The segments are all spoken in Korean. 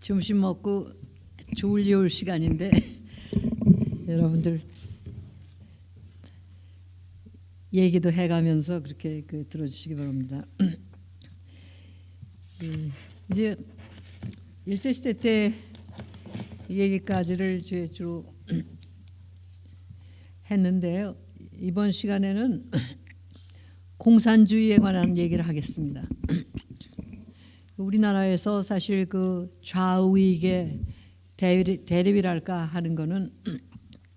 점심 먹고 졸려올 시간인데 여러분들 얘기도 해가면서 그렇게 들어주시기 바랍니다. 이제 일제시대 때 얘기까지를 주로 했는데 이번 시간에는 공산주의에 관한 얘기를 하겠습니다. 우리나라에서 사실 그 좌우익의 대립이랄까 하는 거는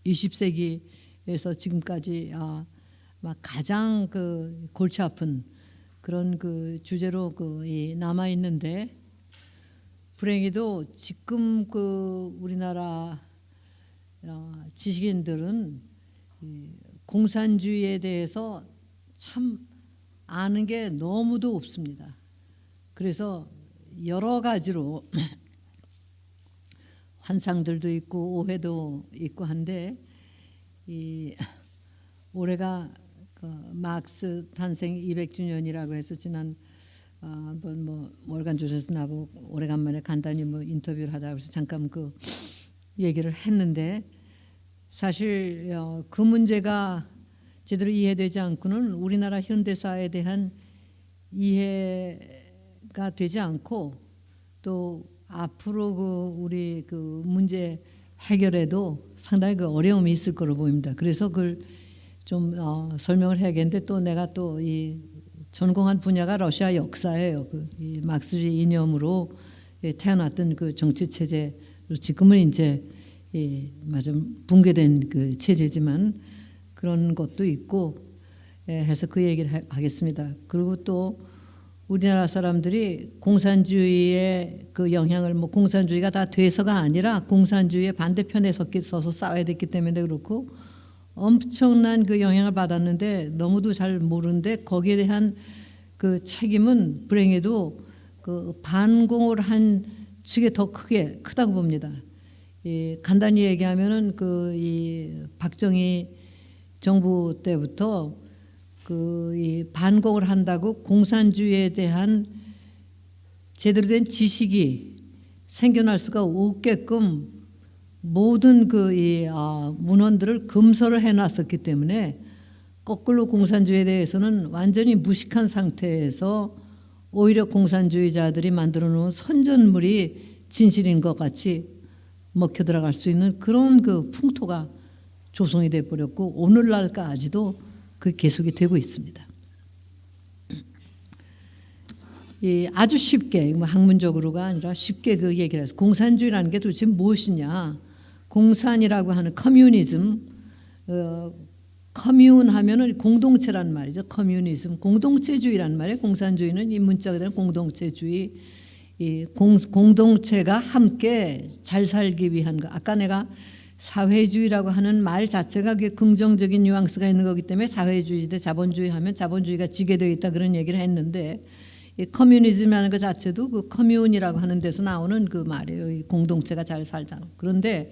20세기에서 지금까지 가장 골치 아픈 그런 주제로 남아 있는데, 불행히도 지금 우리나라 지식인들은 공산주의에 대해서 참 아는 게 너무도 없습니다. 그래서 여러 가지로 환상들도 있고 오해도 있고 한데, 올해가 막스 탄생 200주년이라고 해서 지난 한번 월간 조선에서 나보고 오래간만에 간단히 인터뷰를 하다 그래서 잠깐 얘기를 했는데, 사실 그 문제가 제대로 이해되지 않고는 우리나라 현대사에 대한 이해가 되지 않고, 또 앞으로 우리 문제 해결에도 상당히 어려움이 있을 거로 보입니다. 그래서 그걸 좀 설명을 해야겠는데, 또 내가 또 이 전공한 분야가 러시아 역사예요. 이 막스주의 이념으로 태어났던 정치 체제로 지금은 이제 마저 붕괴된 체제지만 그런 것도 있고 해서 그 얘기를 하겠습니다. 그리고 또 우리나라 사람들이 공산주의의 영향을 공산주의가 다 돼서가 아니라 공산주의의 반대편에 서서 싸워야 됐기 때문에 그렇고 엄청난 영향을 받았는데 너무도 잘 모르는데, 거기에 대한 책임은 불행히도 반공을 한 측에 더 크다고 봅니다. 간단히 얘기하면은 이 박정희 정부 때부터 이 반공을 한다고 공산주의에 대한 제대로 된 지식이 생겨날 수가 없게끔 모든 문헌들을 금서를 해놨었기 때문에 거꾸로 공산주의에 대해서는 완전히 무식한 상태에서 오히려 공산주의자들이 만들어 놓은 선전물이 진실인 것 같이 먹혀 들어갈 수 있는 그런 풍토가 조성이 돼 버렸고, 오늘날까지도 계속이 되고 있습니다. 아주 쉽게 학문적으로가 아니라 쉽게 얘기를 해서 공산주의라는 게 도대체 무엇이냐. 공산이라고 하는 커뮤니즘, 커뮤운 하면은 공동체란 말이죠. 커뮤니즘, 공동체주의란 말이에요. 공산주의는 이 문자 그대로 공동체주의, 공동체가 함께 잘 살기 위한 거. 아까 내가 사회주의라고 하는 말 자체가 그게 긍정적인 뉘앙스가 있는 거기 때문에 사회주의 대 자본주의 하면 자본주의가 지게 되어 있다 그런 얘기를 했는데, 이 커뮤니즘이라는 것 자체도 커뮤니라고 하는 데서 나오는 말이에요. 이 공동체가 잘 살자. 그런데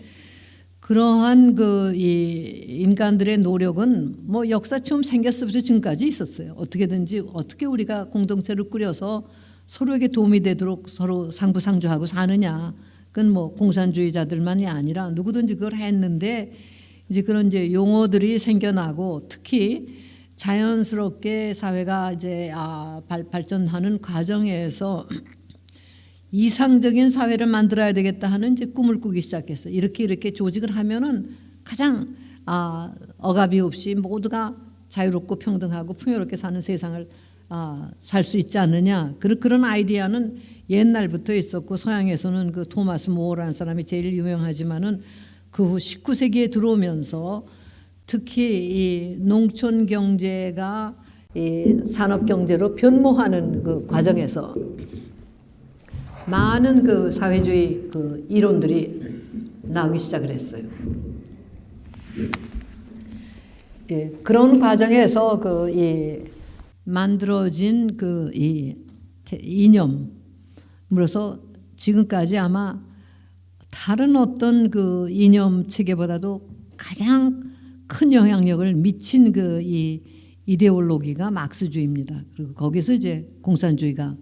그러한 이 인간들의 노력은 역사 처음 생겼을부터 지금까지 있었어요. 어떻게 우리가 공동체를 꾸려서 서로에게 도움이 되도록 서로 상부상조하고 사느냐. 그건 공산주의자들만이 아니라 누구든지 그걸 했는데, 이제 그런 용어들이 생겨나고, 특히 자연스럽게 사회가 이제 발전하는 과정에서 이상적인 사회를 만들어야 되겠다 하는 꿈을 꾸기 시작했어요. 이렇게 조직을 하면은 가장 억압이 없이 모두가 자유롭고 평등하고 풍요롭게 사는 세상을 살 수 있지 않느냐. 그런 아이디어는 옛날부터 있었고, 서양에서는 토마스 모어라는 사람이 제일 유명하지만은 그 후 19세기에 들어오면서 특히 이 농촌 경제가 이 산업 경제로 변모하는 과정에서 많은 사회주의 이론들이 나오기 시작을 했어요. 그런 과정에서 만들어진 이 이념으로서 지금까지 아마 다른 어떤 이념 체계보다도 가장 큰 영향력을 미친 이 이데올로기가 막스주의입니다. 그리고 거기서 이제 공산주의가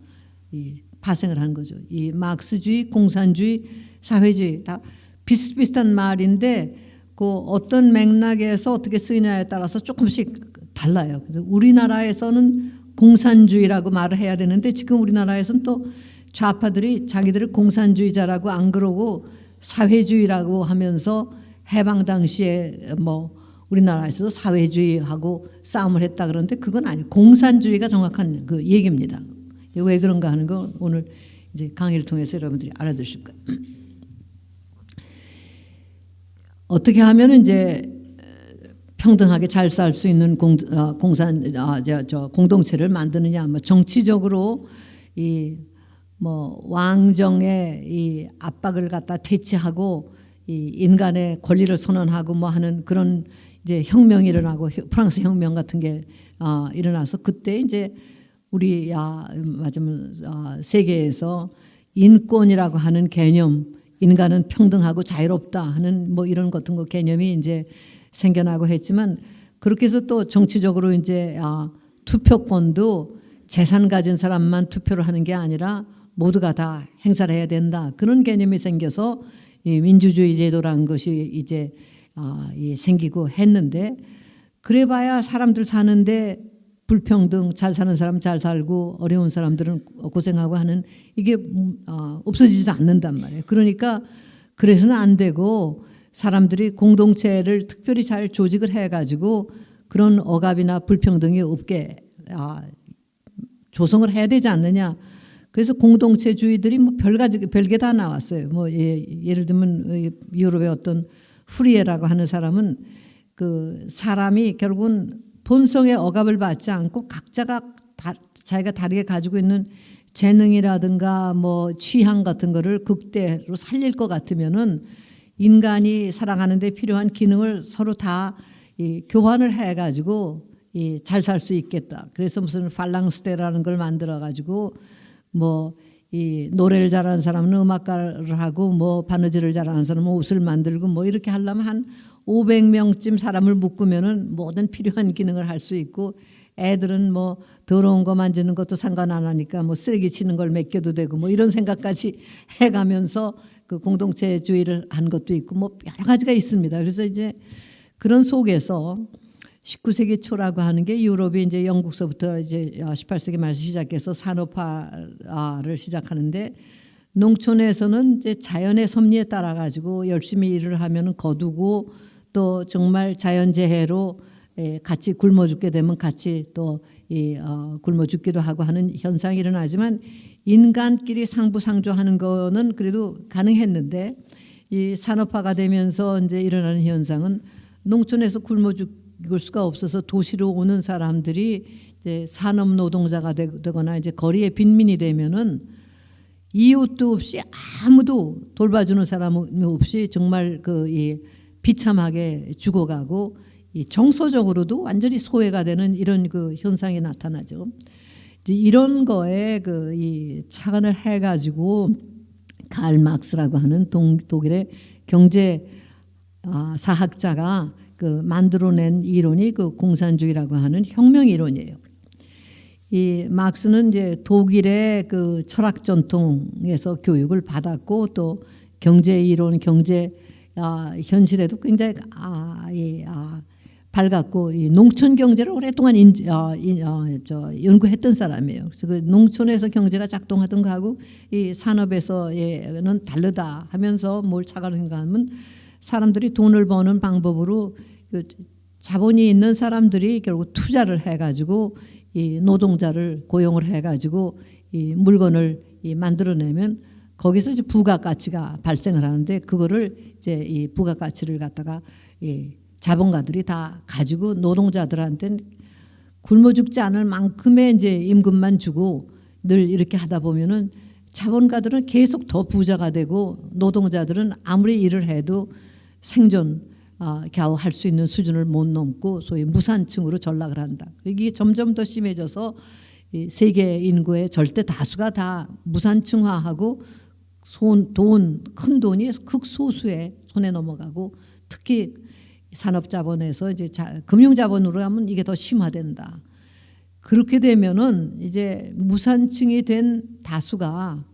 파생을 한 거죠. 이 마크스주의, 공산주의, 사회주의 다 비슷비슷한 말인데 그 어떤 맥락에서 어떻게 쓰이냐에 따라서 조금씩 달라요. 그래서 우리나라에서는 공산주의라고 말을 해야 되는데 지금 우리나라에서는 또 좌파들이 자기들을 공산주의자라고 안 그러고 사회주의라고 하면서 해방 당시에 뭐 우리나라에서도 사회주의하고 싸움을 했다 그러는데 그건 아니에요. 공산주의가 정확한 그 얘기입니다. 왜 그런가 하는 거 오늘 이제 강의를 통해서 여러분들이 알아들으실 거예요. 어떻게 하면 이제 평등하게 잘 살 수 있는 공동체를 만드느냐? 뭐 정치적으로 이 뭐 왕정의 이 압박을 갖다 퇴치하고 이 인간의 권리를 선언하고 뭐 하는 그런 이제 혁명이 일어나고 프랑스 혁명 같은 게 일어나서 그때 이제 우리 맞으면 세계에서 인권이라고 하는 개념, 인간은 평등하고 자유롭다 하는 뭐 이런 같은 거 개념이 이제 생겨나고 했지만 그렇게 해서 또 정치적으로 이제 투표권도 재산 가진 사람만 투표를 하는 게 아니라 모두가 다 행사를 해야 된다. 그런 개념이 생겨서 이 민주주의 제도라는 것이 이제 생기고 했는데 그래봐야 사람들 사는데 불평등, 잘 사는 사람 잘 살고 어려운 사람들은 고생하고 하는 이게 없어지지 않는단 말이에요. 그러니까 그래서는 안 되고 사람들이 공동체를 특별히 잘 조직을 해가지고 그런 억압이나 불평등이 없게 조성을 해야 되지 않느냐. 그래서 공동체주의들이 뭐 별게 다 나왔어요. 뭐 예를 들면 유럽의 어떤 후리에라고 하는 사람은 그 사람이 결국은 본성의 억압을 받지 않고 각자가 자기가 다르게 가지고 있는 재능이라든가 뭐 취향 같은 거를 극대로 살릴 것 같으면은 인간이 살아가는 데 필요한 기능을 서로 다 교환을 해가지고 잘 살 수 있겠다. 그래서 무슨 팔랑스테라는 걸 만들어 가지고 뭐 이 노래를 잘하는 사람은 음악가를 하고 뭐 바느질을 잘하는 사람은 옷을 만들고 뭐 이렇게 하려면 한 500명쯤 사람을 묶으면은 모든 필요한 기능을 할 수 있고 애들은 뭐 더러운 거 만지는 것도 상관 안 하니까 뭐 쓰레기 치는 걸 맡겨도 되고 뭐 이런 생각까지 해가면서 그 공동체주의를 한 것도 있고 뭐 여러 가지가 있습니다. 그래서 이제 그런 속에서 19세기 초라고 하는 게 유럽이 이제 영국서부터 이제 18세기 말 시작해서 산업화를 시작하는데 농촌에서는 이제 자연의 섭리에 따라 가지고 열심히 일을 하면은 거두고 또 정말 자연재해로 같이 굶어 죽게 되면 같이 또 굶어 죽기도 하고 하는 현상이 일어나지만 인간끼리 상부상조하는 거는 그래도 가능했는데 이 산업화가 되면서 이제 일어나는 현상은 농촌에서 굶어 죽을 수가 없어서 도시로 오는 사람들이 이제 산업 노동자가 되거나 이제 거리에 빈민이 되면은 이웃도 없이 아무도 돌봐주는 사람 없이 정말 비참하게 죽어가고 이 정서적으로도 완전히 소외가 되는 이런 그 현상이 나타나죠. 이제 이런 거에 이 착안을 해가지고 칼 막스라고 하는 독일의 경제 사학자가 만들어낸 이론이 공산주의라고 하는 혁명 이론이에요. 이 막스는 이제 독일의 철학 전통에서 교육을 받았고 또 경제 이론, 경제 현실에도 굉장히 밝았고 이 농촌 경제를 오랫동안 연구했던 사람이에요. 그래서 그 농촌에서 경제가 작동하던 거하고 이 산업에서는 다르다 하면서 뭘 착안한가 하면 사람들이 돈을 버는 방법으로 자본이 있는 사람들이 결국 투자를 해가지고 이 노동자를 고용을 해가지고 이 물건을 만들어내면 거기서 이제 부가가치가 발생을 하는데 그거를 이제 이 부가가치를 갖다가 자본가들이 다 가지고 노동자들한테는 굶어 죽지 않을 만큼의 이제 임금만 주고 늘 이렇게 하다 보면은 자본가들은 계속 더 부자가 되고 노동자들은 아무리 일을 해도 생존 겨우 할 수 있는 수준을 못 넘고 소위 무산층으로 전락을 한다. 이게 점점 더 심해져서 세계 인구의 절대 다수가 다 무산층화하고 큰 돈이 극소수의 손에 넘어가고 특히 산업자본에서 이제 금융자본으로 하면 이게 더 심화된다. 그렇게 되면은 이제 무산층이 된 다수가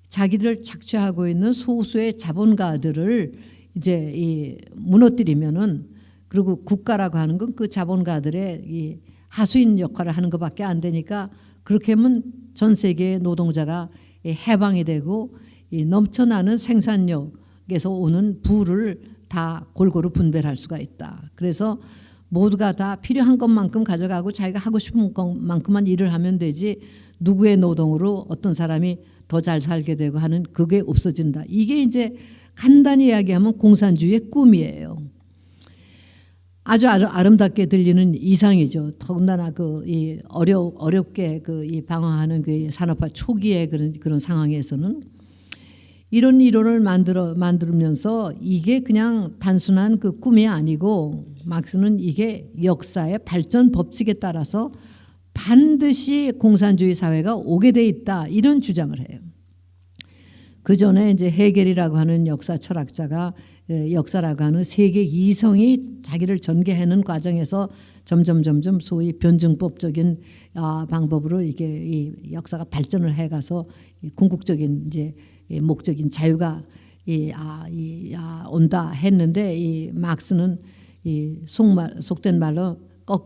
자기들 착취하고 있는 소수의 자본가들을 이제 이 무너뜨리면은, 그리고 국가라고 하는 건 그 자본가들의 이 하수인 역할을 하는 것밖에 안 되니까, 그렇게 하면 전 세계의 노동자가 해방이 되고 이 넘쳐나는 생산력에서 오는 부를 다 골고루 분배할 수가 있다. 그래서 모두가 다 필요한 것만큼 가져가고 자기가 하고 싶은 것만큼만 일을 하면 되지, 누구의 노동으로 어떤 사람이 더 잘 살게 되고 하는 그게 없어진다. 이게 이제 간단히 이야기하면 공산주의의 꿈이에요. 아주 아름답게 들리는 이상이죠. 더군다나 이 어렵게 이 방황하는 그 산업화 초기의 그런 상황에서는 이런 이론을 만들면서 이게 그냥 단순한 그 꿈이 아니고, 막스는 이게 역사의 발전 법칙에 따라서 반드시 공산주의 사회가 오게 돼 있다, 이런 주장을 해요. 그 전에 이제 헤겔이라고 하는 역사 철학자가 역사라고 하는 세계 이성이 자기를 전개하는 과정에서 점점 소위 변증법적인 방법으로 이게 이 역사가 발전을 해가서 궁극적인 이제 목적인 자유가 온다 했는데, 이 막스는 이 속된 말로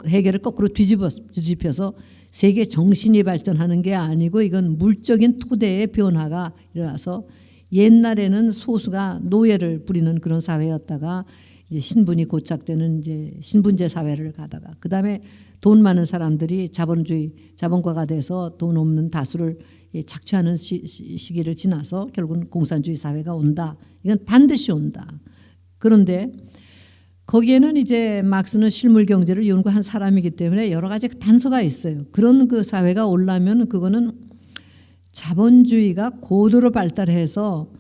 헤겔을 거꾸로 뒤집혀서 세계 정신이 발전하는 게 아니고 이건 물적인 토대의 변화가 일어나서, 옛날에는 소수가 노예를 부리는 그런 사회였다가 이제 신분이 고착되는 이제 신분제 사회를 가다가, 그 다음에 돈 많은 사람들이 자본가가 돼서 돈 없는 다수를 착취하는 시기를 지나서 결국은 공산주의 사회가 온다. 이건 반드시 온다. 그런데 거기에는 이제 막스는 실물 경제를 연구한 사람이기 때문에 여러 가지 단서가 있어요. 그런 그 사회가 오려면 그거는 자본주의가 고도로 발달해서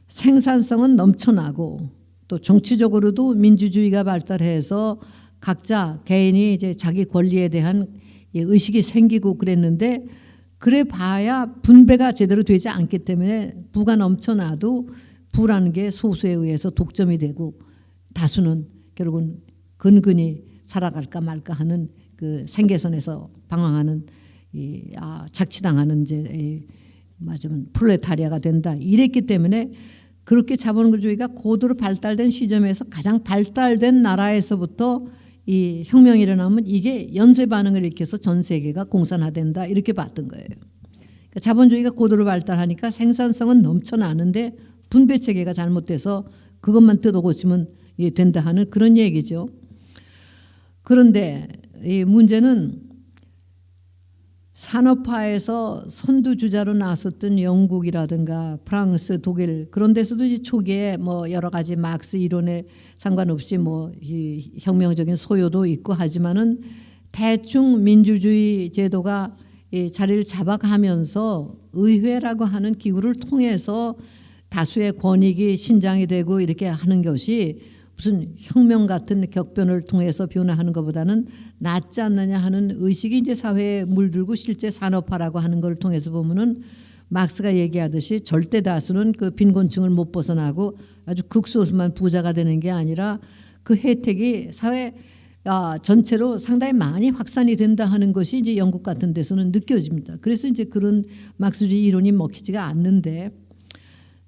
생산성은 넘쳐나고, 또 정치적으로도 민주주의가 발달해서 각자 개인이 이제 자기 권리에 대한 의식이 생기고 그랬는데, 그래 봐야 분배가 제대로 되지 않기 때문에 부가 넘쳐나도 부라는 게 소수에 의해서 독점이 되고, 다수는 결국은 근근히 살아갈까 말까 하는 그 생계선에서 방황하는 착취당하는 이제 맞으면 프롤레타리아가 된다. 이랬기 때문에 그렇게 자본주의가 고도로 발달된 시점에서 가장 발달된 나라에서부터 이 혁명이 일어나면 이게 연쇄 반응을 일으켜서 전 세계가 공산화된다, 이렇게 봤던 거예요. 그러니까 자본주의가 고도로 발달하니까 생산성은 넘쳐나는데 분배 체계가 잘못돼서 그것만 뜯어 고치면 된다 하는 그런 얘기죠. 그런데 이 문제는 산업화에서 선두주자로 나섰던 영국이라든가 프랑스, 독일, 그런 데서도 이제 초기에 뭐 여러 가지 막스 이론에 상관없이 뭐 이 혁명적인 소요도 있고 하지만은 대충 민주주의 제도가 자리를 잡아가면서 의회라고 하는 기구를 통해서 다수의 권익이 신장이 되고 이렇게 하는 것이 무슨 혁명 같은 격변을 통해서 변화하는 것보다는 낫지 않느냐 하는 의식이 이제 사회에 물들고, 실제 산업화라고 하는 걸 통해서 보면은 막스가 얘기하듯이 절대 다수는 그 빈곤층을 못 벗어나고 아주 극소수만 부자가 되는 게 아니라 그 혜택이 사회 전체로 상당히 많이 확산이 된다 하는 것이 이제 영국 같은 데서는 느껴집니다. 그래서 이제 그런 막스주의 이론이 먹히지가 않는데,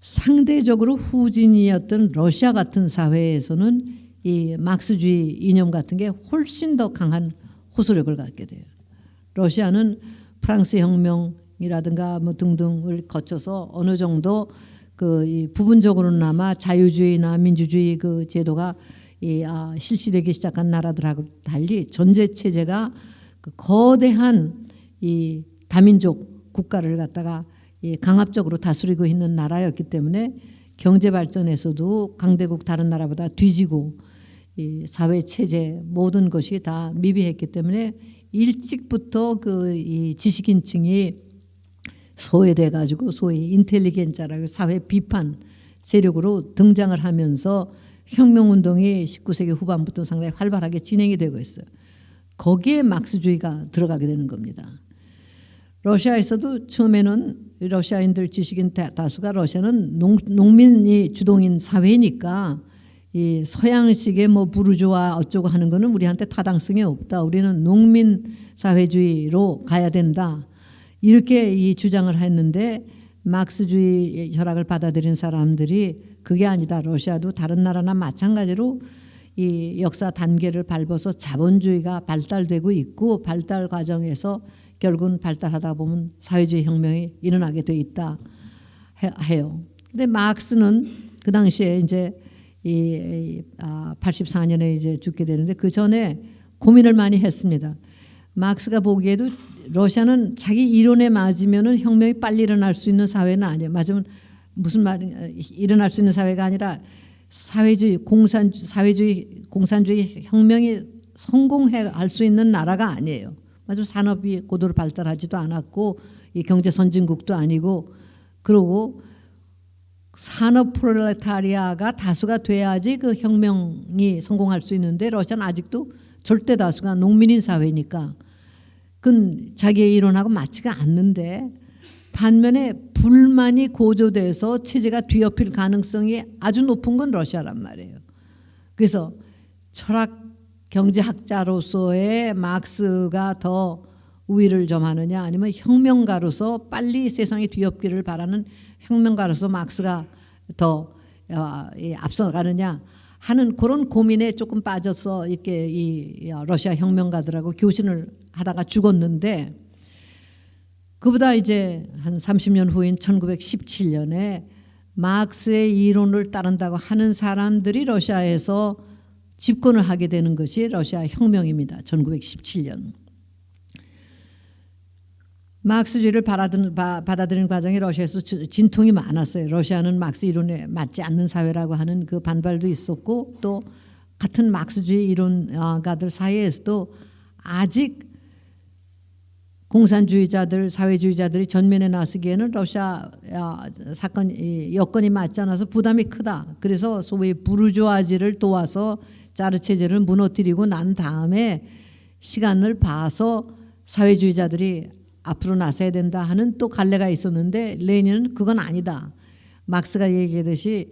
상대적으로 후진이었던 러시아 같은 사회에서는 이 막스주의 이념 같은 게 훨씬 더 강한 호소력을 갖게 돼요. 러시아는 프랑스 혁명이라든가 뭐 등등을 거쳐서 어느 정도 이 부분적으로나마 자유주의나 민주주의 그 제도가 실시되기 시작한 나라들하고 달리 전제 체제가 그 거대한 이 다민족 국가를 갖다가 강압적으로 다스리고 있는 나라였기 때문에 경제 발전에서도 강대국 다른 나라보다 뒤지고, 이 사회 체제 모든 것이 다 미비했기 때문에 일찍부터 이 지식인층이 소외돼 가지고 소위 인텔리겐자라고 사회 비판 세력으로 등장을 하면서 혁명운동이 19세기 후반부터 상당히 활발하게 진행이 되고 있어요. 거기에 막스주의가 들어가게 되는 겁니다. 러시아에서도 처음에는 러시아인들 지식인 다수가, 러시아는 농민이 주동인 사회니까 이 서양식의 뭐 부르주아 어쩌고 하는 거는 우리한테 타당성이 없다. 우리는 농민 사회주의로 가야 된다. 이렇게 이 주장을 했는데 막스주의 혈학을 받아들인 사람들이 그게 아니다. 러시아도 다른 나라나 마찬가지로 이 역사 단계를 밟아서 자본주의가 발달되고 있고 발달 과정에서 결국은 발달하다 보면 사회주의 혁명이 일어나게 돼 있다 해요. 근데 막스는 그 당시에 이제 84년에 이제 죽게 되는데 그 전에 고민을 많이 했습니다. 막스가 보기에도 러시아는 자기 이론에 맞으면은 혁명이 빨리 일어날 수 있는 사회는 아니에요. 맞으면 무슨 말이 일어날 수 있는 사회가 아니라 사회주의 공산주의 혁명이 성공할 수 있는 나라가 아니에요. 맞으면 산업이 고도로 발달하지도 않았고 이 경제 선진국도 아니고 그러고 산업 프롤레타리아가 다수가 돼야지 그 혁명이 성공할 수 있는데 러시아는 아직도 절대 다수가 농민인 사회니까 그건 자기의 이론하고 맞지가 않는데 반면에 불만이 고조돼서 체제가 뒤엎일 가능성이 아주 높은 건 러시아란 말이에요. 그래서 철학 경제학자로서의 막스가 더 우위를 점하느냐 아니면 혁명가로서 빨리 세상이 뒤엎기를 바라는 혁명가로서 막스가 더 앞서가느냐 하는 그런 고민에 조금 빠져서 이렇게 이 러시아 혁명가들하고 교신을 하다가 죽었는데 그보다 이제 한 30년 후인 1917년에 막스의 이론을 따른다고 하는 사람들이 러시아에서 집권을 하게 되는 것이 러시아 혁명입니다. 1917년. 막스주의를 받아들이는 과정에 러시아에서 진통이 많았어요. 러시아는 막스 이론에 맞지 않는 사회라고 하는 그 반발도 있었고 또 같은 막스주의 이론가들 사이에서도 아직 공산주의자들, 사회주의자들이 전면에 나서기에는 러시아 여건이 맞지 않아서 부담이 크다. 그래서 소위 부르주아지를 도와서 자르 체제를 무너뜨리고 난 다음에 시간을 봐서 사회주의자들이 앞으로 나서야 된다 하는 또 갈래가 있었는데 레닌은 그건 아니다. 막스가 얘기하듯이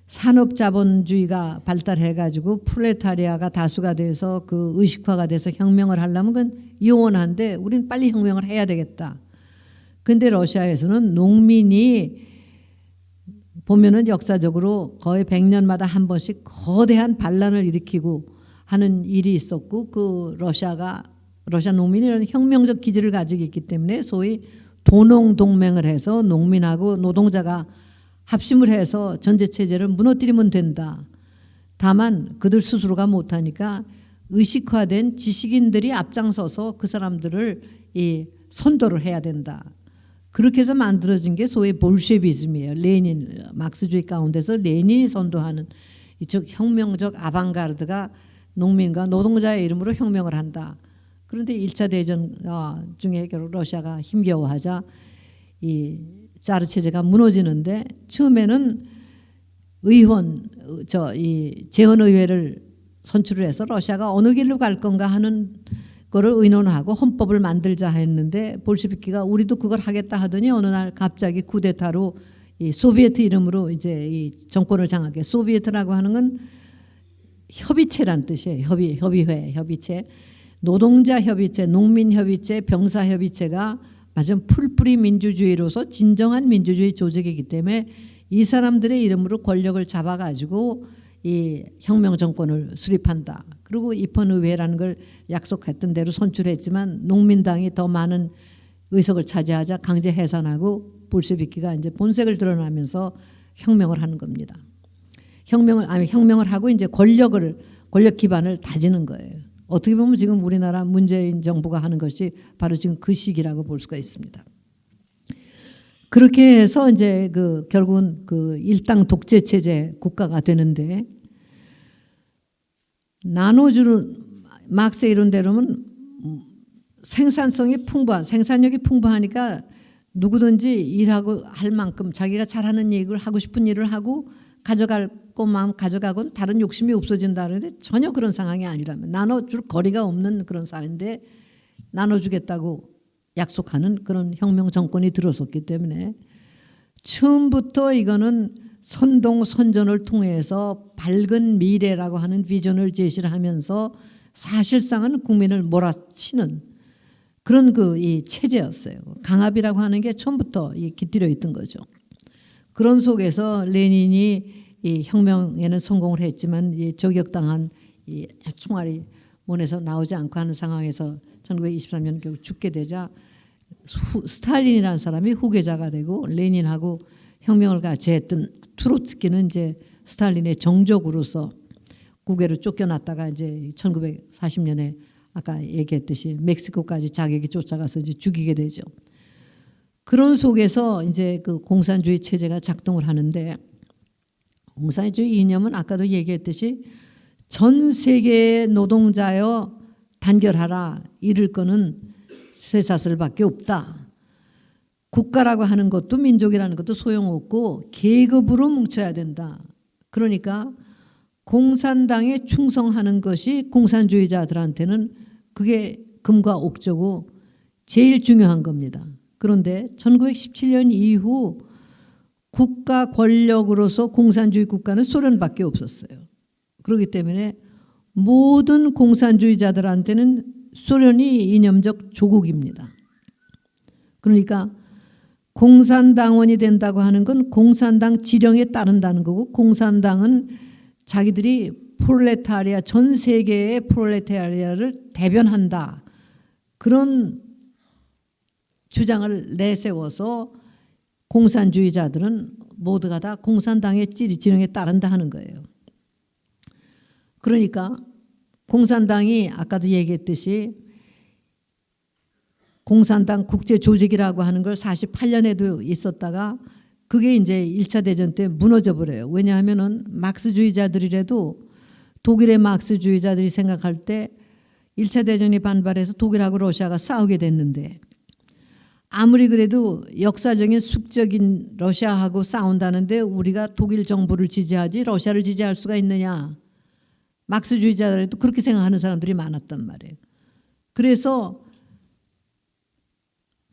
산업자본주의가 발달해가지고 프롤레타리아가 다수가 돼서 그 의식화가 돼서 혁명을 하려면 그건 요원한데 우린 빨리 혁명을 해야 되겠다. 근데 러시아에서는 농민이 보면은 역사적으로 거의 100년마다 한 번씩 거대한 반란을 일으키고 하는 일이 있었고 그 러시아 농민이라는 혁명적 기질을 가지고 있기 때문에 소위 도농동맹을 해서 농민하고 노동자가 합심을 해서 전제체제를 무너뜨리면 된다. 다만 그들 스스로가 못하니까 의식화된 지식인들이 앞장서서 그 사람들을 선도를 해야 된다. 그렇게 해서 만들어진 게 소위 볼셰비즘이에요. 레닌, 막스주의 가운데서 레닌이 선도하는 이쪽 혁명적 아방가르드가 농민과 노동자의 이름으로 혁명을 한다. 그런데 1차 대전 중에 결국 러시아가 힘겨워하자 이 자르 체제가 무너지는데 처음에는 재헌의회를 선출을 해서 러시아가 어느 길로 갈 건가 하는 거를 의논하고 헌법을 만들자 했는데 볼셰비키가 우리도 그걸 하겠다 하더니 어느 날 갑자기 쿠데타로 이 소비에트 이름으로 이제 이 정권을 장악해. 소비에트라고 하는 건 협의체란 뜻이에요. 협의회, 협의체. 노동자 협의체, 농민 협의체, 병사 협의체가 맞은 풀뿌리 민주주의로서 진정한 민주주의 조직이기 때문에 이 사람들의 이름으로 권력을 잡아가지고 이 혁명 정권을 수립한다. 그리고 입헌의회라는 걸 약속했던 대로 선출했지만 농민당이 더 많은 의석을 차지하자 강제 해산하고 볼셰비키가 이제 본색을 드러나면서 혁명을 하는 겁니다. 혁명을 하고 이제 권력 기반을 다지는 거예요. 어떻게 보면 지금 우리나라 문재인 정부가 하는 것이 바로 지금 그 시기라고 볼 수가 있습니다. 그렇게 해서 이제 결국은 그 일당 독재 체제 국가가 되는데 막스의 이론대로는 생산력이 풍부하니까 누구든지 일하고 할 만큼 자기가 잘하는 일을 하고 싶은 일을 하고 가져갈 것만 가져가고는 다른 욕심이 없어진다는데 전혀 그런 상황이 아니라면 나눠줄 거리가 없는 그런 사회인데 나눠주겠다고 약속하는 그런 혁명 정권이 들어섰기 때문에 처음부터 이거는 선동 선전을 통해서 밝은 미래라고 하는 비전을 제시를 하면서 사실상은 국민을 몰아치는 그런 이 체제였어요. 강압이라고 하는 게 처음부터 깃들여 있던 거죠. 그런 속에서 레닌이 이 혁명에는 성공을 했지만 이 저격당한 이 총알이 몸에서 나오지 않고 하는 상황에서 1923년 결국 죽게 되자 스탈린이라는 사람이 후계자가 되고 레닌하고 혁명을 같이 했던 트로츠키는 이제 스탈린의 정적으로서 국외로 쫓겨났다가 이제 1940년에 아까 얘기했듯이 멕시코까지 자객이 쫓아가서 이제 죽이게 되죠. 그런 속에서 이제 그 공산주의 체제가 작동을 하는데 공산주의 이념은 아까도 얘기했듯이 전 세계의 노동자여 단결하라 이를 거는 쇠사슬밖에 없다. 국가라고 하는 것도 민족이라는 것도 소용없고 계급으로 뭉쳐야 된다. 그러니까 공산당에 충성하는 것이 공산주의자들한테는 그게 금과 옥저고 제일 중요한 겁니다. 그런데 1917년 이후 국가 권력으로서 공산주의 국가는 소련밖에 없었어요. 그렇기 때문에 모든 공산주의자들한테는 소련이 이념적 조국입니다. 그러니까 공산당원이 된다고 하는 건 공산당 지령에 따른다는 거고 공산당은 자기들이 프롤레타리아 전 세계의 프롤레타리아를 대변한다. 그런 주장을 내세워서 공산주의자들은 모두가 다 공산당의 지령에 따른다 하는 거예요. 그러니까 공산당이 아까도 얘기했듯이 공산당 국제조직이라고 하는 걸 48년에도 있었다가 그게 이제 1차 대전 때 무너져 버려요. 왜냐하면은 막스주의자들이라도 독일의 막스주의자들이 생각할 때 1차 대전이 반발해서 독일하고 러시아가 싸우게 됐는데 아무리 그래도 역사적인 숙적인 러시아하고 싸운다는데 우리가 독일 정부를 지지하지 러시아를 지지할 수가 있느냐. 막스주의자들도 그렇게 생각하는 사람들이 많았단 말이에요. 그래서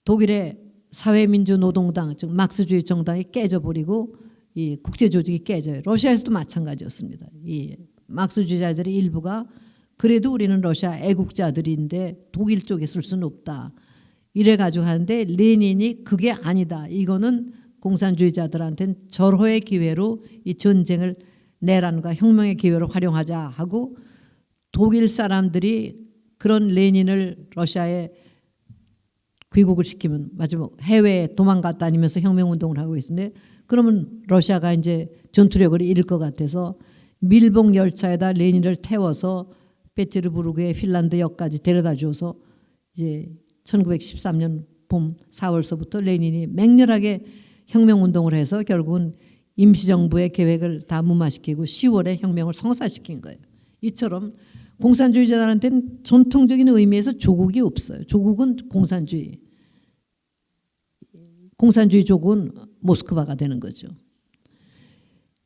독일의 사회민주노동당, 즉 막스주의 정당이 깨져버리고 이 국제조직이 깨져요. 러시아에서도 마찬가지였습니다. 이 막스주의자들의 일부가 그래도 우리는 러시아 애국자들인데 독일 쪽에 쓸 수는 없다. 이래가지고 하는데 레닌이 그게 아니다. 이거는 공산주의자들한테는 절호의 기회로 이 전쟁을 내란과 혁명의 기회로 활용하자 하고 독일 사람들이 그런 레닌을 러시아에 귀국을 시키면 마지막 해외에 도망갔다 다니면서 혁명운동을 하고 있는데 그러면 러시아가 이제 전투력을 잃을 것 같아서 밀봉 열차에다 레닌을 태워서 페테르부르크의 핀란드역까지 데려다 줘서 이제 1913년 봄 4월서부터 레닌이 맹렬하게 혁명운동을 해서 결국은 임시정부의 계획을 다 무마시키고 10월에 혁명을 성사시킨 거예요. 이처럼 공산주의자들한테는 전통적인 의미에서 조국이 없어요. 조국은 공산주의. 공산주의 조국은 모스크바가 되는 거죠.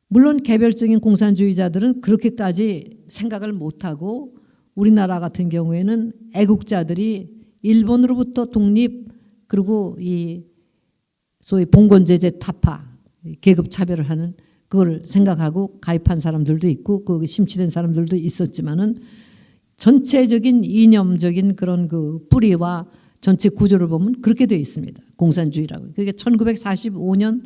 물론 개별적인 공산주의자들은 그렇게까지 생각을 못하고 우리나라 같은 경우에는 애국자들이 일본으로부터 독립 그리고 이 소위 봉건제제 타파 계급 차별을 하는 그걸 생각하고 가입한 사람들도 있고 그 심취된 사람들도 있었지만은 전체적인 이념적인 그런 그 뿌리와 전체 구조를 보면 그렇게 되어 있습니다. 공산주의라고. 그게 1945년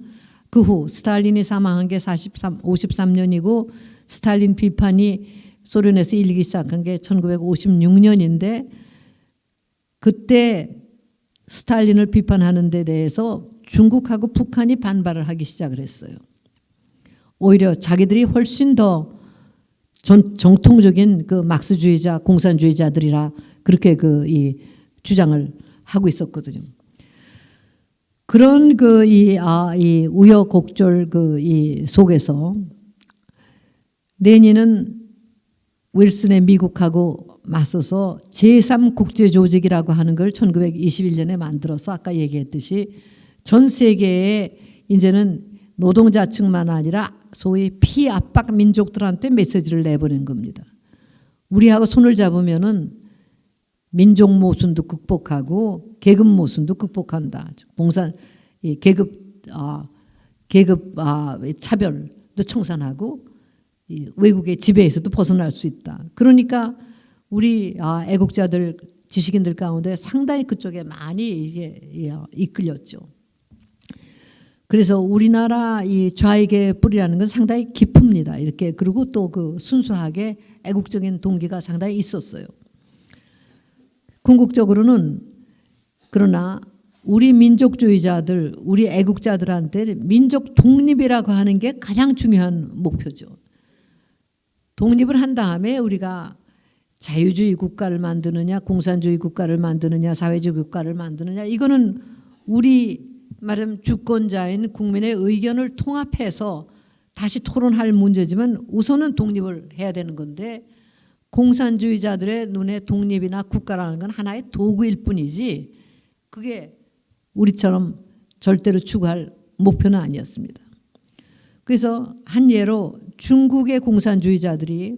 그 후 스탈린이 사망한 게 53년이고 스탈린 비판이 소련에서 일기 시작한 게 1956년인데 그때 스탈린을 비판하는 데 대해서 중국하고 북한이 반발을 하기 시작을 했어요. 오히려 자기들이 훨씬 더 정통적인 그 막스주의자, 공산주의자들이라 그렇게 이 주장을 하고 있었거든요. 그런 이 우여곡절 이 속에서 레닌은 윌슨의 미국하고 맞서서 제3국제조직이라고 하는 걸 1921년에 만들어서 아까 얘기했듯이 전 세계에 이제는 노동자층만 아니라 소위 피압박 민족들한테 메시지를 내보낸 겁니다. 우리하고 손을 잡으면은 민족 모순도 극복하고 계급 모순도 극복한다. 계급 계급 차별도 청산하고 이 외국의 지배에서도 벗어날 수 있다. 그러니까 우리 애국자들 지식인들 가운데 상당히 그쪽에 많이 이게 이끌렸죠. 그래서 우리나라 이 좌익의 뿌리라는 건 상당히 깊습니다. 이렇게 그리고 또 그 순수하게 애국적인 동기가 상당히 있었어요. 궁극적으로는 그러나 우리 민족주의자들, 우리 애국자들한테 민족 독립이라고 하는 게 가장 중요한 목표죠. 독립을 한 다음에 우리가 자유주의 국가를 만드느냐, 공산주의 국가를 만드느냐, 사회주의 국가를 만드느냐, 이거는 우리 말하면 주권자인 국민의 의견을 통합해서 다시 토론할 문제지만 우선은 독립을 해야 되는 건데, 공산주의자들의 눈에 독립이나 국가라는 건 하나의 도구일 뿐이지 그게 우리처럼 절대로 추구할 목표는 아니었습니다. 그래서 한 예로 중국의 공산주의자들이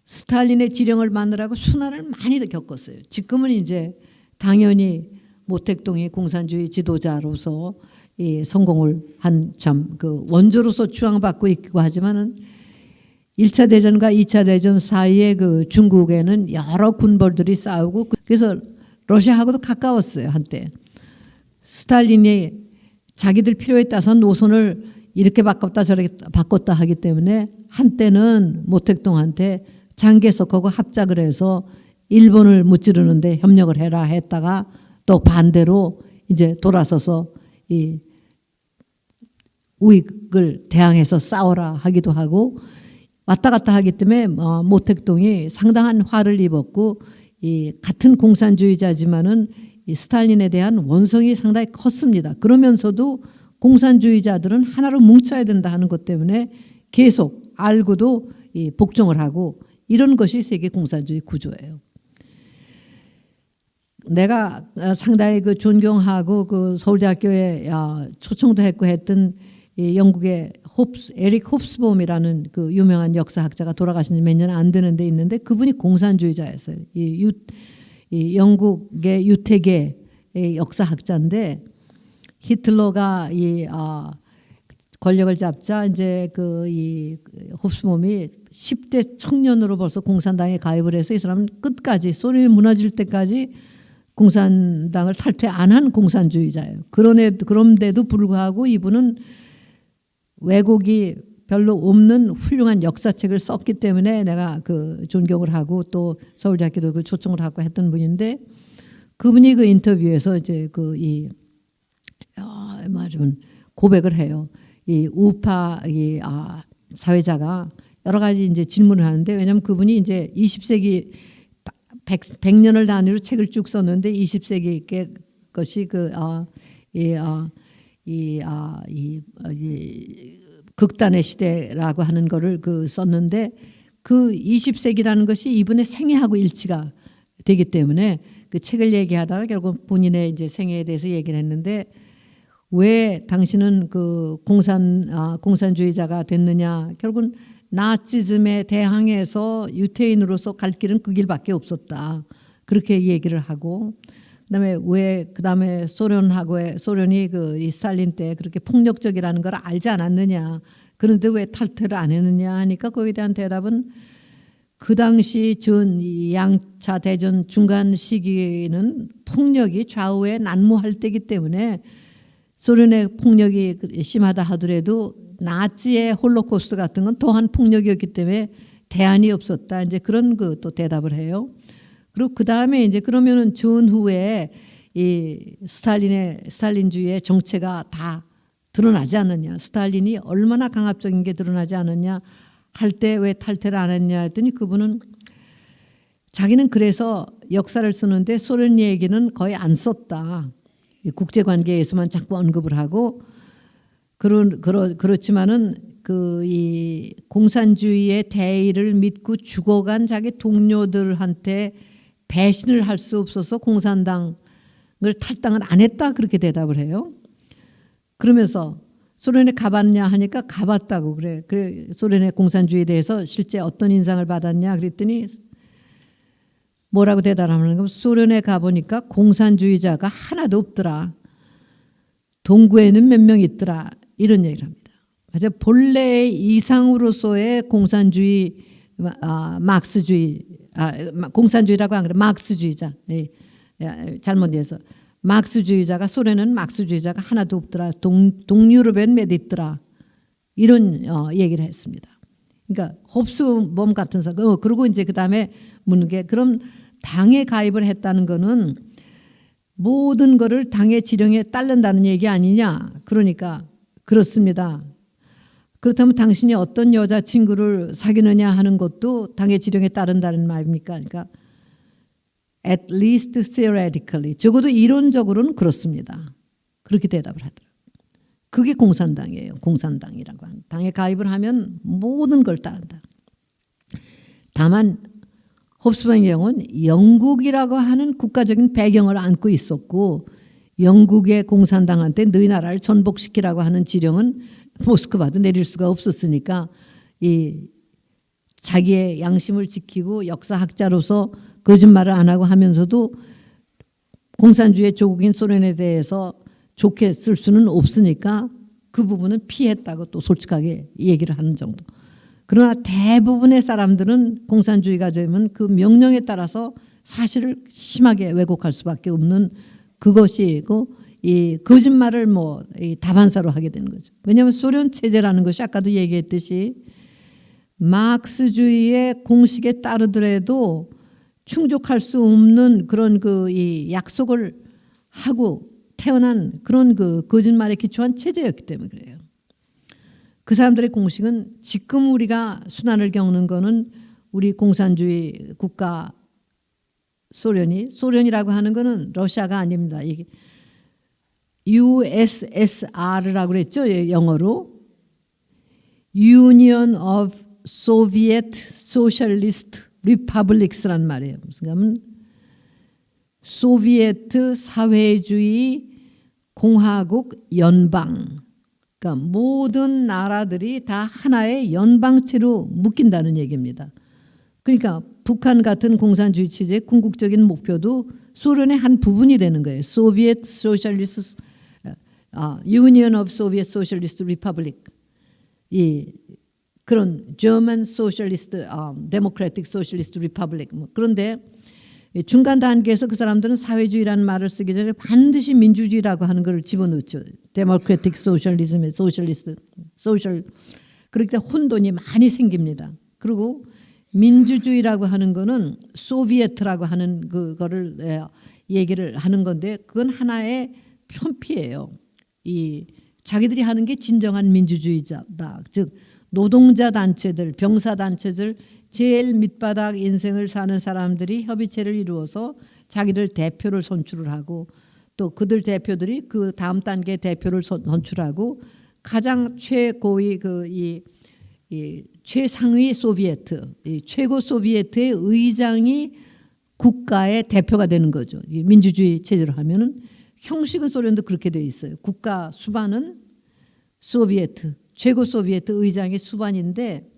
스탈린의 지령을 만들라고 수난을 많이 겪었어요. 지금은 이제 당연히 모택동이 공산주의 지도자로서 성공을 한 참 그 원조로서 추앙받고 있고 하지만은 1차 대전과 2차 대전 사이에 그 중국에는 여러 군벌들이 싸우고 그래서 러시아하고도 가까웠어요. 한때. 스탈린이 자기들 필요에 따라서 노선을 이렇게 바꿨다 저렇게 바꿨다 하기 때문에 한때는 모택동한테 장개석하고 합작을 해서 일본을 무찌르는데 협력을 해라 했다가 또 반대로 이제 돌아서서 이 우익을 대항해서 싸워라 하기도 하고 왔다 갔다 하기 때문에 모택동이 상당한 화를 입었고 이 같은 공산주의자지만은 이 스탈린에 대한 원성이 상당히 컸습니다. 그러면서도 공산주의자들은 하나로 뭉쳐야 된다 하는 것 때문에 계속 알고도 복종을 하고 이런 것이 세계 공산주의 구조예요. 내가 상당히 그 존경하고 그 서울대학교에 초청도 했고 했던 이 영국의 에릭 홉스봄이라는 그 유명한 역사학자가 돌아가신 지 몇 년 안 되는 데 있는데 그분이 공산주의자였어요. 이 영국의 유태계의 역사학자인데 히틀러가 이 권력을 잡자 이제 그 이 홉스봄이 10대 청년으로 벌써 공산당에 가입을 해서 이 사람은 끝까지 소련이 무너질 때까지 공산당을 탈퇴 안 한 공산주의자예요. 그런데도 불구하고 이분은 왜곡이 별로 없는 훌륭한 역사책을 썼기 때문에 내가 그 존경을 하고 또 서울대학교도 그 초청을 하고 했던 분인데 그분이 그 인터뷰에서 이제 그 말하자면 고백을 해요. 이 우파 사회자가 여러 가지 이제 질문을 하는데 왜냐하면 그분이 이제 20세기 100년을 단위로 책을 쭉 썼는데 20세기 것이 극단의 시대라고 하는 거를 그 썼는데 그 20세기라는 것이 이분의 생애하고 일치가 되기 때문에 그 책을 얘기하다가 결국 본인의 이제 생애에 대해서 얘기를 했는데 왜 당신은 그 공산주의자가 됐느냐? 결국은 나치즘에 대항해서 유태인으로서 갈 길은 그 길밖에 없었다. 그렇게 얘기를 하고 그다음에 소련이 이 스탈린 때 그렇게 폭력적이라는 걸 알지 않았느냐. 그런데 왜 탈퇴를 안 했느냐 하니까 거기에 대한 대답은 그 당시 양차 대전 중간 시기는 폭력이 좌우에 난무할 때이기 때문에 소련의 폭력이 심하다 하더라도 나치의 홀로코스트 같은 건 또한 폭력이었기 때문에 대안이 없었다. 이제 그런 그 또 대답을 해요. 그리고 그 다음에 이제 그러면은 전후에 이 스탈린주의의 정체가 다 드러나지 않느냐. 스탈린이 얼마나 강압적인 게 드러나지 않느냐 할 때 왜 탈퇴를 안 했냐 했더니 그분은 자기는 그래서 역사를 쓰는데 소련 얘기는 거의 안 썼다. 국제관계에서만 자꾸 언급을 하고 그렇지만은 이 공산주의의 대의를 믿고 죽어간 자기 동료들한테 배신을 할 수 없어서 공산당을 탈당을 안 했다 그렇게 대답을 해요. 그러면서 소련에 가봤냐 하니까 가봤다고 그래. 소련의 공산주의에 대해서 실제 어떤 인상을 받았냐 그랬더니 뭐라고 대답하는 건 소련에 가보니까 공산주의자가 하나도 없더라. 동구에는 몇 명 있더라. 이런 얘기를 합니다. 맞아, 본래 이상으로서의 공산주의, 막스주의, 공산주의라고 안 그래, 막스주의자, 잘못 이해해서 막스주의자가, 소련은 막스주의자가 하나도 없더라, 동유럽엔 몇 있더라, 이런 얘기를 했습니다. 그러니까 홉스 몸 같은 사람. 그리고 이제 그 다음에 묻는 게, 그럼 당에 가입을 했다는 거는 모든 거를 당의 지령에 따른다는 얘기 아니냐? 그러니까 그렇습니다. 그렇다면 당신이 어떤 여자친구를 사귀느냐 하는 것도 당의 지령에 따른다는 말입니까? 그러니까 at least theoretically, 적어도 이론적으로는 그렇습니다. 그렇게 대답을 하더라고요. 그게 공산당이에요. 공산당이라고 하는. 당에 가입을 하면 모든 걸 따른다. 다만 홉스방의 경우는 영국이라고 하는 국가적인 배경을 안고 있었고, 영국의 공산당한테 너희 나라를 전복시키라고 하는 지령은 모스크바도 내릴 수가 없었으니까 이 자기의 양심을 지키고 역사학자로서 거짓말을 안 하고 하면서도 공산주의 조국인 소련에 대해서 좋게 쓸 수는 없으니까 그 부분은 피했다고 또 솔직하게 얘기를 하는 정도. 그러나 대부분의 사람들은 공산주의가 되면 그 명령에 따라서 사실을 심하게 왜곡할 수밖에 없는 그것이고, 이 거짓말을 이 다반사로 하게 되는 거죠. 왜냐하면 소련 체제라는 것이 아까도 얘기했듯이 마크스주의의 공식에 따르더라도 충족할 수 없는 그런 이 약속을 하고 태어난 그런 거짓말에 기초한 체제였기 때문에 그래요. 그 사람들의 공식은 지금 우리가 순환을 겪는 거는 우리 공산주의 국가 소련이라고 하는 거는 러시아가 아닙니다. 이게 USSR라고 그랬죠. 영어로 Union of Soviet Socialist Republics란 말이에요. 무슨 말이냐면 소비에트 사회주의 공화국 연방. 그러니까 모든 나라들이 다 하나의 연방체로 묶인다는 얘기입니다. 그러니까 북한 같은 공산주의 체제의 궁극적인 목표도 소련의 한 부분이 되는 거예요. 소비에트 소셜리스트 Union of Soviet Socialist Republic, 이 그런 German Socialist Democratic Socialist Republic. 그런데 중간 단계에서 그 사람들은 사회주의라는 말을 쓰기 전에 반드시 민주주의라고 하는 걸 집어넣죠. 데모크래틱 소셜리즘의 소셜리스트, 소셜. 그렇기 때문에 혼돈이 많이 생깁니다. 그리고 민주주의라고 하는 거는 소비에트라고 하는 그거를 얘기를 하는 건데, 그건 하나의 편피예요. 이 자기들이 하는 게 진정한 민주주의자다. 즉 노동자 단체들, 병사 단체들, 제일 밑바닥 인생을 사는 사람들이 협의체를 이루어서 자기들 대표를 선출을 하고, 또 그들 대표들이 그 다음 단계 대표를 선출하고, 가장 최고의 이 최상위 소비에트, 이 최고 소비에트의 의장이 국가의 대표가 되는 거죠. 이 민주주의 체제로 하면은 형식은 소련도 그렇게 되어 있어요. 국가 수반은 소비에트, 최고 소비에트 의장이 수반인데,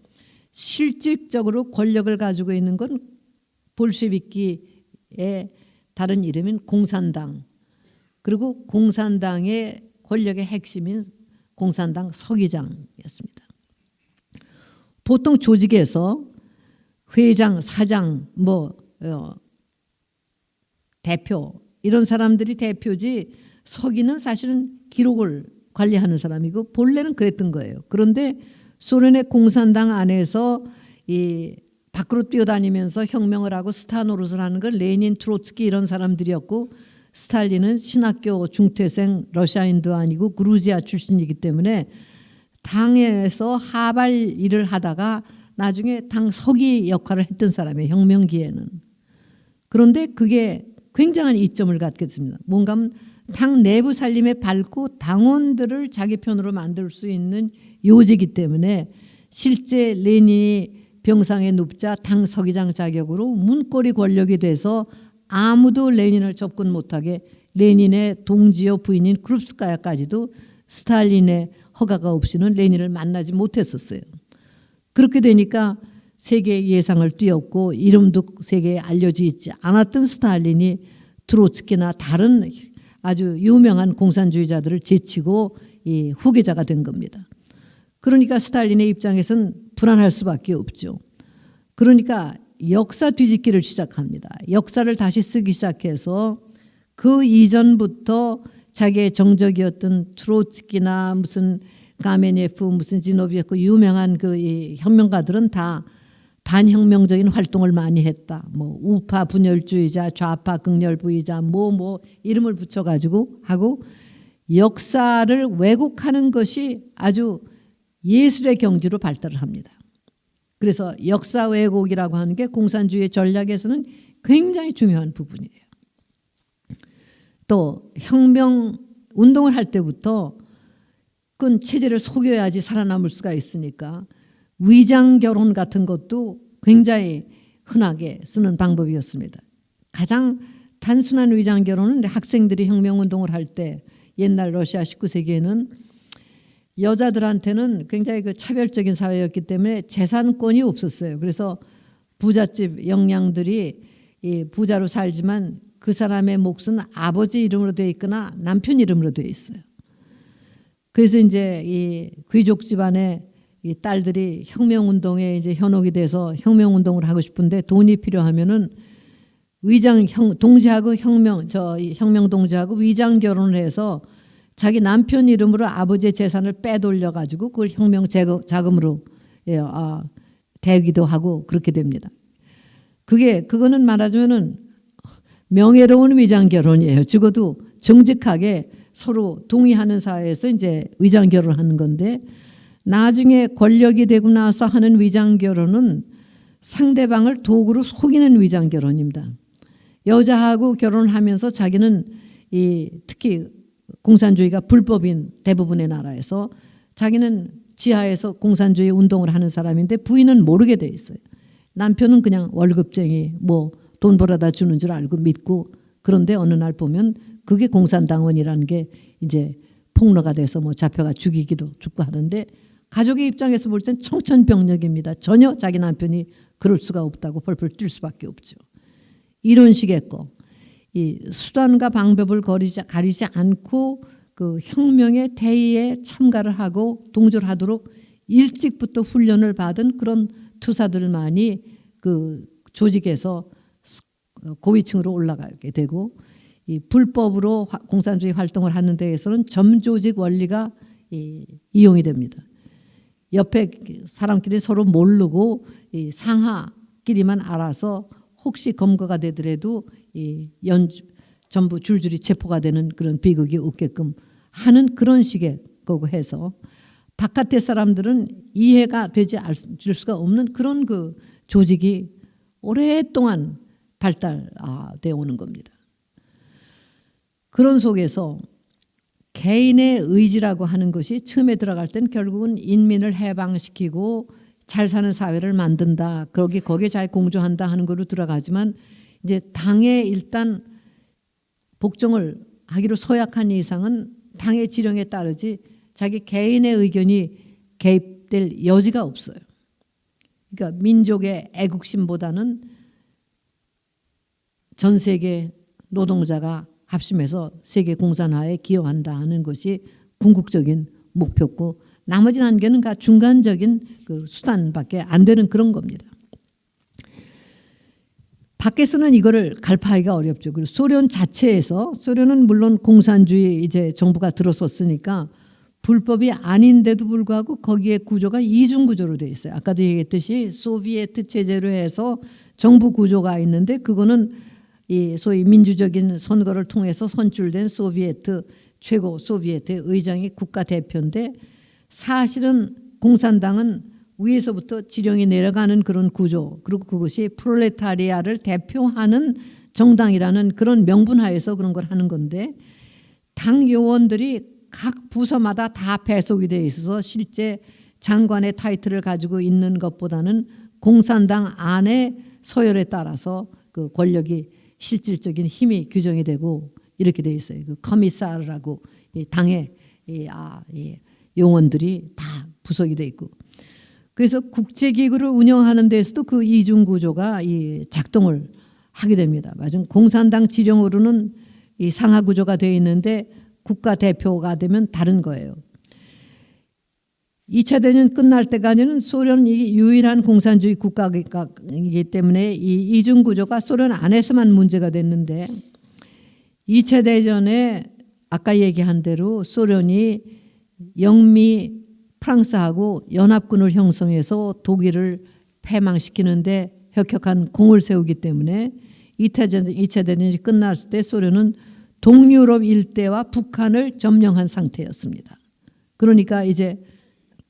실질적으로 권력을 가지고 있는 건 볼셰비키의 다른 이름인 공산당, 그리고 공산당의 권력의 핵심인 공산당 서기장이었습니다. 보통 조직에서 회장, 사장, 대표 이런 사람들이 대표지, 서기는 사실은 기록을 관리하는 사람이고 본래는 그랬던 거예요. 그런데 소련의 공산당 안에서 이 밖으로 뛰어다니면서 혁명을 하고 스타 노릇을 하는 건 레닌, 트로츠키 이런 사람들이었고, 스탈린은 신학교 중퇴생 러시아인도 아니고 그루지아 출신이기 때문에 당에서 하발 일을 하다가 나중에 당 서기 역할을 했던 사람이에요. 혁명기에는. 그런데 그게 굉장한 이점을 갖게 됐습니다. 뭔가 하면 당 내부 살림에 밟고 당원들을 자기 편으로 만들 수 있는 요지이기 때문에 실제 레닌이 병상에 눕자 당 서기장 자격으로 문고리 권력이 돼서 아무도 레닌을 접근 못하게, 레닌의 동지여 부인인 크룹스카야까지도 스탈린의 허가가 없이는 레닌을 만나지 못했었어요. 그렇게 되니까 세계의 예상을 뛰었고, 이름도 세계에 알려지지 않았던 스탈린이 트로츠키나 다른 아주 유명한 공산주의자들을 제치고 이 후계자가 된 겁니다. 그러니까 스탈린의 입장에서는 불안할 수밖에 없죠. 그러니까 역사 뒤집기를 시작합니다. 역사를 다시 쓰기 시작해서 그 이전부터 자기의 정적이었던 트로츠키나 무슨 가메니에프 무슨 지노비에프 유명한 그 혁명가들은 다 반혁명적인 활동을 많이 했다. 뭐 우파 분열주의자, 좌파 극렬주의자 뭐 이름을 붙여가지고 하고 역사를 왜곡하는 것이 아주 예술의 경지로 발달을 합니다. 그래서 역사 왜곡이라고 하는 게 공산주의 전략에서는 굉장히 중요한 부분이에요. 또 혁명 운동을 할 때부터 그 체제를 속여야지 살아남을 수가 있으니까 위장 결혼 같은 것도 굉장히 흔하게 쓰는 방법이었습니다. 가장 단순한 위장 결혼은 학생들이 혁명운동을 할 때 옛날 러시아 19세기에는 여자들한테는 굉장히 그 차별적인 사회였기 때문에 재산권이 없었어요. 그래서 부잣집 영양들이 부자로 살지만 그 사람의 몫은 아버지 이름으로 되어 있거나 남편 이름으로 되어 있어요. 그래서 이제 이 귀족 집안의 이 딸들이 혁명운동에 이제 현혹이 돼서 혁명운동을 하고 싶은데 돈이 필요하면은 동지하고 혁명 동지하고 위장 결혼을 해서 자기 남편 이름으로 아버지의 재산을 빼돌려 가지고 그걸 혁명 자금으로 대기도 하고 그렇게 됩니다. 그거는 말하자면은 명예로운 위장 결혼이에요. 적어도 정직하게 서로 동의하는 사회에서 이제 위장 결혼하는 건데 나중에 권력이 되고 나서 하는 위장 결혼은 상대방을 도구로 속이는 위장 결혼입니다. 여자하고 결혼하면서 자기는 특히 공산주의가 불법인 대부분의 나라에서 자기는 지하에서 공산주의 운동을 하는 사람인데 부인은 모르게 돼 있어요. 남편은 그냥 월급쟁이 뭐 돈 벌어다 주는 줄 알고 믿고 그런데 어느 날 보면 그게 공산당원이라는 게 이제 폭로가 돼서 뭐 잡혀가 죽고 하는데 가족의 입장에서 볼 땐 청천벽력입니다. 전혀 자기 남편이 그럴 수가 없다고 펄펄 뛸 수밖에 없죠. 이런 식의 이 수단과 방법을 가리지 않고 그 혁명의 대의에 참가를 하고 동조를 하도록 일찍부터 훈련을 받은 그런 투사들만이 그 조직에서 고위층으로 올라가게 되고 이 불법으로 공산주의 활동을 하는 데에서는 점조직 원리가 이용이 됩니다. 옆에 사람끼리 서로 모르고 상하끼리만 알아서 혹시 검거가 되더라도 전부 줄줄이 체포가 되는 그런 비극이 없게끔 하는 그런 식의 거고 해서 바깥의 사람들은 이해가 되지 않을 수가 없는 그런 그 조직이 오랫동안 발달되어 오는 겁니다. 그런 속에서 개인의 의지라고 하는 것이 처음에 들어갈 땐 결국은 인민을 해방시키고 잘 사는 사회를 만든다. 거기에 잘 공조한다 하는 거로 들어가지만 이제 당에 일단 복종을 하기로 서약한 이상은 당의 지령에 따르지 자기 개인의 의견이 개입될 여지가 없어요. 그러니까 민족의 애국심보다는 전 세계 노동자가 합심해서 세계 공산화에 기여한다 하는 것이 궁극적인 목표고 나머지 단계는 중간적인 그 수단밖에 안 되는 그런 겁니다. 밖에서는 이거를 갈파하기가 어렵죠. 그리고 소련 자체에서 소련은 물론 공산주의 이제 정부가 들어섰으니까 불법이 아닌데도 불구하고 거기에 구조가 이중 구조로 되어 있어요. 아까도 얘기했듯이 소비에트 체제로 해서 정부 구조가 있는데 그거는 이 소위 민주적인 선거를 통해서 선출된 최고 소비에트의 의장이 국가대표인데 사실은 공산당은 위에서부터 지령이 내려가는 그런 구조 그리고 그것이 프롤레타리아를 대표하는 정당이라는 그런 명분하에서 그런 걸 하는 건데 당 요원들이 각 부서마다 다 배속이 되어 있어서 실제 장관의 타이틀을 가지고 있는 것보다는 공산당 안의 서열에 따라서 그 권력이 실질적인 힘이 규정이 되고 이렇게 되어 있어요. 그 커미사르라고 당의 용원들이 다 부속이 되어 있고 그래서 국제기구를 운영하는 데서도 그 이중 구조가 작동을 하게 됩니다. 맞은 공산당 지령으로는 이 상하 구조가 되어 있는데 국가 대표가 되면 다른 거예요. 2차 대전 끝날 때까지는 소련이 유일한 공산주의 국가이기 때문에 이 이중 구조가 소련 안에서만 문제가 됐는데 2차 대전에 아까 얘기한 대로 소련이 영미 프랑스하고 연합군을 형성해서 독일을 패망시키는데 혁혁한 공을 세우기 때문에 2차 대전이 끝났을 때 소련은 동유럽 일대와 북한을 점령한 상태였습니다. 그러니까 이제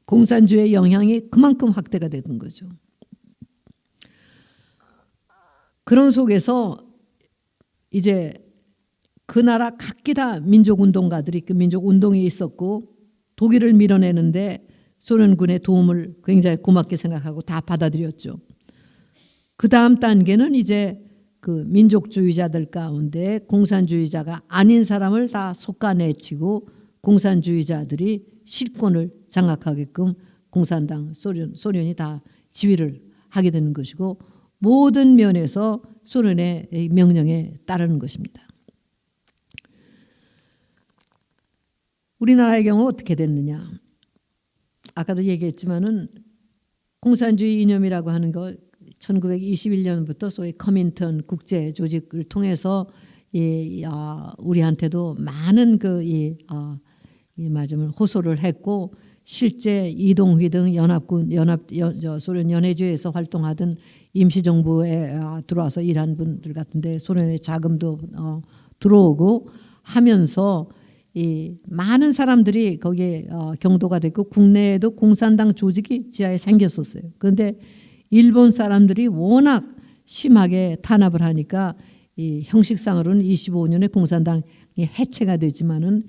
공산주의의 영향이 그만큼 확대가 되는 거죠. 그런 속에서 이제 그 나라 각기 다 민족운동가들이 그 민족운동이 있었고 독일을 밀어내는데 소련군의 도움을 굉장히 고맙게 생각하고 다 받아들였죠. 그 다음 단계는 이제 그 민족주의자들 가운데 공산주의자가 아닌 사람을 다 솎아내치고 공산주의자들이 실권을 장악하게끔 공산당 소련이 다 지휘를 하게 되는 것이고 모든 면에서 소련의 명령에 따르는 것입니다. 우리나라의 경우 어떻게 됐느냐? 아까도 얘기했지만은 공산주의 이념이라고 하는 걸 1921년부터 소위 커민턴 국제 조직을 통해서 우리한테도 많은 말하자면 호소를 했고 실제 이동휘 등 소련 연해주에서 활동하던 임시정부에 들어와서 일한 분들 같은데 소련의 자금도 들어오고 하면서 이 많은 사람들이 거기에 경도가 됐고 국내에도 공산당 조직이 지하에 생겼었어요. 그런데 일본 사람들이 워낙 심하게 탄압을 하니까 이 형식상으로는 25년에 공산당이 해체가 되지만은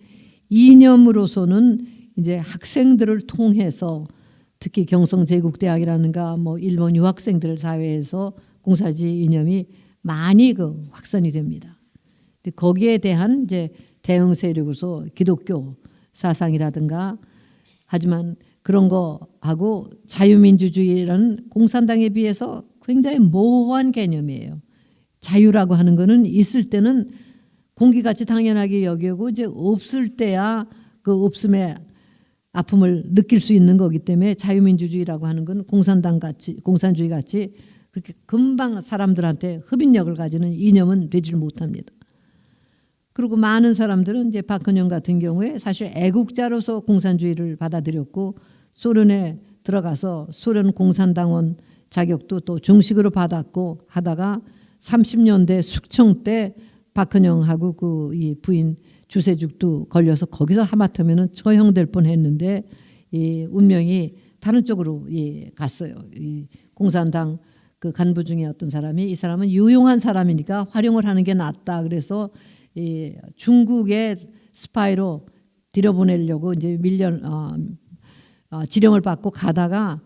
이념으로서는 이제 학생들을 통해서 특히 경성제국대학이라는가 뭐 일본 유학생들 사회에서 공산주의 이념이 많이 확산이 됩니다. 거기에 대한 이제 대응 세력으로서 기독교 사상이라든가 하지만 그런 거하고 자유민주주의라는 공산당에 비해서 굉장히 모호한 개념이에요. 자유라고 하는 거는 있을 때는 공기같이 당연하게 여기고 이제 없을 때야 그 없음의 아픔을 느낄 수 있는 거기 때문에 자유민주주의라고 하는 건 공산주의 같이 그렇게 금방 사람들한테 흡인력을 가지는 이념은 되지를 못합니다. 그리고 많은 사람들은 이제 박헌영 같은 경우에 사실 애국자로서 공산주의를 받아들였고 소련에 들어가서 소련 공산당원 자격도 또 정식으로 받았고 하다가 30년대 숙청 때 박헌영하고 이 부인 주세죽도 걸려서 거기서 하마터면은 처형될 뻔했는데 이 운명이 다른 쪽으로 갔어요. 이 공산당 그 간부 중에 어떤 사람이 이 사람은 유용한 사람이니까 활용을 하는 게 낫다. 그래서 이 중국의 스파이로 들여보내려고 이제 지령을 받고 가다가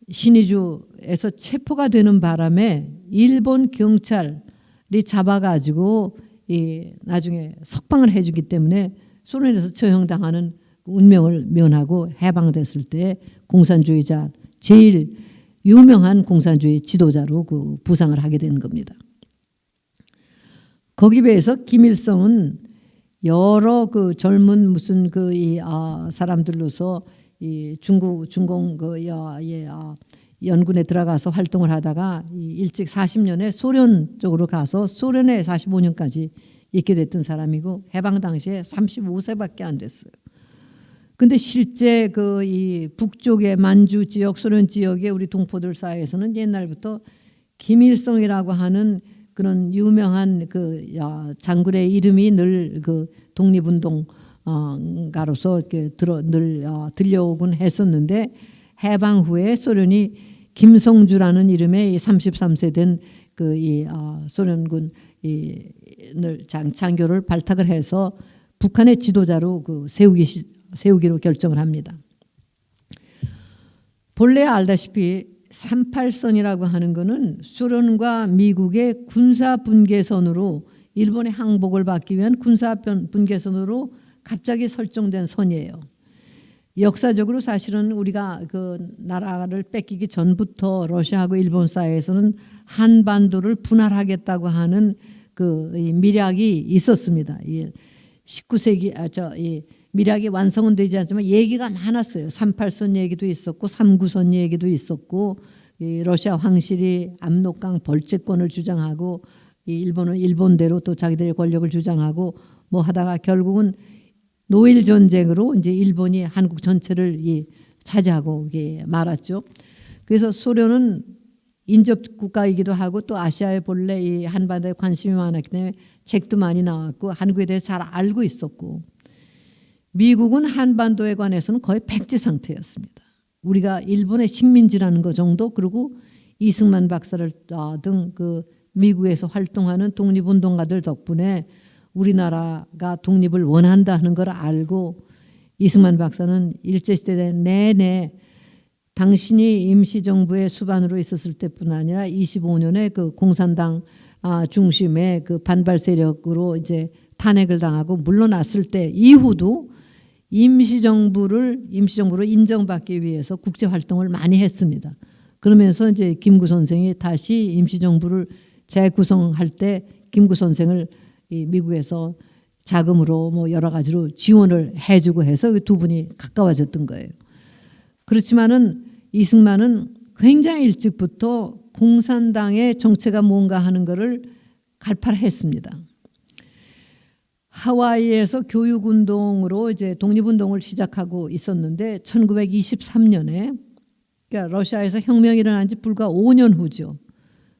신의주에서 체포가 되는 바람에 일본 경찰이 잡아가지고 나중에 석방을 해주기 때문에 소련에서 처형당하는 운명을 면하고 해방됐을 때 공산주의자 제일 유명한 공산주의 지도자로 그 부상을 하게 되는 겁니다. 거기에 비해서 김일성은 여러 그 젊은 무슨 사람들로서 이 중공 연군에 들어가서 활동을 하다가 일찍 40년에 소련 쪽으로 가서 소련에 45년까지 있게 됐던 사람이고 해방 당시에 35세밖에 안 됐어요. 근데 실제 이 북쪽의 만주 지역, 소련 지역의 우리 동포들 사이에서는 옛날부터 김일성이라고 하는 그런 유명한 장군의 이름이 늘 독립운동가로서 늘 들려오곤 했었는데 해방 후에 소련이 김성주라는 이름의 33세 된 소련군 장교를 발탁을 해서 북한의 지도자로 세우기로 결정을 합니다. 본래 알다시피 38선이라고 하는 것은 소련과 미국의 군사 분계선으로 일본의 항복을 받기 위한 군사 분계선으로 갑자기 설정된 선이에요. 역사적으로 사실은 우리가 그 나라를 뺏기기 전부터 러시아하고 일본 사이에서는 한반도를 분할하겠다고 하는 이 밀약이 있었습니다. 19세기 밀약이 완성은 되지 않지만 얘기가 많았어요. 38선 얘기도 있었고 39선 얘기도 있었고 이 러시아 황실이 압록강 벌채권을 주장하고 이 일본은 일본대로 또 자기들의 권력을 주장하고 뭐 하다가 결국은 노일 전쟁으로 이제 일본이 한국 전체를 차지하고 말았죠. 그래서 소련은 인접 국가이기도 하고 또 아시아에 본래 이 한반도에 관심이 많았기 때문에 책도 많이 나왔고 한국에 대해서 잘 알고 있었고 미국은 한반도에 관해서는 거의 백지 상태였습니다. 우리가 일본의 식민지라는 거 정도 그리고 이승만 박사를 등 그 미국에서 활동하는 독립운동가들 덕분에 우리나라가 독립을 원한다 하는 걸 알고 이승만 박사는 일제시대 내내 당신이 임시정부의 수반으로 있었을 때뿐 아니라 25년에 그 공산당 중심의 그 반발 세력으로 이제 탄핵을 당하고 물러났을 때 이후도 임시정부로 인정받기 위해서 국제 활동을 많이 했습니다. 그러면서 이제 김구 선생이 다시 임시정부를 재구성할 때 김구 선생을 미국에서 자금으로 뭐 여러 가지로 지원을 해주고 해서 두 분이 가까워졌던 거예요. 그렇지만은 이승만은 굉장히 일찍부터 공산당의 정체가 뭔가 하는 것을 갈팔했습니다. 하와이에서 교육운동으로 이제 독립운동을 시작하고 있었는데 1923년에 그러니까 러시아에서 혁명이 일어난 지 불과 5년 후죠.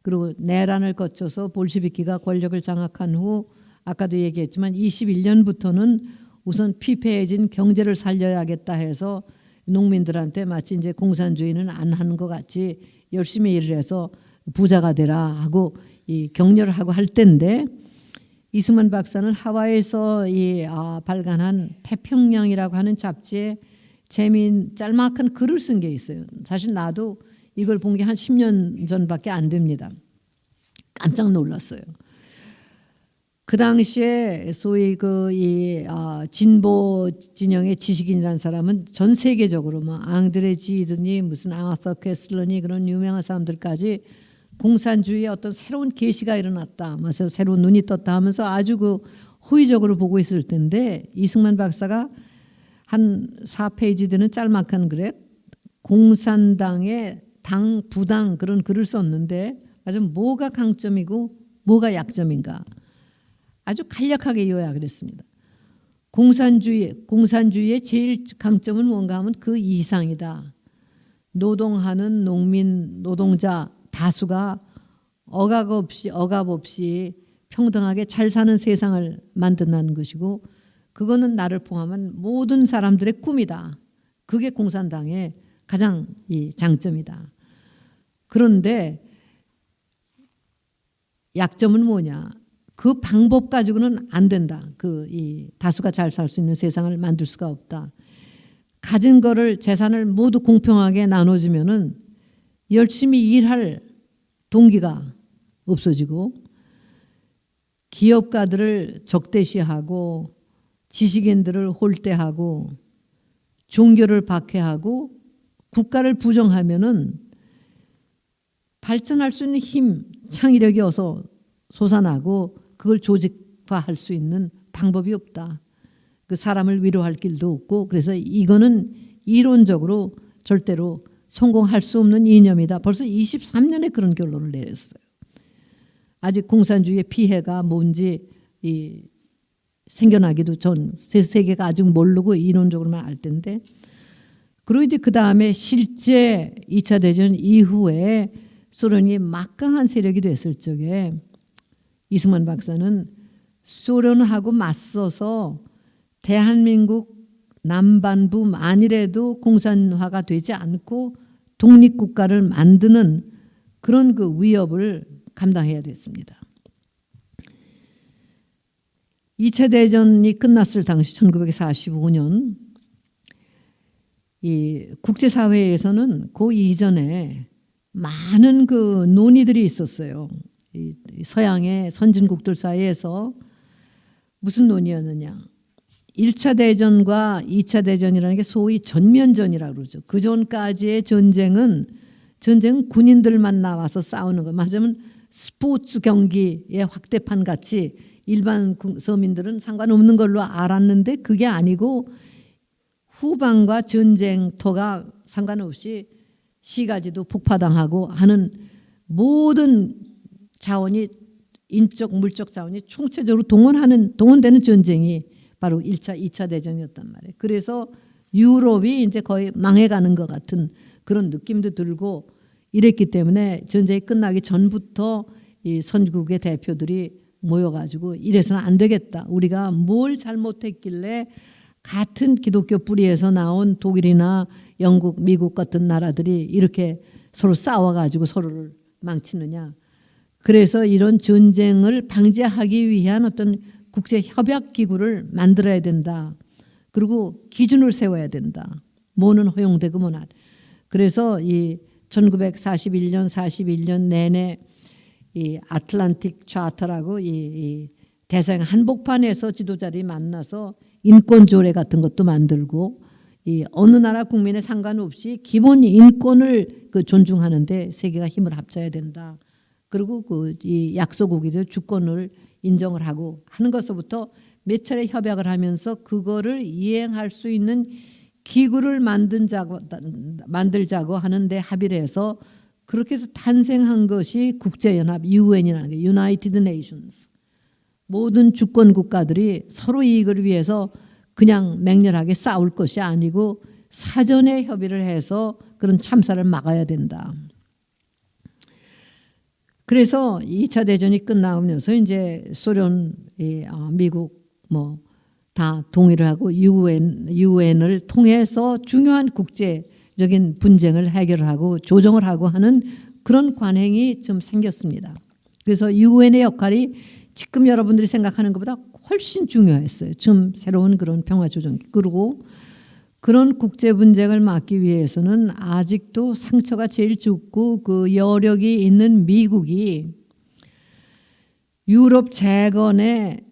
그리고 내란을 거쳐서 볼시비키가 권력을 장악한 후 아까도 얘기했지만 21년부터는 우선 피폐해진 경제를 살려야겠다 해서 농민들한테 마치 이제 공산주의는 안 하는 것 같이 열심히 일을 해서 부자가 되라 하고 이 격려를 하고 할 때인데 이승만 박사는 하와이에서 발간한 태평양이라고 하는 잡지에 짤막한 글을 쓴 게 있어요. 사실 나도 이걸 본 게 한 10년 전밖에 안 됩니다. 깜짝 놀랐어요. 그 당시에 소위 진보 진영의 지식인이라는 사람은 전 세계적으로 뭐 앙드레 지드니 무슨 아서 퀘슬러니 그런 유명한 사람들까지 공산주의의 어떤 새로운 계시가 일어났다. 그래서 새로운 눈이 떴다 하면서 아주 호의적으로 보고 있을 텐데 이승만 박사가 한 4페이지 되는 짤막한 글에 공산당의 당, 부당 그런 글을 썼는데 아주 뭐가 강점이고 뭐가 약점인가 아주 간략하게 요약을 했습니다. 공산주의의 제일 강점은 뭔가 하면 그 이상이다. 노동하는 농민, 노동자 다수가 억압 없이 평등하게 잘 사는 세상을 만든다는 것이고 그거는 나를 포함한 모든 사람들의 꿈이다. 그게 공산당의 가장 장점이다. 그런데 약점은 뭐냐? 그 방법 가지고는 안 된다. 다수가 잘 살 수 있는 세상을 만들 수가 없다. 가진 거를 재산을 모두 공평하게 나눠주면은 열심히 일할 동기가 없어지고 기업가들을 적대시하고 지식인들을 홀대하고 종교를 박해하고 국가를 부정하면은 발전할 수 있는 힘, 창의력이 어서 솟아나고 그걸 조직화할 수 있는 방법이 없다. 그 사람을 위로할 길도 없고 그래서 이거는 이론적으로 절대로 성공할 수 없는 이념이다. 벌써 23년에 그런 결론을 내렸어요. 아직 공산주의의 피해가 뭔지 생겨나기도 전 세계가 아직 모르고 이론적으로만 알 텐데 그리고 이제 그 다음에 실제 2차 대전 이후에 소련이 막강한 세력이 됐을 적에 이승만 박사는 소련하고 맞서서 대한민국 남반부 만일에도 공산화가 되지 않고 독립국가를 만드는 그런 위협을 감당해야 됐습니다. 2차 대전이 끝났을 당시 1945년 이 국제사회에서는 그 이전에 많은 논의들이 있었어요. 서양의 선진국들 사이에서 무슨 논의였느냐. 1차 대전과 2차 대전이라는 게 소위 전면전이라고 그러죠. 그 전까지의 전쟁은 군인들만 나와서 싸우는 거. 맞으면 스포츠 경기의 확대판 같이 일반 서민들은 상관없는 걸로 알았는데 그게 아니고 후방과 전쟁터가 상관없이 시가지도 폭파당하고 하는 모든 자원이 인적 물적 자원이 총체적으로 동원되는 전쟁이 바로 1차, 2차 대전이었단 말이에요. 그래서 유럽이 이제 거의 망해가는 것 같은 그런 느낌도 들고 이랬기 때문에 전쟁이 끝나기 전부터 이 선진국의 대표들이 모여가지고 이래서는 안 되겠다. 우리가 뭘 잘못했길래 같은 기독교 뿌리에서 나온 독일이나 영국, 미국 같은 나라들이 이렇게 서로 싸워가지고 서로를 망치느냐. 그래서 이런 전쟁을 방지하기 위한 어떤 국제협약기구를 만들어야 된다. 그리고 기준을 세워야 된다. 뭐는 허용되고 뭐는. 그래서 이 1941년, 41년 내내 이 아틀란틱 차터라고 이 대서양 한복판에서 지도자들이 만나서 인권조례 같은 것도 만들고 이 어느 나라 국민에 상관없이 기본 인권을 존중하는데 세계가 힘을 합쳐야 된다. 그리고 이 약소국이들 주권을 인정을 하고 하는 것부터 몇 차례 협약을 하면서 그거를 이행할 수 있는 기구를 만들자고 하는데 합의를 해서 그렇게 해서 탄생한 것이 국제연합 UN이라는 게 United Nations. 모든 주권 국가들이 서로 이익을 위해서 그냥 맹렬하게 싸울 것이 아니고 사전에 협의를 해서 그런 참사를 막아야 된다. 그래서 2차 대전이 끝나면서 이제 소련, 미국 뭐 다 동의를 하고 UN을 통해서 중요한 국제적인 분쟁을 해결하고 조정을 하고 하는 그런 관행이 좀 생겼습니다. 그래서 UN의 역할이 지금 여러분들이 생각하는 것보다 훨씬 중요했어요. 좀 새로운 그런 평화 조정. 그리고 그런 국제 분쟁을 막기 위해서는 아직도 상처가 제일 좁고 그 여력이 있는 미국이 유럽 재건에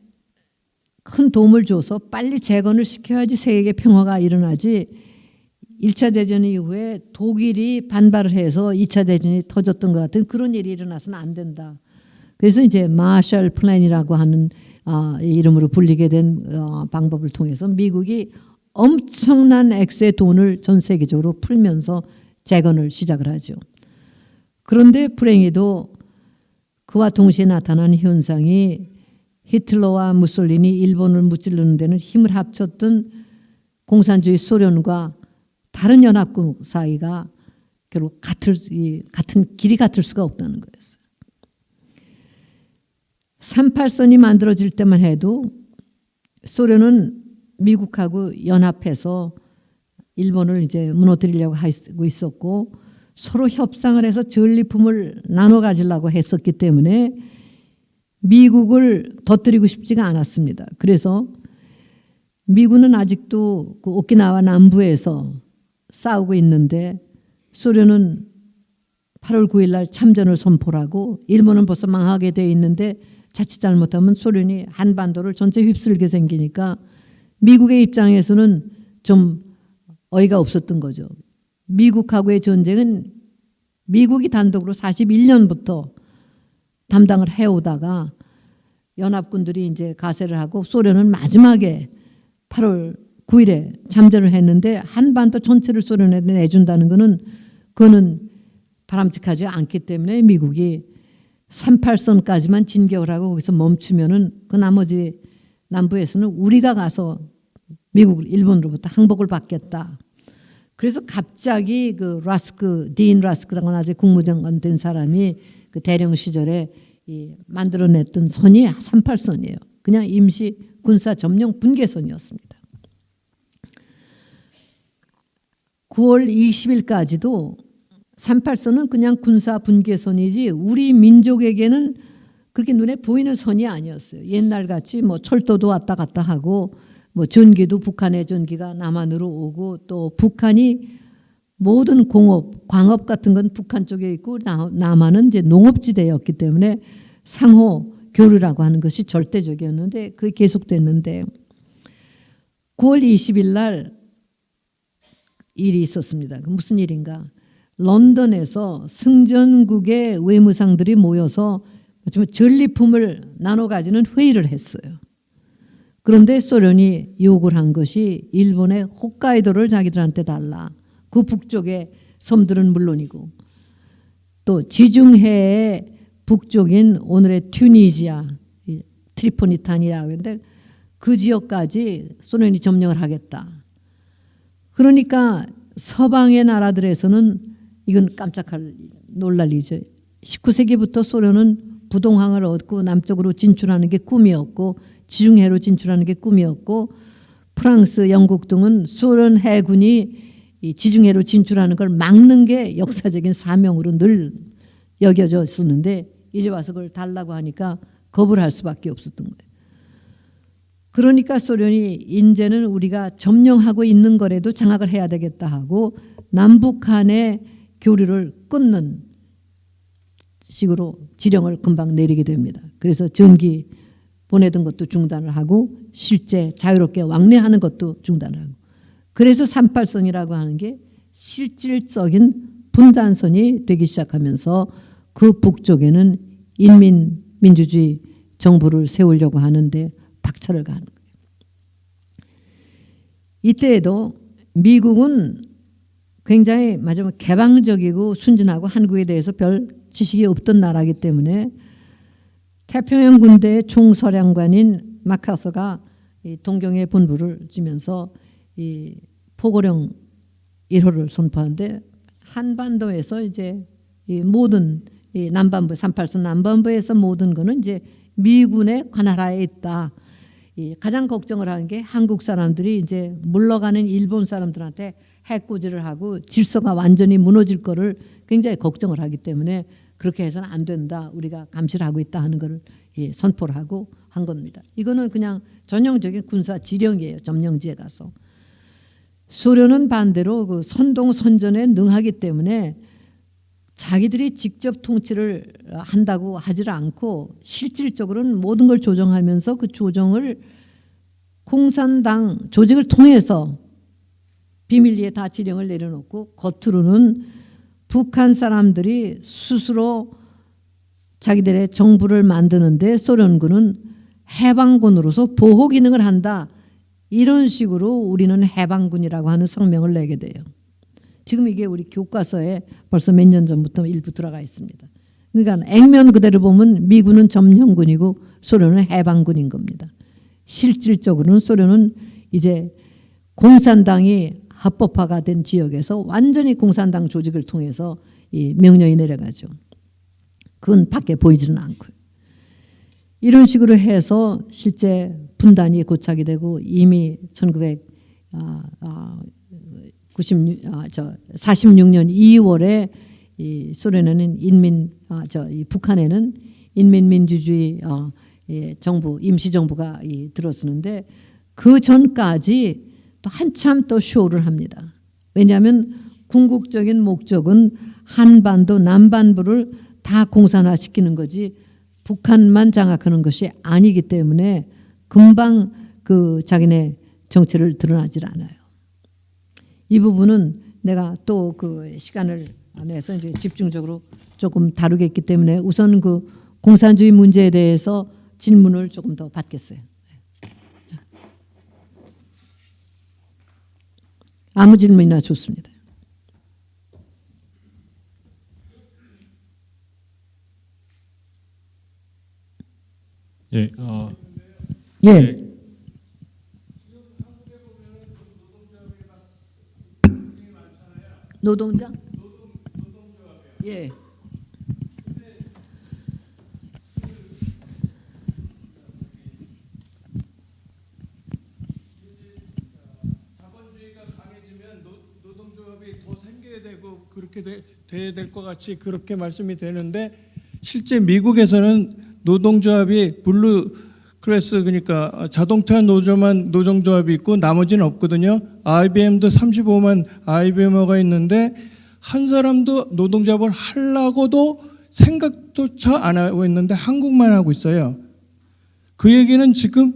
큰 도움을 줘서 빨리 재건을 시켜야지 세계 평화가 일어나지. 1차 대전 이후에 독일이 반발을 해서 2차 대전이 터졌던 것 같은 그런 일이 일어나서는 안 된다. 그래서 이제 마셜 플랜이라고 하는 이름으로 불리게 된 방법을 통해서 미국이 엄청난 액수의 돈을 전 세계적으로 풀면서 재건을 시작을 하죠. 그런데 불행히도 그와 동시에 나타난 현상이 히틀러와 무솔리니 일본을 무찌르는 데는 힘을 합쳤던 공산주의 소련과 다른 연합국 사이가 결국 같은 길이 같을 수가 없다는 거였어요. 38선이 만들어질 때만 해도 소련은 미국하고 연합해서 일본을 이제 무너뜨리려고 하고 있었고 서로 협상을 해서 전리품을 나눠 가지려고 했었기 때문에 미국을 터뜨리고 싶지가 않았습니다. 그래서 미군은 아직도 그 오키나와 남부에서 싸우고 있는데 소련은 8월 9일 날 참전을 선포를 하고 일본은 벌써 망하게 돼 있는데 자칫 잘못하면 소련이 한반도를 전체 휩쓸게 생기니까 미국의 입장에서는 좀 어이가 없었던 거죠. 미국하고의 전쟁은 미국이 단독으로 41년부터 담당을 해오다가 연합군들이 이제 가세를 하고 소련은 마지막에 8월 9일에 참전을 했는데 한반도 전체를 소련에 내준다는 것은 그거는 바람직하지 않기 때문에 미국이 38선까지만 진격을 하고 거기서 멈추면은 그 나머지 남부에서는 우리가 가서 미국, 일본으로부터 항복을 받겠다. 그래서 갑자기 그 딘 라스크라고 아직 국무장관 된 사람이 그 대령 시절에 만들어냈던 선이 38선이에요. 그냥 임시 군사 점령 분계선이었습니다. 9월 20일까지도 38선은 그냥 군사 분계선이지 우리 민족에게는 그렇게 눈에 보이는 선이 아니었어요. 옛날같이 뭐 철도도 왔다 갔다 하고 뭐 전기도 북한의 전기가 남한으로 오고 또 북한이 모든 공업, 광업 같은 건 북한 쪽에 있고 남한은 이제 농업지대였기 때문에 상호 교류라고 하는 것이 절대적이었는데 그게 계속됐는데 9월 20일 날 일이 있었습니다. 무슨 일인가? 런던에서 승전국의 외무상들이 모여서 전리품을 나눠 가지는 회의를 했어요. 그런데 소련이 요구를 한 것이 일본의 홋카이도를 자기들한테 달라. 그 북쪽의 섬들은 물론이고 또 지중해의 북쪽인 오늘의 튜니지아, 트리포니탄이라고 하는데 그 지역까지 소련이 점령을 하겠다. 그러니까 서방의 나라들에서는 이건 깜짝할 놀랄 일이죠. 19세기부터 소련은 부동항을 얻고 남쪽으로 진출하는 게 꿈이었고 지중해로 진출하는 게 꿈이었고 프랑스, 영국 등은 소련 해군이 이 지중해로 진출하는 걸 막는 게 역사적인 사명으로 늘 여겨졌었는데 이제 와서 그걸 달라고 하니까 겁을 할 수밖에 없었던 거예요. 그러니까 소련이 이제는 우리가 점령하고 있는 거라도 장악을 해야 되겠다 하고 남북한의 교류를 끊는 식으로 지령을 금방 내리게 됩니다. 그래서 전기 보내던 것도 중단을 하고 실제 자유롭게 왕래하는 것도 중단을 하고 그래서 38선이라고 하는 게 실질적인 분단선이 되기 시작하면서 그 북쪽에는 인민민주주의 정부를 세우려고 하는데 박차를 가는 거예요. 이때에도 미국은 굉장히 마지막 개방적이고 순진하고 한국에 대해서 별 지식이 없던 나라이기 때문에 태평양 군대의 총사령관인 마카서가 이 동경에 본부를 지면서 이 포고령 1호를 선포하는데 한반도에서 이제 이 모든 이 남반부 38선 남반부에서 모든 거는 이제 미군의 관할하에 있다. 이 가장 걱정을 하는 게 한국 사람들이 이제 물러가는 일본 사람들한테 해코지를 하고 질서가 완전히 무너질 거를 굉장히 걱정을 하기 때문에 그렇게 해서는 안 된다. 우리가 감시를 하고 있다 하는 것을 선포를 하고 한 겁니다. 이거는 그냥 전형적인 군사 지령이에요. 점령지에 가서. 소련은 반대로 그 선동 선전에 능하기 때문에 자기들이 직접 통치를 한다고 하지를 않고 실질적으로는 모든 걸 조정하면서 그 조정을 공산당 조직을 통해서 비밀리에 다 지령을 내려놓고 겉으로는 북한 사람들이 스스로 자기들의 정부를 만드는데 소련군은 해방군으로서 보호 기능을 한다. 이런 식으로 우리는 해방군이라고 하는 성명을 내게 돼요. 지금 이게 우리 교과서에 벌써 몇 년 전부터 일부 들어가 있습니다. 그러니까 액면 그대로 보면 미군은 점령군이고 소련은 해방군인 겁니다. 실질적으로는 소련은 이제 공산당이 합법화가 된 지역에서 완전히 공산당 조직을 통해서 이 명령이 내려가죠. 그건 밖에 보이지는 않고요. 이런 식으로 해서 실제 분단이 고착이 되고 이미 46년 2월에 이 소련에는 이 북한에는 인민민주주의 정부 임시정부가 들어서는데 그 전까지 또 한참 또 쇼를 합니다. 왜냐하면 궁극적인 목적은 한반도 남반부를 다 공산화시키는 거지 북한만 장악하는 것이 아니기 때문에 금방 그 자기네 정체를 드러나질 않아요. 이 부분은 내가 또 그 시간을 안에서 이제 집중적으로 조금 다루겠기 때문에 우선 그 공산주의 문제에 대해서 질문을 조금 더 받겠어요. 아무 질문이나 좋습니다. 예, 예. 노동자? 예. 자본주의가 강해지면 노동조합이 더 생겨야 되고 그렇게 돼야 될 것 같이 그렇게 말씀이 되는데 실제 미국에서는 노동조합이 블루 클래스 그러니까 자동차 노동조합이 있고 나머지는 없거든요. IBM도 35만 IBM어가 있는데 한 사람도 노동조합을 하려고도 생각조차 안 하고 있는데 한국만 하고 있어요. 그 얘기는 지금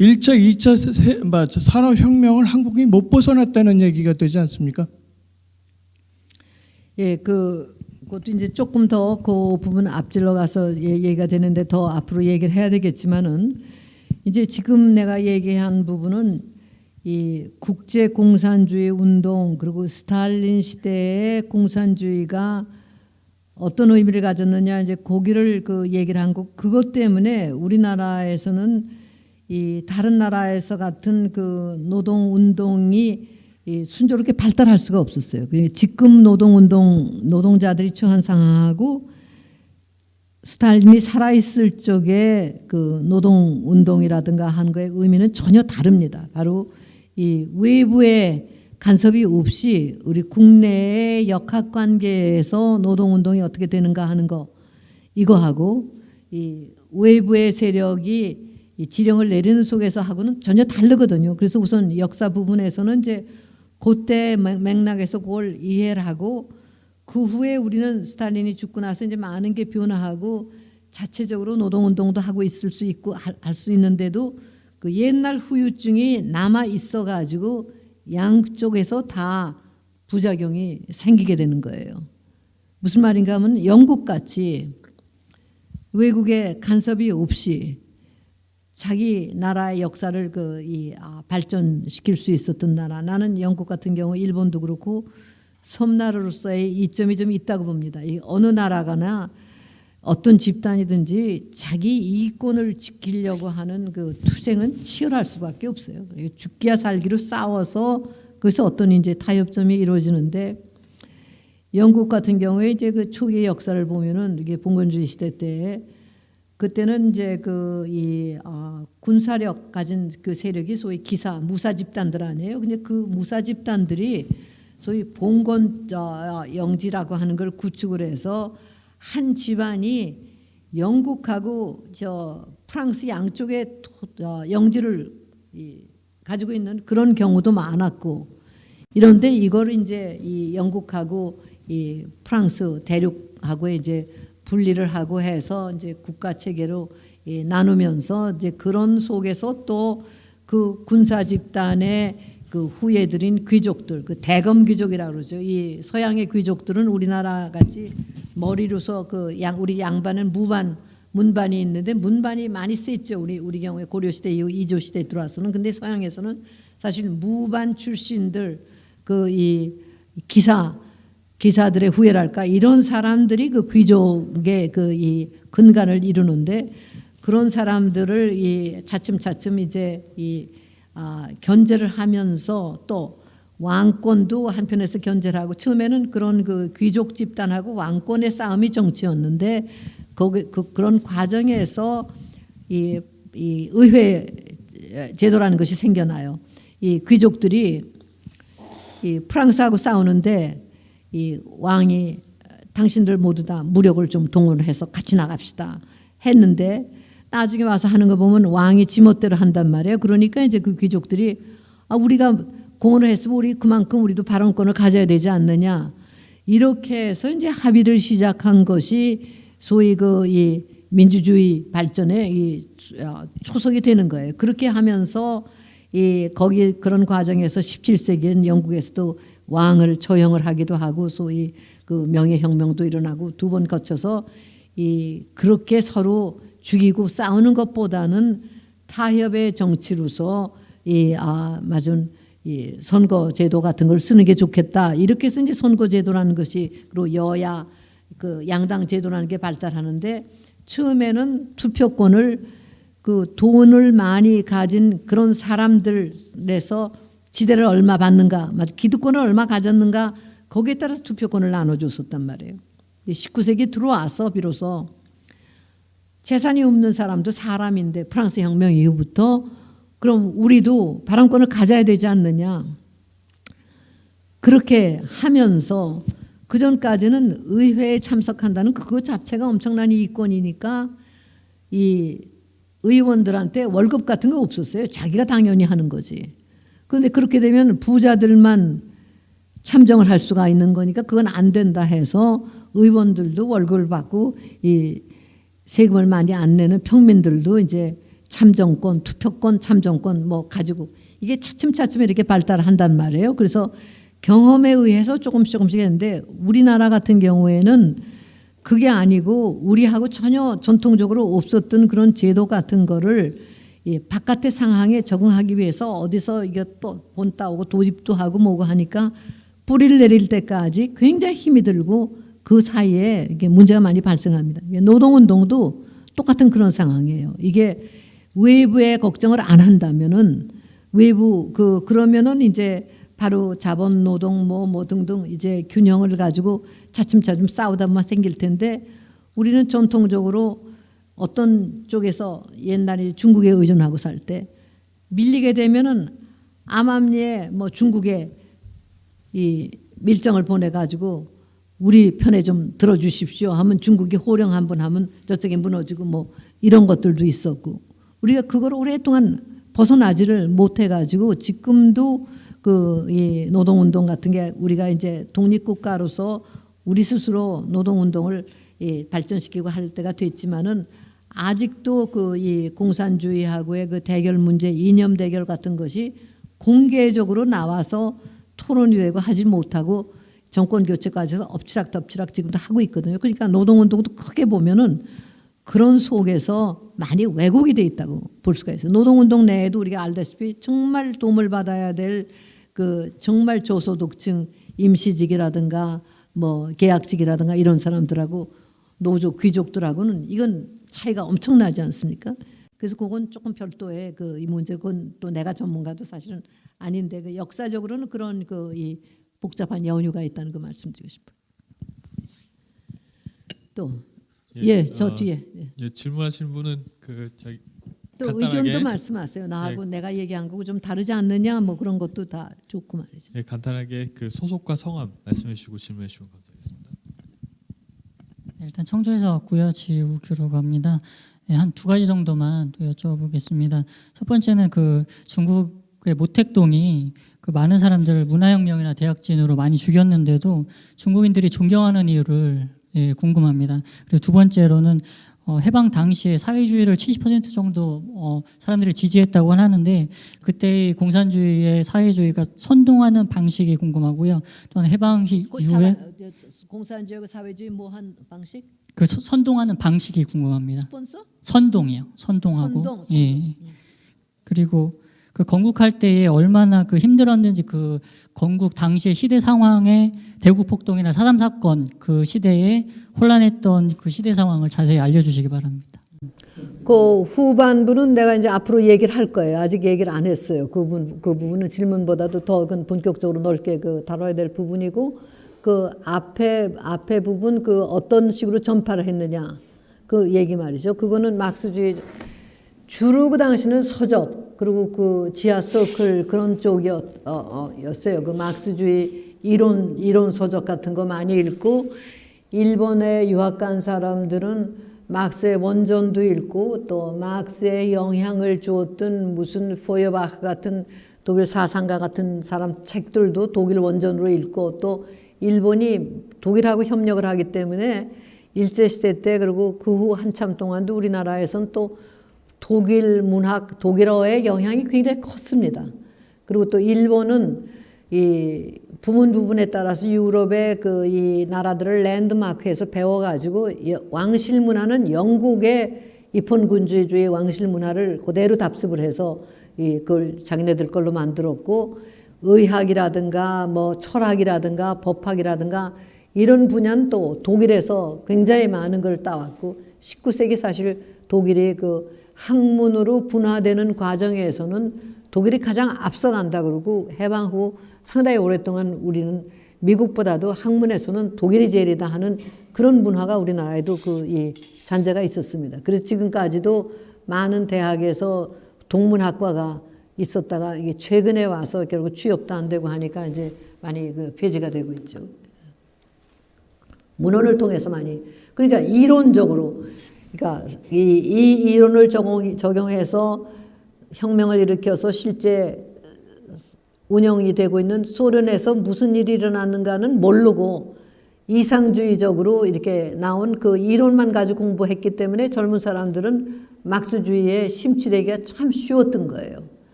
1차, 2차 산업혁명을 한국이 못 벗어났다는 얘기가 되지 않습니까? 예, 그것도 이제 조금 더 그 부분 앞질러 가서 얘기가 되는데 더 앞으로 얘기를 해야 되겠지만은 이제 지금 내가 얘기한 부분은 이 국제 공산주의 운동 그리고 스탈린 시대의 공산주의가 어떤 의미를 가졌느냐 이제 거기를 그 얘기를 한 거 그것 때문에 우리나라에서는 이 다른 나라에서 같은 그 노동 운동이 이 순조롭게 발달할 수가 없었어요. 지금 노동 운동 노동자들이 처한 상황하고 스탈린이 살아있을 적에 그 노동 운동이라든가 한 거의 의미는 전혀 다릅니다. 바로 이 외부의 간섭이 없이 우리 국내의 역학관계에서 노동운동이 어떻게 되는가 하는 거 이거하고 이 외부의 세력이 이 지령을 내리는 속에서 하고는 전혀 다르거든요. 그래서 우선 역사 부분에서는 이제 그때 맥락에서 그걸 이해를 하고 그 후에 우리는 스탈린이 죽고 나서 이제 많은 게 변화하고 자체적으로 노동운동도 하고 있을 수 있고 할 수 있는데도 그 옛날 후유증이 남아 있어 가지고 양쪽에서 다 부작용이 생기게 되는 거예요. 무슨 말인가 하면 영국같이 외국의 간섭이 없이 자기 나라의 역사를 발전시킬 수 있었던 나라. 나는 영국 같은 경우 일본도 그렇고 섬나라로서의 이점이 좀 있다고 봅니다. 이 어느 나라가나 어떤 집단이든지 자기 이익권을 지키려고 하는 그 투쟁은 치열할 수밖에 없어요. 죽기야 살기로 싸워서 거기서 어떤 이제 타협점이 이루어지는데 영국 같은 경우에 이제 그 초기 역사를 보면은 이게 봉건주의 시대 때 그때는 이제 군사력 가진 그 세력이 소위 기사 무사 집단들 아니에요. 근데 그 무사 집단들이 소위 봉건 영지라고 하는 걸 구축을 해서 한 집안이 영국하고 프랑스 양쪽에 영지를 가지고 있는 그런 경우도 많았고 이런데 이걸 이제 이 영국하고 이 프랑스 대륙하고 이제 분리를 하고 해서 이제 국가 체계로 나누면서 이제 그런 속에서 또 그 군사 집단의 그 후예들인 귀족들, 그 대검 귀족이라고 그러죠. 이 서양의 귀족들은 우리나라 같이 머리로서 우리 양반은 문반이 있는데 문반이 많이 쓰였죠. 우리 경우에 고려 시대 이후 이조 시대 들어와서는. 근데 서양에서는 사실 무반 출신들 이 기사들의 후예랄까 이런 사람들이 그 귀족의 이 근간을 이루는데 그런 사람들을 차츰차츰 이제 견제를 하면서 또 왕권도 한편에서 견제를 하고 처음에는 그런 그 귀족 집단하고 왕권의 싸움이 정치였는데 그런 과정에서 이 의회 제도라는 것이 생겨나요. 이 귀족들이 이 프랑스하고 싸우는데 이 왕이 당신들 모두 다 무력을 좀 동원해서 같이 나갑시다 했는데 나중에 와서 하는 거 보면 왕이 지멋대로 한단 말이에요. 그러니까 이제 그 귀족들이 우리가 공헌을 했으면 우리 그만큼 우리도 발언권을 가져야 되지 않느냐 이렇게 해서 이제 합의를 시작한 것이 소위 이 민주주의 발전의 초석이 되는 거예요. 그렇게 하면서 거기 그런 과정에서 17세기엔 영국에서도 왕을 처형을 하기도 하고 소위 그 명예혁명도 일어나고 두 번 거쳐서 그렇게 서로 죽이고 싸우는 것보다는 타협의 정치로서 맞은 선거 제도 같은 걸 쓰는 게 좋겠다. 이렇게 해서 이제 선거 제도라는 것이 그리고 여야 그 양당 제도라는 게 발달하는데 처음에는 투표권을 그 돈을 많이 가진 그런 사람들에서 지대를 얼마 받는가, 기득권을 얼마 가졌는가 거기에 따라서 투표권을 나눠줬었단 말이에요. 19세기 들어와서 비로소 재산이 없는 사람도 사람인데 프랑스 혁명 이후부터 그럼 우리도 발언권을 가져야 되지 않느냐. 그렇게 하면서 그전까지는 의회에 참석한다는 그거 자체가 엄청난 이권이니까 이 의원들한테 월급 같은 거 없었어요. 자기가 당연히 하는 거지. 그런데 그렇게 되면 부자들만 참정을 할 수가 있는 거니까 그건 안 된다 해서 의원들도 월급을 받고 세금을 많이 안 내는 평민들도 이제 참정권, 투표권, 참정권 가지고 이게 차츰차츰 이렇게 발달한단 말이에요. 그래서 경험에 의해서 조금씩 했는데 우리나라 같은 경우에는 그게 아니고 우리하고 전혀 전통적으로 없었던 그런 제도 같은 거를 이 바깥의 상황에 적응하기 위해서 어디서 이게 또 본 따오고 도집도 하고 뭐고 하니까 뿌리를 내릴 때까지 굉장히 힘이 들고 그 사이에 이게 문제가 많이 발생합니다. 노동운동도 똑같은 그런 상황이에요. 이게 외부의 걱정을 안 한다면은 외부 그러면은 이제 바로 자본 노동 뭐 등등 이제 균형을 가지고 차츰차츰 싸우다만 생길 텐데 우리는 전통적으로 어떤 쪽에서 옛날에 중국에 의존하고 살 때 밀리게 되면은 암암리에 뭐 중국에 이 밀정을 보내 가지고 우리 편에 좀 들어주십시오 하면 중국이 호령 한번 하면 저쪽에 무너지고 뭐 이런 것들도 있었고 우리가 그걸 오랫동안 벗어나지를 못해 가지고 지금도 이 노동운동 같은 게 우리가 이제 독립국가로서 우리 스스로 노동운동을 발전시키고 할 때가 됐지만은 아직도 이 공산주의하고의 그 대결 문제, 이념 대결 같은 것이 공개적으로 나와서 토론이 되고 하지 못하고 정권 교체까지 해서 엎치락덮치락 지금도 하고 있거든요. 그러니까 노동운동도 크게 보면은 그런 속에서 많이 왜곡이 돼 있다고 볼 수가 있어요. 노동운동 내에도 우리가 알다시피 정말 도움을 받아야 될 정말 저소득층 임시직이라든가 뭐 계약직이라든가 이런 사람들하고 노조 귀족들하고는 이건 차이가 엄청나지 않습니까? 그래서 그건 조금 별도의 이 문제, 그건 또 내가 전문가도 사실은 아닌데 역사적으로는 그런 이 복잡한 연유가 있다는 거 말씀드리고 싶어요. 또 저 뒤에 질문하신 분은 자기 또 간단하게, 의견도 말씀하세요. 나하고 내가 얘기한 거고 좀 다르지 않느냐 뭐 그런 것도 다 좋고 말이죠. 간단하게 소속과 성함 말씀해 주시고 질문해 주시면 감사하겠습니다. 일단 청주에서 왔고요. 지우규라고 합니다. 한 두 가지 정도만 또 여쭤보겠습니다. 첫 번째는 중국의 모택동이 많은 사람들을 문화혁명이나 대약진으로 많이 죽였는데도 중국인들이 존경하는 이유를 궁금합니다. 그리고 두 번째로는 해방 당시에 사회주의를 70% 정도 사람들이 지지했다고 하는데 그때의 공산주의의 사회주의가 선동하는 방식이 궁금하고요. 또한 해방 이후에 공산주의하고 사회주의 뭐한 방식? 선동하는 방식이 궁금합니다. 스폰서? 선동이요. 선동하고. 선동. 예. 그리고 건국할 때에 얼마나 힘들었는지 건국 당시의 시대 상황에 대구 폭동이나 4.3 사건 그 시대에 혼란했던 그 시대 상황을 자세히 알려주시기 바랍니다. 그 후반부는 내가 이제 앞으로 얘기를 할 거예요. 아직 얘기를 안 했어요. 그 부분은 질문보다도 더 본격적으로 넓게 다뤄야 될 부분이고 앞에 부분 어떤 식으로 전파를 했느냐 그 얘기 말이죠. 그거는 막스주의 주로 그 당시는 서적 그리고 지하 서클 그런 쪽이었어요. 막스주의 이론 서적 같은 거 많이 읽고 일본에 유학 간 사람들은 막스의 원전도 읽고 또 막스의 영향을 주었던 무슨 포여바흐 같은 독일 사상가 같은 사람 책들도 독일 원전으로 읽고 또 일본이 독일하고 협력을 하기 때문에 일제시대 때 그리고 그 후 한참 동안도 우리나라에선 또 독일 문학, 독일어의 영향이 굉장히 컸습니다. 그리고 또 일본은 이 부분에 따라서 유럽의 이 나라들을 랜드마크에서 배워가지고 왕실 문화는 영국의 입헌군주의주의 왕실 문화를 그대로 답습을 해서 그걸 자기네들 걸로 만들었고 의학이라든가 뭐 철학이라든가 법학이라든가 이런 분야는 또 독일에서 굉장히 많은 걸 따왔고 19세기 사실 독일이 학문으로 분화되는 과정에서는 독일이 가장 앞서간다 그러고 해방 후 상당히 오랫동안 우리는 미국보다도 학문에서는 독일이 제일이다 하는 그런 문화가 우리나라에도 이 잔재가 있었습니다. 그래서 지금까지도 많은 대학에서 동문학과가 있었다가 이게 최근에 와서 결국 취업도 안 되고 하니까 이제 많이 폐지가 되고 있죠. 문헌을 통해서 많이 그러니까 이론적으로 그러니까 이 이론을 적용해서 혁명을 일으켜서 실제 운영이 되고 있는 소련에서 무슨 일이 일어났는가는 모르고 이상주의적으로 이렇게 나온 그 이론만 가지고 공부했기 때문에 젊은 사람들은 막스주의에 심취되기가 참 쉬웠던 거예요.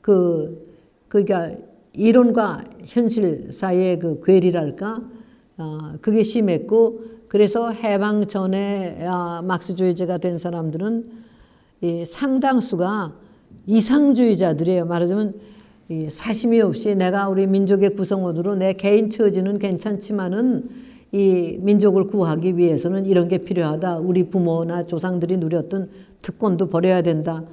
그러니까 이론과 현실 사이의 괴리랄까 그게 심했고 그래서 해방 전에 막스주의자가 된 사람들은 이 상당수가 이상주의자들이에요. 말하자면 이 사심이 없이 내가 우리 민족의 구성원으로 내 개인 처지는 괜찮지만은 이 민족을 구하기 위해서는 이런 게 필요하다. 우리 부모나 조상들이 누렸던 특권도 버려야 된다.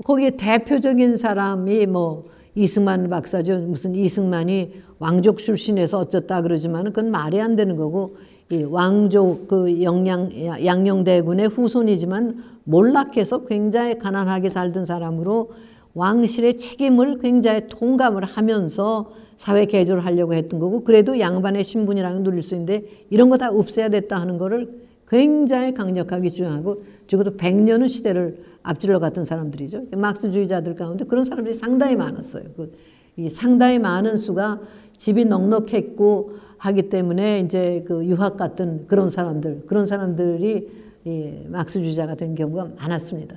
거기에 대표적인 사람이 뭐 이승만 박사죠. 무슨 이승만이 왕족 출신에서 어쩌다 그러지만 그건 말이 안 되는 거고, 이 왕족 그 양녕대군의 후손이지만 몰락해서 굉장히 가난하게 살던 사람으로 왕실의 책임을 굉장히 통감을 하면서 사회 개조를 하려고 했던 거고, 그래도 양반의 신분이라는 걸 누릴 수 있는데 이런 거 다 없애야 됐다 하는 거를 굉장히 강력하게 주장하고, 적어도 100년의 시대를 앞질러 갔던 사람들이죠. 막스주의자들 가운데 그런 사람들이 상당히 많았어요. 이 상당히 많은 수가 집이 넉넉했고 하기 때문에 이제 그 유학 같은 그런 사람들이 이 막스주의자가 된 경우가 많았습니다.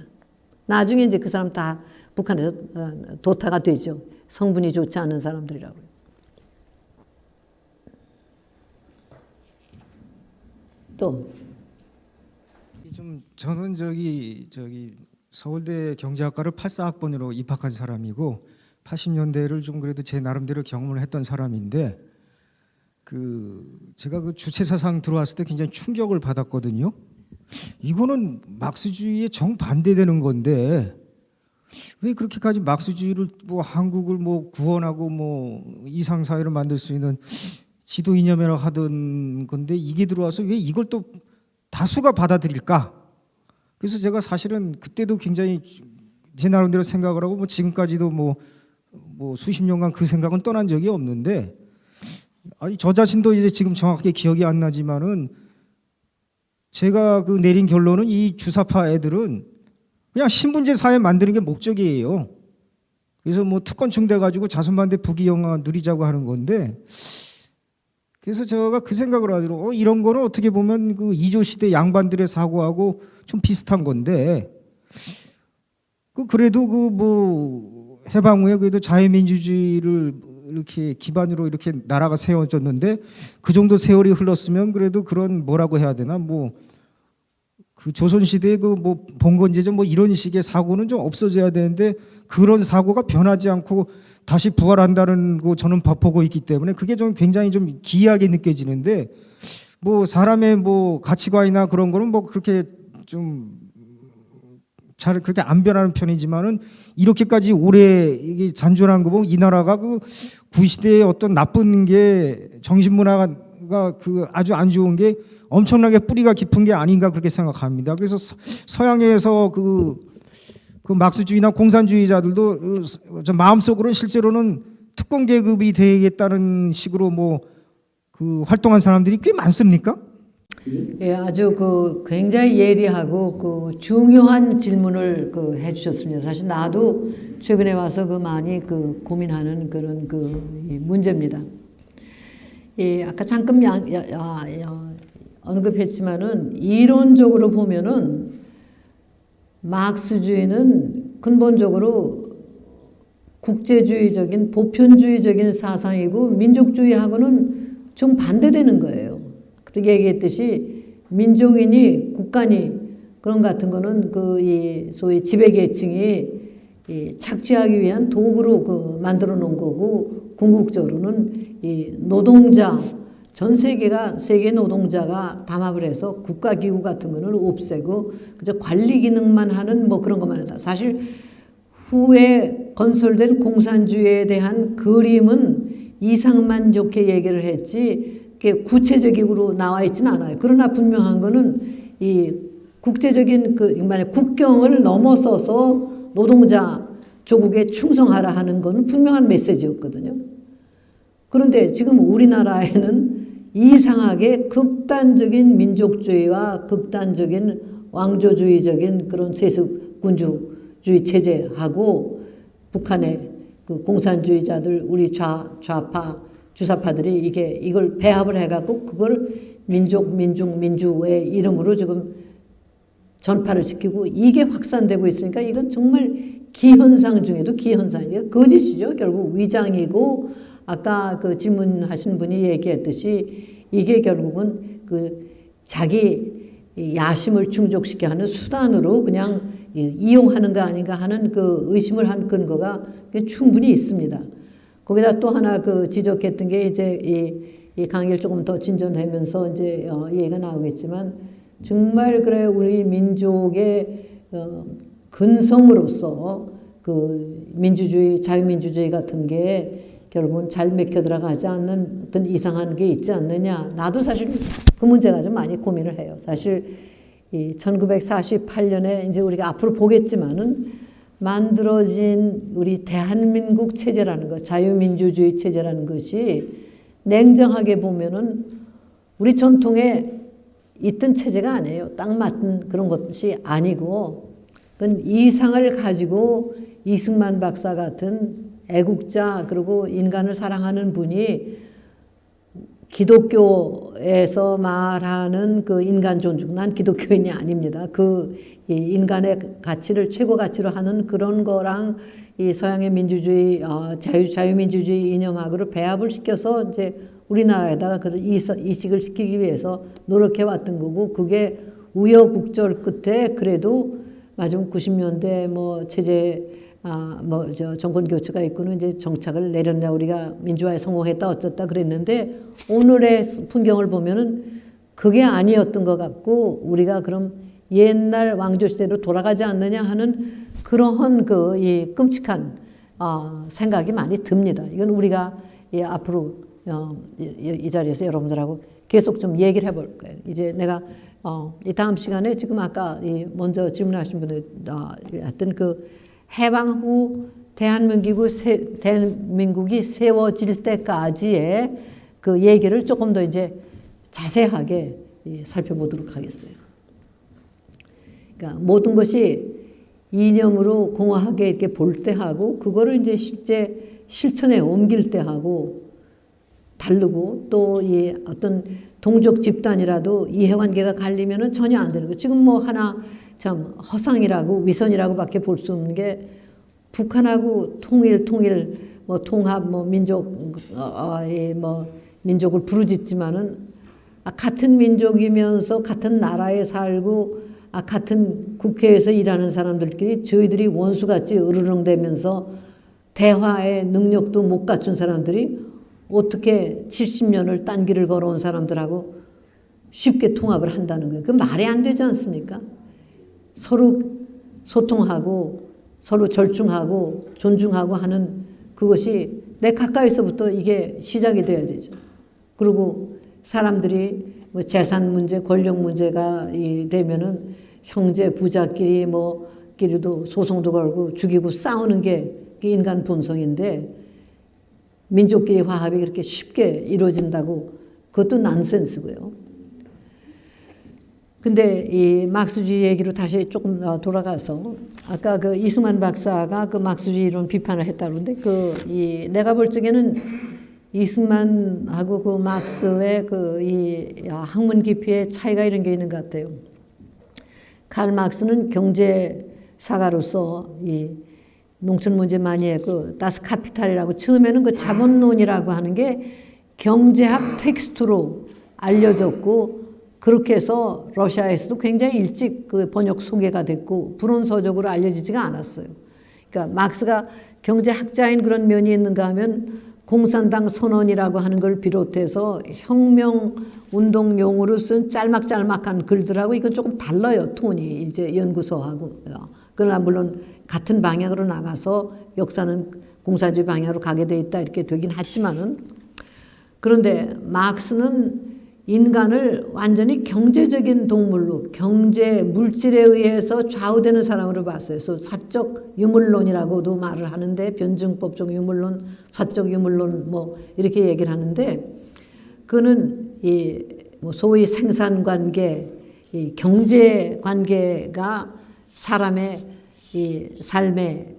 나중에 이제 그 사람 다 북한에서 도타가 되죠. 성분이 좋지 않은 사람들이라고. 또 저는 서울대 경제학과를 84학번으로 입학한 사람이고 80년대를 좀 그래도 제 나름대로 경험을 했던 사람인데, 제가 그 주체사상 들어왔을 때 굉장히 충격을 받았거든요. 이거는 막스주의에 정반대되는 건데 왜 그렇게까지 막스주의를 뭐 한국을 뭐 구원하고 뭐 이상 사회를 만들 수 있는 지도 이념이라고 하던 건데 이게 들어와서 왜 이걸 또 다수가 받아들일까? 그래서 제가 사실은 그때도 굉장히 제 나름대로 생각을 하고 뭐 지금까지도 뭐 수십 년간 그 생각은 떠난 적이 없는데, 아니 저 자신도 이제 지금 정확하게 기억이 안 나지만은 제가 그 내린 결론은 이 주사파 애들은 그냥 신분제 사회 만드는 게 목적이에요. 그래서 뭐 특권층 돼가지고 자손반대 부귀영화 누리자고 하는 건데, 그래서 제가 그 생각을 하더라고요. 이런 거는 어떻게 보면 그 이조 시대 양반들의 사고하고 좀 비슷한 건데, 그래도 그 뭐 해방 후에 그래도 자유민주주의를 이렇게 기반으로 이렇게 나라가 세워졌는데 그 정도 세월이 흘렀으면 그래도 그런 뭐라고 해야 되나 뭐 그 조선시대의 그 뭐 봉건제죠 뭐 이런 식의 사고는 좀 없어져야 되는데 그런 사고가 변하지 않고 다시 부활한다는 거 저는 보고 있기 때문에 그게 좀 굉장히 좀 기이하게 느껴지는데, 뭐 사람의 뭐 가치관이나 그런 거는 뭐 그렇게 좀 잘 그렇게 안 변하는 편이지만은 이렇게까지 오래 이게 잔존한 거 보면 이 나라가 그 구시대의 어떤 나쁜 게 정신문화가 그 아주 안 좋은 게 엄청나게 뿌리가 깊은 게 아닌가 그렇게 생각합니다. 그래서 서양에서 그 막스주의나 공산주의자들도 저 마음속으로는 실제로는 특권 계급이 되겠다는 식으로 뭐 그 활동한 사람들이 꽤 많습니까? 예, 아주 그 굉장히 예리하고 그 중요한 질문을 그 해주셨습니다. 사실 나도 최근에 와서 그 많이 그 고민하는 그런 이 문제입니다. 예, 아까 잠깐 언급했지만은 이론적으로 보면은 막스주의는 근본적으로 국제주의적인 보편주의적인 사상이고 민족주의하고는 좀 반대되는 거예요. 그렇게 얘기했듯이 민족이니 국가니 그런 같은 거는 이 소위 지배계층이 착취하기 위한 도구로 만들어 놓은 거고, 궁극적으로는 이 노동자 전 세계가 세계 노동자가 담합을 해서 국가기구 같은 거는 없애고 그저 관리 기능만 하는 뭐 그런 것만 하다. 사실 후에 건설된 공산주의에 대한 그림은 이상만 좋게 얘기를 했지 구체적으로 나와 있지는 않아요. 그러나 분명한 거는 이 국제적인 만약 국경을 넘어서서 노동자 조국에 충성하라 하는 건 분명한 메시지였거든요. 그런데 지금 우리나라에는 이상하게 극단적인 민족주의와 극단적인 왕조주의적인 그런 세습군주주의 체제하고 북한의 그 공산주의자들, 우리 좌파, 주사파들이 이걸 배합을 해갖고 그걸 민주의 이름으로 지금 전파를 시키고 이게 확산되고 있으니까 이건 정말 기현상 중에도 기현상이에요. 거짓이죠. 결국 위장이고, 아까 그 질문하신 분이 얘기했듯이 이게 결국은 그 자기 야심을 충족시켜 하는 수단으로 그냥 이용하는 거 아닌가 하는 그 의심을 한 근거가 충분히 있습니다. 거기다 또 하나 그 지적했던 게 이제 이 강의를 조금 더 진전하면서 이제 얘기가 나오겠지만 정말 그래 우리 민족의 근성으로서 그 민주주의, 자유민주주의 같은 게 결국은 잘 맥혀 들어가지 않는 어떤 이상한 게 있지 않느냐. 나도 사실 그 문제가 좀 많이 고민을 해요. 사실 이 1948년에 이제 우리가 앞으로 보겠지만은 만들어진 우리 대한민국 체제라는 것, 자유민주주의 체제라는 것이 냉정하게 보면은 우리 전통에 있던 체제가 아니에요. 딱 맞는 그런 것이 아니고, 그건 이상을 가지고 이승만 박사 같은 애국자 그리고 인간을 사랑하는 분이 기독교에서 말하는 그 인간 존중, 난 기독교인이 아닙니다. 그 인간의 가치를 최고 가치로 하는 그런 거랑 이 서양의 민주주의, 자유민주주의 이념하고를 배합을 시켜서 이제 우리나라에다가 그 이식을 시키기 위해서 노력해 왔던 거고, 그게 우여곡절 끝에 그래도 마지막 90년대 뭐 체제 정권 교체가 있고는 이제 정착을 내렸냐, 우리가 민주화에 성공했다 어쩌다 그랬는데 오늘의 풍경을 보면은 그게 아니었던 것 같고, 우리가 그럼 옛날 왕조 시대로 돌아가지 않느냐 하는 그러한 이 끔찍한 생각이 많이 듭니다. 이건 우리가 앞으로 이 자리에서 여러분들하고 계속 좀 얘기를 해볼 거예요. 이제 내가 이 다음 시간에 지금 아까 먼저 질문하신 분들 했던 그 해방 후 대한민국이 세워질 때까지의 그 얘기를 조금 더 이제 자세하게 살펴보도록 하겠어요. 그러니까 모든 것이 이념으로 공허하게 이렇게 볼 때 하고, 그거를 이제 실제 실천에 옮길 때 하고 다르고, 또 이 어떤 동족 집단이라도 이해관계가 갈리면은 전혀 안 되는 거. 지금 뭐 하나 참 허상이라고 위선이라고밖에 볼 수 없는 게, 북한하고 통일 뭐 통합 뭐 민족 뭐 민족을 부르짖지만은 같은 민족이면서 같은 나라에 살고 같은 국회에서 일하는 사람들끼리 저희들이 원수같이 으르렁대면서 대화의 능력도 못 갖춘 사람들이 어떻게 70년을 딴 길을 걸어온 사람들하고 쉽게 통합을 한다는 거예요. 그 말이 안 되지 않습니까? 서로 소통하고 서로 절충하고 존중하고 하는 그것이 내 가까이서부터 이게 시작이 돼야 되죠. 그리고 사람들이 뭐 재산 문제, 권력 문제가 되면은 형제 부자끼리 끼리도 소송도 걸고 죽이고 싸우는 게 인간 본성인데, 민족끼리 화합이 그렇게 쉽게 이루어진다고, 그것도 난센스고요. 근데 이 막스주의 얘기로 다시 조금 돌아가서, 아까 그 이승만 박사가 그 막스주의 이론 비판을 했다는데, 내가 볼 적에는 이승만하고 그 막스의 이 학문 깊이의 차이가 이런 게 있는 것 같아요. 칼 막스는 경제사가로서 이 농촌 문제 많이 했고, 다스 카피탈이라고 처음에는 그 자본론이라고 하는 게 경제학 텍스트로 알려졌고, 그렇게 해서 러시아에서도 굉장히 일찍 그 번역 소개가 됐고 불온서적으로 알려지지가 않았어요. 그러니까 막스가 경제학자인 그런 면이 있는가 하면 공산당 선언이라고 하는 걸 비롯해서 혁명 운동용으로 쓴 짤막짤막한 글들하고 이건 조금 달라요. 톤이 이제 연구소하고. 그러나 물론 같은 방향으로 나가서 역사는 공산주의 방향으로 가게 돼 있다 이렇게 되긴 하지만은, 그런데 막스는 인간을 완전히 경제적인 동물로, 경제, 물질에 의해서 좌우되는 사람으로 봤어요. 그래서 사적 유물론이라고도 말을 하는데, 변증법적 유물론, 사적 유물론 뭐 이렇게 얘기를 하는데, 그는 뭐 소위 생산관계, 이 경제관계가 사람의 이 삶의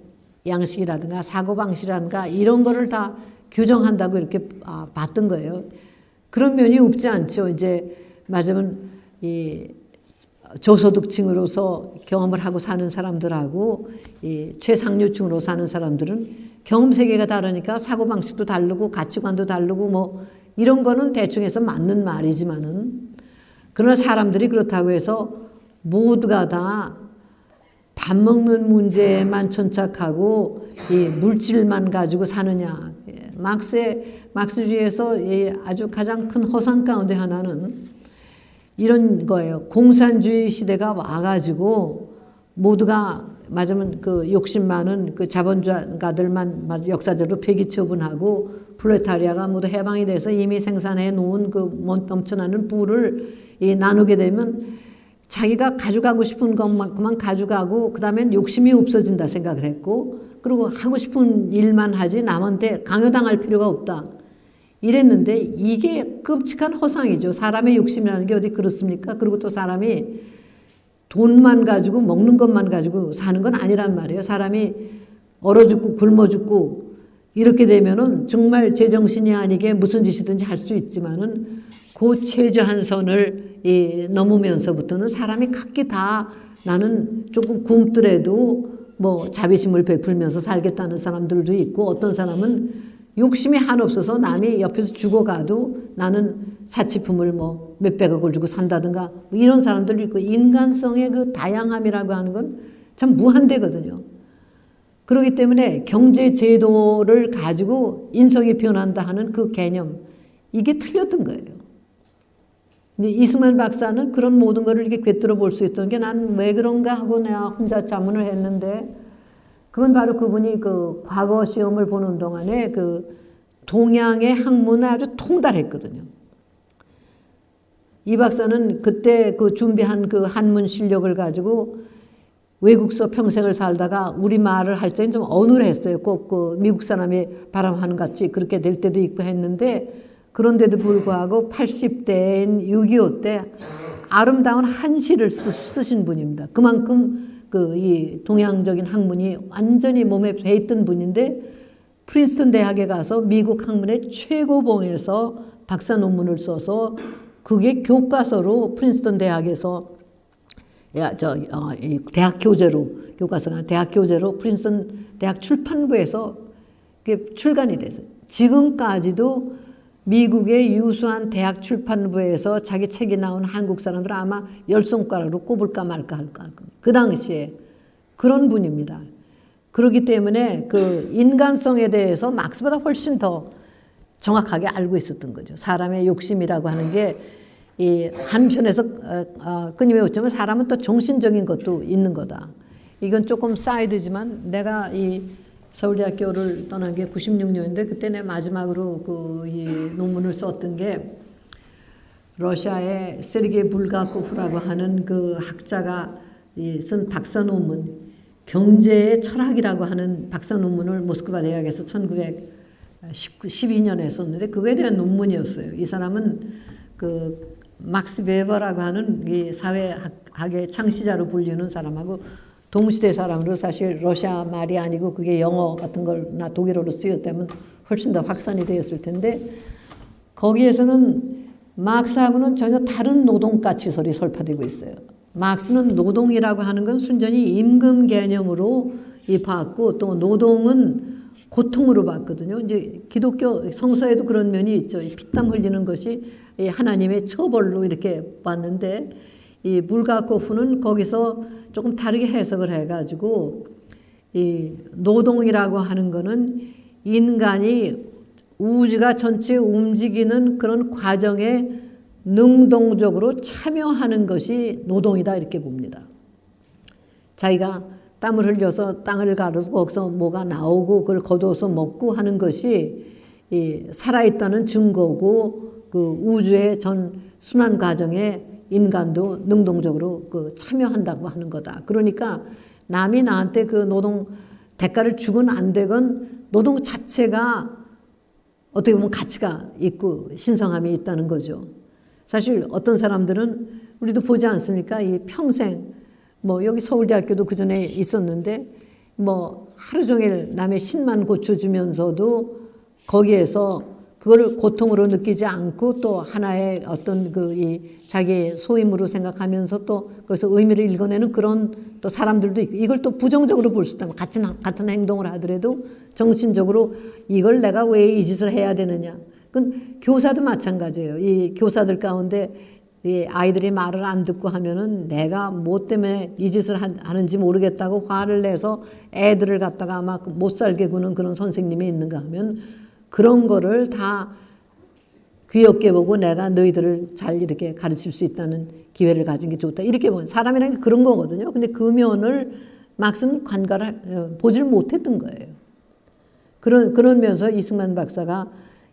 양식이라든가 사고방식이라든가 이런 거를 다 규정한다고 이렇게 봤던 거예요. 그런 면이 없지 않죠. 이제 맞으면 이 저소득층으로서 경험을 하고 사는 사람들하고 이 최상류층으로 사는 사람들은 경험 세계가 다르니까 사고방식도 다르고 가치관도 다르고 뭐 이런 거는 대충 해서 맞는 말이지만은, 그러나 사람들이 그렇다고 해서 모두가 다 밥 먹는 문제에만 천착하고 이 물질만 가지고 사느냐. 막스주의에서 아주 가장 큰 허상 가운데 하나는 이런 거예요. 공산주의 시대가 와가지고 모두가 맞으면 그 욕심 많은 그 자본가들만 역사적으로 폐기 처분하고 프롤레타리아가 모두 해방이 돼서 이미 생산해 놓은 그 넘쳐나는 부를 나누게 되면 자기가 가져가고 싶은 것만큼만 가져가고 그다음엔 욕심이 없어진다 생각을 했고 그리고 하고 싶은 일만 하지 남한테 강요당할 필요가 없다. 이랬는데 이게 끔찍한 허상이죠. 사람의 욕심이라는 게 어디 그렇습니까? 그리고 또 사람이 돈만 가지고 먹는 것만 가지고 사는 건 아니란 말이에요. 사람이 얼어 죽고 굶어 죽고 이렇게 되면은 정말 제정신이 아니게 무슨 짓이든지 할 수 있지만은 그 최저한 선을 넘으면서부터는 사람이 각기 다 나는 조금 굶더라도 뭐 자비심을 베풀면서 살겠다는 사람들도 있고 어떤 사람은 욕심이 한없어서 남이 옆에서 죽어가도 나는 사치품을 뭐 몇백억을 주고 산다든가 뭐 이런 사람들도 있고 인간성의 그 다양함이라고 하는 건 참 무한대거든요. 그렇기 때문에 경제 제도를 가지고 인성이 변한다 하는 그 개념 이게 틀렸던 거예요. 근데 이승만 박사는 그런 모든 것을 이렇게 꿰뚫어 볼 수 있던 게 난 왜 그런가 하고 내가 혼자 자문을 했는데 그건 바로 그분이 그 과거 시험을 보는 동안에 그 동양의 학문에 아주 통달했거든요. 이 박사는 그때 그 준비한 그 한문 실력을 가지고 외국서 평생을 살다가 우리말을 할 때는 좀 어눌했어요. 꼭 그 미국 사람이 바람하는 같이 그렇게 될 때도 있고 했는데 그런데도 불구하고 80대인 6.25 때 아름다운 한시를 쓰신 분입니다. 그만큼 그 이 동양적인 학문이 완전히 몸에 배 있던 분인데 프린스턴 대학에 가서 미국 학문의 최고봉에서 박사 논문을 써서 그게 교과서로 프린스턴 대학에서 대학 교재로 교과서가 대학 교재로 프린스턴 대학 출판부에서 그게 출간이 돼서 지금까지도 미국의 유수한 대학 출판부에서 자기 책이 나온 한국 사람들은 아마 10손가락으로 꼽을까 말까 할 겁니다. 그 당시에 그런 분입니다. 그렇기 때문에 그 인간성에 대해서 막스보다 훨씬 더 정확하게 알고 있었던 거죠. 사람의 욕심이라고 하는 게 이 한편에서 끊임이 없지만 사람은 또 정신적인 것도 있는 거다. 이건 조금 사이드지만 내가 이 서울대학교를 떠난 게 96년인데 그때 내 마지막으로 그 이 논문을 썼던 게 러시아의 세르게이 불가코프라고 하는 그 학자가 쓴 박사 논문 경제의 철학이라고 하는 박사 논문을 모스크바 대학에서 1912년에 썼는데 그거에 대한 논문이었어요. 이 사람은 그 막스 베버라고 하는 이 사회학의 창시자로 불리는 사람하고 동시대 사람으로 사실 러시아 말이 아니고 그게 영어 같은 걸나 독일어로 쓰였다면 훨씬 더 확산이 되었을 텐데 거기에서는 막스하고는 전혀 다른 노동가치설이 설파되고 있어요. 막스는 노동이라고 하는 건 순전히 임금 개념으로 봤고 또 노동은 고통으로 봤거든요. 이제 기독교 성서에도 그런 면이 있죠. 피땀 흘리는 것이 하나님의 처벌로 이렇게 봤는데 이 불가코프는 거기서 조금 다르게 해석을 해가지고 이 노동이라고 하는 거는 인간이 우주가 전체 움직이는 그런 과정에 능동적으로 참여하는 것이 노동이다 이렇게 봅니다. 자기가 땀을 흘려서 땅을 가르서 거기서 뭐가 나오고 그걸 거두어서 먹고 하는 것이 이 살아있다는 증거고 그 우주의 전 순환 과정에 인간도 능동적으로 그 참여한다고 하는 거다. 그러니까 남이 나한테 그 노동 대가를 주건 안 되건 노동 자체가 어떻게 보면 가치가 있고 신성함이 있다는 거죠. 사실 어떤 사람들은 우리도 보지 않습니까? 이 평생 뭐 여기 서울대학교도 그 전에 있었는데 뭐 하루 종일 남의 신만 고쳐주면서도 거기에서 그거를 고통으로 느끼지 않고 또 하나의 어떤 그 이 자기 소임으로 생각하면서 또 거기서 의미를 읽어내는 그런 또 사람들도 있고 이걸 또 부정적으로 볼 수 있다면 같은 행동을 하더라도 정신적으로 이걸 내가 왜 이 짓을 해야 되느냐. 그건 교사도 마찬가지예요. 이 교사들 가운데 이 아이들이 말을 안 듣고 하면은 내가 뭐 때문에 이 짓을 하는지 모르겠다고 화를 내서 애들을 갖다가 아마 못 살게 구는 그런 선생님이 있는가 하면 그런 거를 다 귀엽게 보고 내가 너희들을 잘 이렇게 가르칠 수 있다는 기회를 가진 게 좋다. 이렇게 보면 사람이라는 게 그런 거거든요. 근데 그 면을 막상 관가를 보질 못했던 거예요. 그런 면서 이승만 박사가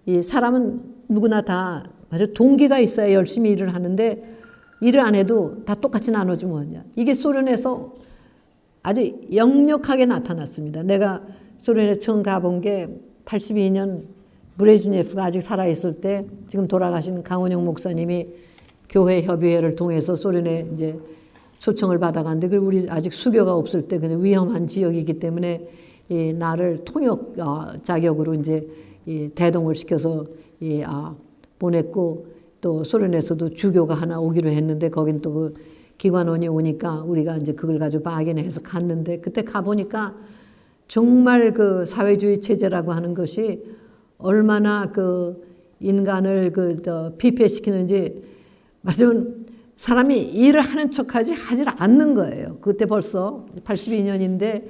이 사람은 누구나 다 아주 동기가 있어야 열심히 일을 하는데 일을 안 해도 다 똑같이 나눠주면 뭐냐. 이게 소련에서 아주 역력하게 나타났습니다. 내가 소련에 처음 가본 게 82년 브레즈네프가 아직 살아있을 때 지금 돌아가신 강원영 목사님이 교회 협의회를 통해서 소련에 이제 초청을 받아갔는데 그리고 우리 아직 수교가 없을 때 그냥 위험한 지역이기 때문에 이 나를 통역 자격으로 이제 이 대동을 시켜서 보냈고 또 소련에서도 주교가 하나 오기로 했는데 거긴 또 그 기관원이 오니까 우리가 이제 그걸 가지고 박인해서 갔는데 그때 가보니까 정말 그 사회주의 체제라고 하는 것이 얼마나 그 인간을 피폐시키는지 말하자면 사람이 일을 하는 척하지 하질 않는 거예요. 그때 벌써 82년인데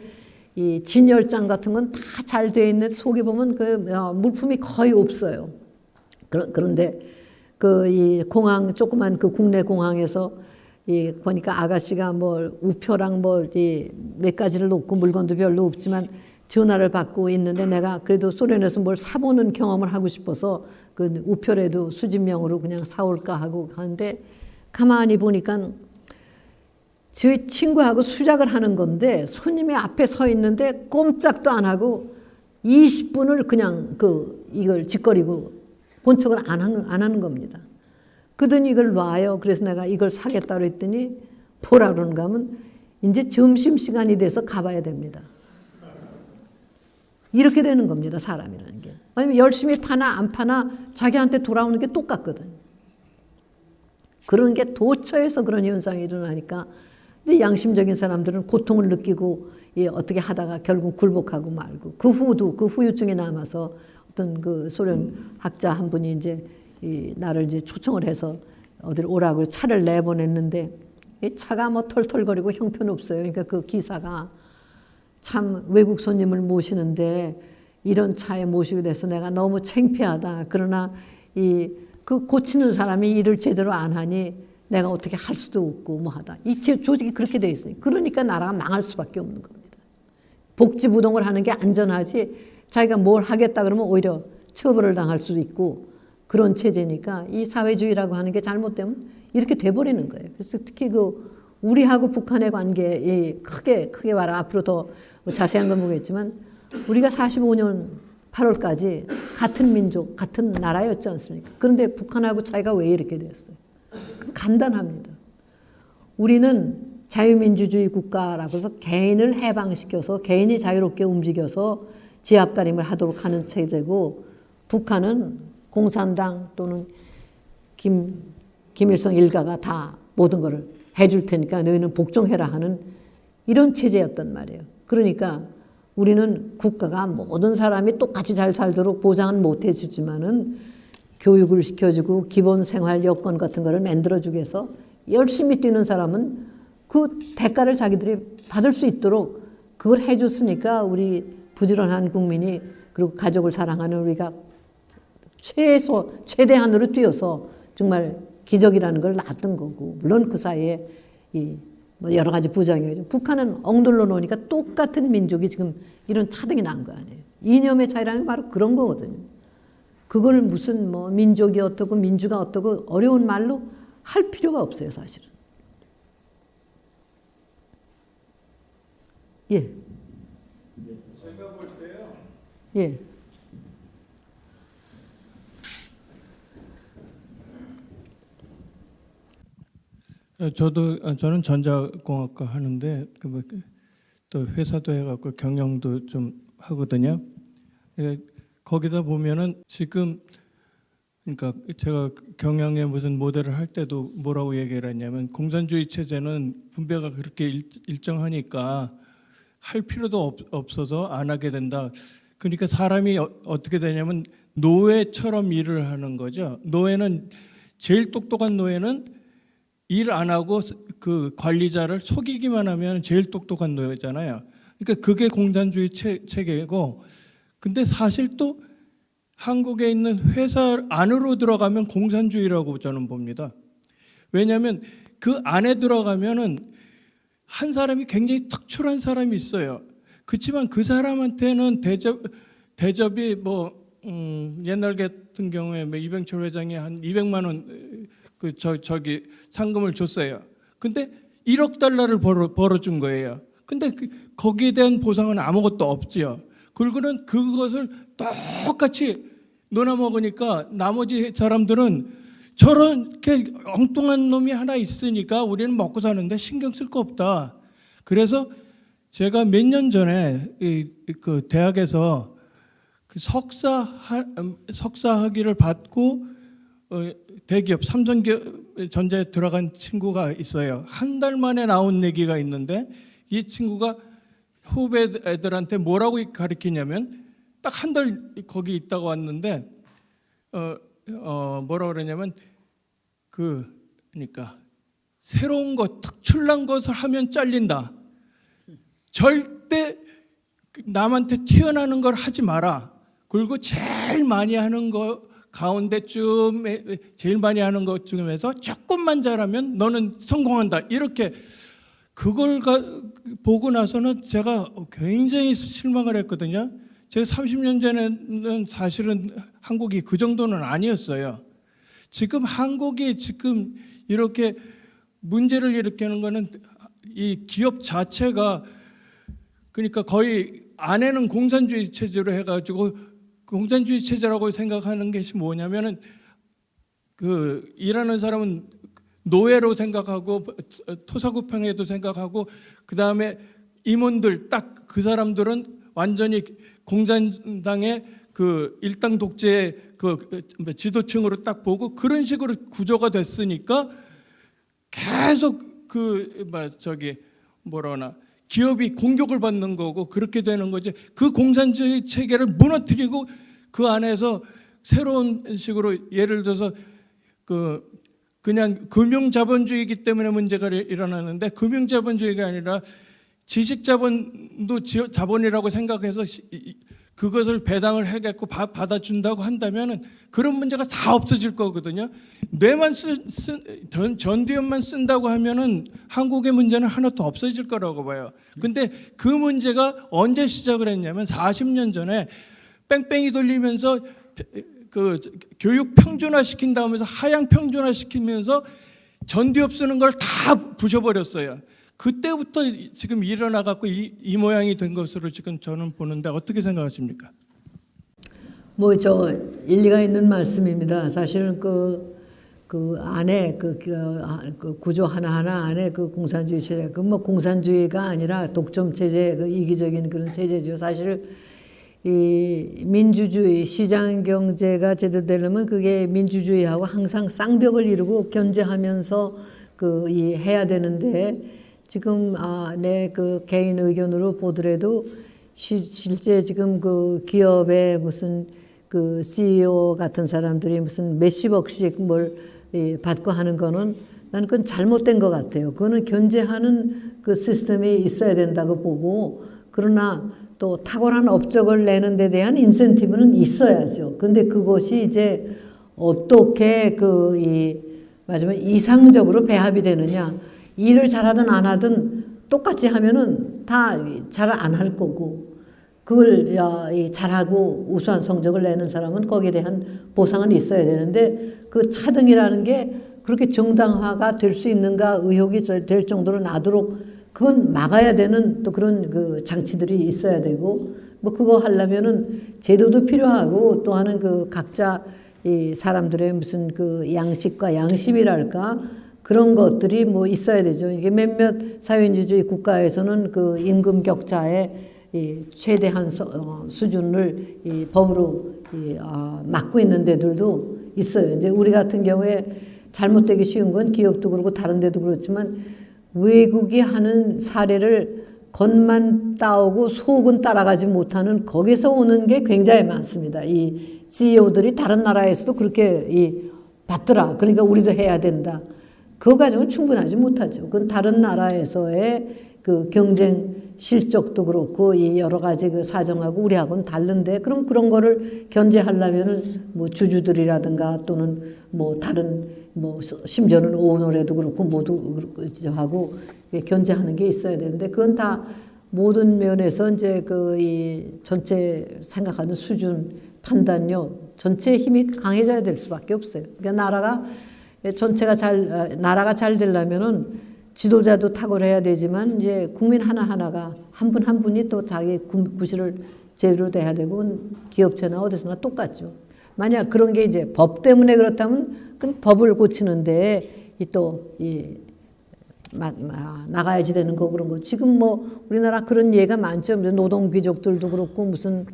이 진열장 같은 건 다 잘 돼 있는 속에 보면 그 물품이 거의 없어요. 그런데 그 이 공항 조그만 그 국내 공항에서 이 보니까 아가씨가 뭐 우표랑 뭐 이 몇 가지를 놓고 물건도 별로 없지만 전화를 받고 있는데 내가 그래도 소련에서 뭘 사보는 경험을 하고 싶어서 그 우표라도 수집용으로 그냥 사올까 하고 하는데 가만히 보니까 저희 친구하고 수작을 하는 건데 손님이 앞에 서 있는데 꼼짝도 안 하고 20분을 그냥 이걸 짓거리고 본척을 안 하는 겁니다. 그러더니 이걸 놔요. 그래서 내가 이걸 사겠다 그랬더니 뭐라 그러는가 하면 이제 점심시간이 돼서 가봐야 됩니다. 이렇게 되는 겁니다. 사람이라는 게. 아니면 열심히 파나 안 파나 자기한테 돌아오는 게 똑같거든. 그런 게 도처에서 그런 현상이 일어나니까 근데 양심적인 사람들은 고통을 느끼고 어떻게 하다가 결국 굴복하고 말고 그 후도 그 후유증이 남아서 어떤 그 소련 학자 한 분이 이제 나를 이제 초청을 해서 어딜 오라고 차를 내보냈는데 이 차가 뭐 털털거리고 형편없어요. 그러니까 그 기사가 참 외국 손님을 모시는데 이런 차에 모시게 돼서 내가 너무 창피하다. 그러나 그 고치는 사람이 일을 제대로 안 하니 내가 어떻게 할 수도 없고 뭐 하다. 이 조직이 그렇게 돼 있으니 그러니까 나라가 망할 수밖에 없는 겁니다. 복지부동을 하는 게 안전하지 자기가 뭘 하겠다 그러면 오히려 처벌을 당할 수도 있고 그런 체제니까 이 사회주의라고 하는 게 잘못되면 이렇게 돼버리는 거예요. 그래서 특히 우리하고 북한의 관계 크게 말하 앞으로 더 자세한 건 보겠지만 우리가 45년 8월까지 같은 민족, 같은 나라였지 않습니까? 그런데 북한하고 차이가 왜 이렇게 됐어요? 간단합니다. 우리는 자유민주주의 국가라고 해서 개인을 해방시켜서 개인이 자유롭게 움직여서 지압가림을 하도록 하는 체제고 북한은 공산당 또는 김일성 일가가 다 모든 것을 해줄 테니까 너희는 복종해라 하는 이런 체제였단 말이에요. 그러니까 우리는 국가가 모든 사람이 똑같이 잘 살도록 보장은 못 해주지만은 교육을 시켜주고 기본 생활 여건 같은 거를 만들어주기 위해서 열심히 뛰는 사람은 그 대가를 자기들이 받을 수 있도록 그걸 해줬으니까 우리 부지런한 국민이 그리고 가족을 사랑하는 우리가 최대한으로 뛰어서 정말 기적이라는 걸 낳았던 거고 물론 그 사이에 뭐 여러 가지 부작용이죠. 북한은 엉돌러 놓으니까 똑같은 민족이 지금 이런 차등이 난 거 아니에요. 이념의 차이라는 게 바로 그런 거거든요. 그걸 무슨 뭐 민족이 어떻고 민주가 어떻고 어려운 말로 할 필요가 없어요, 사실은. 예. 제가 볼 때요. 예. 저는 전자공학과 하는데 또 회사도 해갖고 경영도 좀 하거든요. 거기다 보면은 지금 그러니까 제가 경영의 무슨 모델을 할 때도 뭐라고 얘기를 했냐면 공산주의 체제는 분배가 그렇게 일정하니까 할 필요도 없어서 안 하게 된다. 그러니까 사람이 어떻게 되냐면 노예처럼 일을 하는 거죠. 노예는 제일 똑똑한 노예는 일 안 하고 그 관리자를 속이기만 하면 제일 똑똑한 노예잖아요. 그러니까 그게 공산주의 체계고, 근데 사실 또 한국에 있는 회사 안으로 들어가면 공산주의라고 저는 봅니다. 왜냐하면 그 안에 들어가면은 한 사람이 굉장히 특출한 사람이 있어요. 그렇지만 그 사람한테는 대접이 뭐 옛날 같은 경우에 뭐 이병철 회장이 한 200만 원 저기 상금을 줬어요. 근데 1억 달러를 벌어준 거예요. 근데 거기에 대한 보상은 아무것도 없지요. 그리고는 그것을 똑같이 놀아먹으니까 나머지 사람들은 저렇게 엉뚱한 놈이 하나 있으니까 우리는 먹고 사는데 신경 쓸 거 없다. 그래서 제가 몇 년 전에 그 대학에서 그 석사 학위를 받고 대기업 삼성전자에 들어간 친구가 있어요. 한 달 만에 나온 얘기가 있는데 이 친구가 후배 애들한테 뭐라고 가르치냐면 딱 한 달 거기 있다가 왔는데 뭐라 그러냐면 그러니까 새로운 것, 특출난 것을 하면 잘린다. 절대 남한테 튀어나오는 걸 하지 마라. 그리고 제일 많이 하는 거 가운데쯤에 제일 많이 하는 것 중에서 조금만 잘하면 너는 성공한다. 이렇게 그걸 보고 나서는 제가 굉장히 실망을 했거든요. 제가 30년 전에는 사실은 한국이 그 정도는 아니었어요. 지금 한국이 지금 이렇게 문제를 일으키는 거는 이 기업 자체가 그러니까 거의 안에는 공산주의 체제로 해가지고 공산주의 체제라고 생각하는 것이 뭐냐면은 그 일하는 사람은 노예로 생각하고 토사구팽에도 생각하고 그 다음에 임원들 딱 그 사람들은 완전히 공산당의 그 일당 독재의 그 지도층으로 딱 보고 그런 식으로 구조가 됐으니까 계속 뭐라나 기업이 공격을 받는 거고 그렇게 되는 거지. 그 공산주의 체계를 무너뜨리고 그 안에서 새로운 식으로 예를 들어서 그냥 금융자본주의이기 때문에 문제가 일어나는데 금융자본주의가 아니라 지식자본도 자본이라고 생각해서 그것을 배당을 해갖고 받아준다고 한다면은 그런 문제가 다 없어질 거거든요. 뇌만 전두엽만 쓴다고 하면은 한국의 문제는 하나도 없어질 거라고 봐요. 근데 그 문제가 언제 시작을 했냐면 40년 전에 뺑뺑이 돌리면서 그 교육 평준화 시킨다 하면서 하향 평준화 시키면서 전두엽 쓰는 걸 다 부셔버렸어요. 그때부터 지금 일어나 갖고 이 모양이 된 것으로 지금 저는 보는데 어떻게 생각하십니까? 뭐 저 일리가 있는 말씀입니다. 사실은 그 안에 그 구조 하나하나 안에 그 공산주의 체제, 그 뭐 공산주의가 아니라 독점 체제, 그 이기적인 그런 체제죠. 사실 이 민주주의 시장 경제가 제대로 되려면 그게 민주주의하고 항상 쌍벽을 이루고 견제하면서 이 해야 되는데 지금 내 그 개인 의견으로 보더라도 실제 지금 그 기업의 무슨 그 CEO 같은 사람들이 무슨 몇십억씩 뭘 받고 하는 거는 나는 그건 잘못된 것 같아요. 그거는 견제하는 그 시스템이 있어야 된다고 보고, 그러나 또 탁월한 업적을 내는 데 대한 인센티브는 있어야죠. 근데 그것이 이제 어떻게 마지막에 이상적으로 배합이 되느냐. 일을 잘하든 안 하든 똑같이 하면은 다 잘 안 할 거고, 그걸 잘하고 우수한 성적을 내는 사람은 거기에 대한 보상은 있어야 되는데 그 차등이라는 게 그렇게 정당화가 될 수 있는가 의혹이 될 정도로 나도록 그건 막아야 되는 또 그런 그 장치들이 있어야 되고, 뭐 그거 하려면은 제도도 필요하고 또 하는 그 각자 이 사람들의 무슨 그 양식과 양심이랄까 그런 것들이 뭐 있어야 되죠. 이게 몇몇 사회민주주의 국가에서는 그 임금 격차의 이 최대한 수준을 이 법으로 막고 있는 데들도 있어요. 이제 우리 같은 경우에 잘못되기 쉬운 건 기업도 그렇고 다른 데도 그렇지만 외국이 하는 사례를 겉만 따오고 속은 따라가지 못하는 거기서 오는 게 굉장히 많습니다. 이 CEO들이 다른 나라에서도 그렇게 받더라. 그러니까 우리도 해야 된다. 그거 가지고는 충분하지 못하죠. 그건 다른 나라에서의 그 경쟁 실적도 그렇고 이 여러 가지 그 사정하고 우리하고는 다른데 그럼 그런 거를 견제하려면은 뭐 주주들이라든가 또는 뭐 다른 뭐 심지어는 오너라도 그렇고 모두 하고 견제하는 게 있어야 되는데 그건 다 모든 면에서 이제 그 이 전체 생각하는 수준 판단력 전체 힘이 강해져야 될 수밖에 없어요. 그러니까 전체가 나라가 잘 되려면은 지도자도 탁월해야 되지만 이제 국민 하나하나가 한 분 한 분이 또 자기 구실을 제대로 돼야 되고 기업체나 어디서나 똑같죠. 만약 그런 게 이제 법 때문에 그렇다면 그 법을 고치는데 나가야지 되는 거 그런 거. 지금 뭐 우리나라 그런 예가 많죠. 노동 귀족들도 그렇고 무슨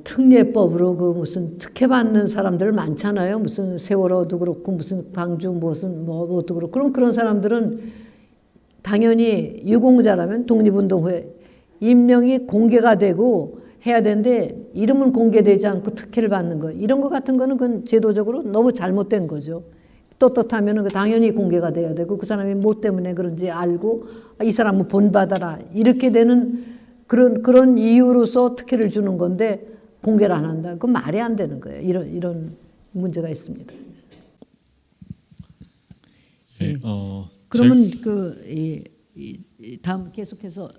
특례법으로 그 무슨 특혜 받는 사람들 많잖아요. 무슨 세월호도 그렇고 무슨 광주 무슨 뭐도 그렇고 그런 사람들은 당연히 유공자라면 독립운동 후에 임명이 공개가 되고 해야 되는데 이름은 공개되지 않고 특혜를 받는 거 이런 거 같은 거는 그건 제도적으로 너무 잘못된 거죠. 떳떳하면은 당연히 공개가 돼야 되고 그 사람이 뭐 때문에 그런지 알고 이 사람은 본받아라 이렇게 되는 그런 이유로서 특혜를 주는 건데 공개를 안 한다. 그건 말이 안 되는 거예요. 이런 문제가 있습니다. 예, 그러면 다음 계속해서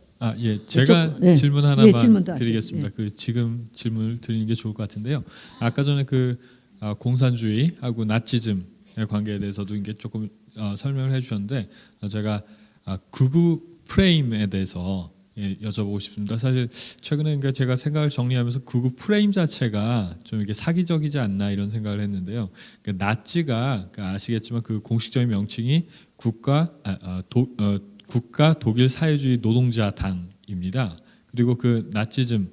제가 네. 질문 하나만 질문도 드리겠습니다. 하세요. 지금 질문을 드리는 게 좋을 것 같은데요. 아까 전에 공산주의하고 나치즘의 관계에 대해서도 이게 조금 설명을 해주셨는데 제가 극우 프레임에 대해서 여쭤보고 싶습니다. 사실 최근에 제가 생각을 정리하면서 극우 프레임 자체가 좀 이게 사기적이지 않나 이런 생각을 했는데요. 나치가 아시겠지만 그 공식적인 명칭이 국가 독일 사회주의 노동자 당입니다. 그리고 그 나치즘,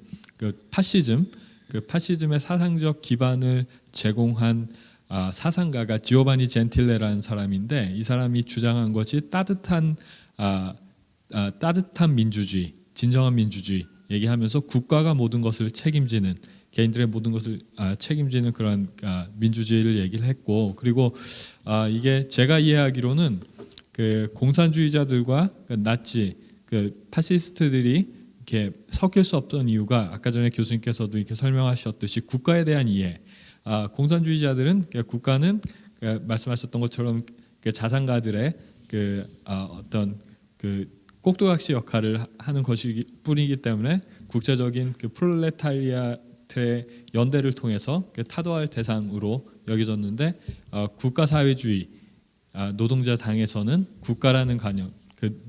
파시즘의 사상적 기반을 제공한 사상가가 지오바니 젠틸레라는 사람인데 이 사람이 주장한 것이 따뜻한 민주주의, 진정한 민주주의 얘기하면서 국가가 모든 것을 책임지는 개인들의 모든 것을 책임지는 그런 민주주의를 얘기를 했고 그리고 이게 제가 이해하기로는 그 공산주의자들과 나치 파시스트들이 이렇게 섞일 수 없던 이유가 아까 전에 교수님께서도 이렇게 설명하셨듯이 국가에 대한 이해. 공산주의자들은 국가는 말씀하셨던 것처럼 자산가들의 어떤 꼭두각시 역할을 하는 것이 뿐이기 때문에 국제적인 프롤레타리아트의 연대를 통해서 타도할 대상으로 여겨졌는데 국가사회주의 노동자 당에서는 국가라는 관념,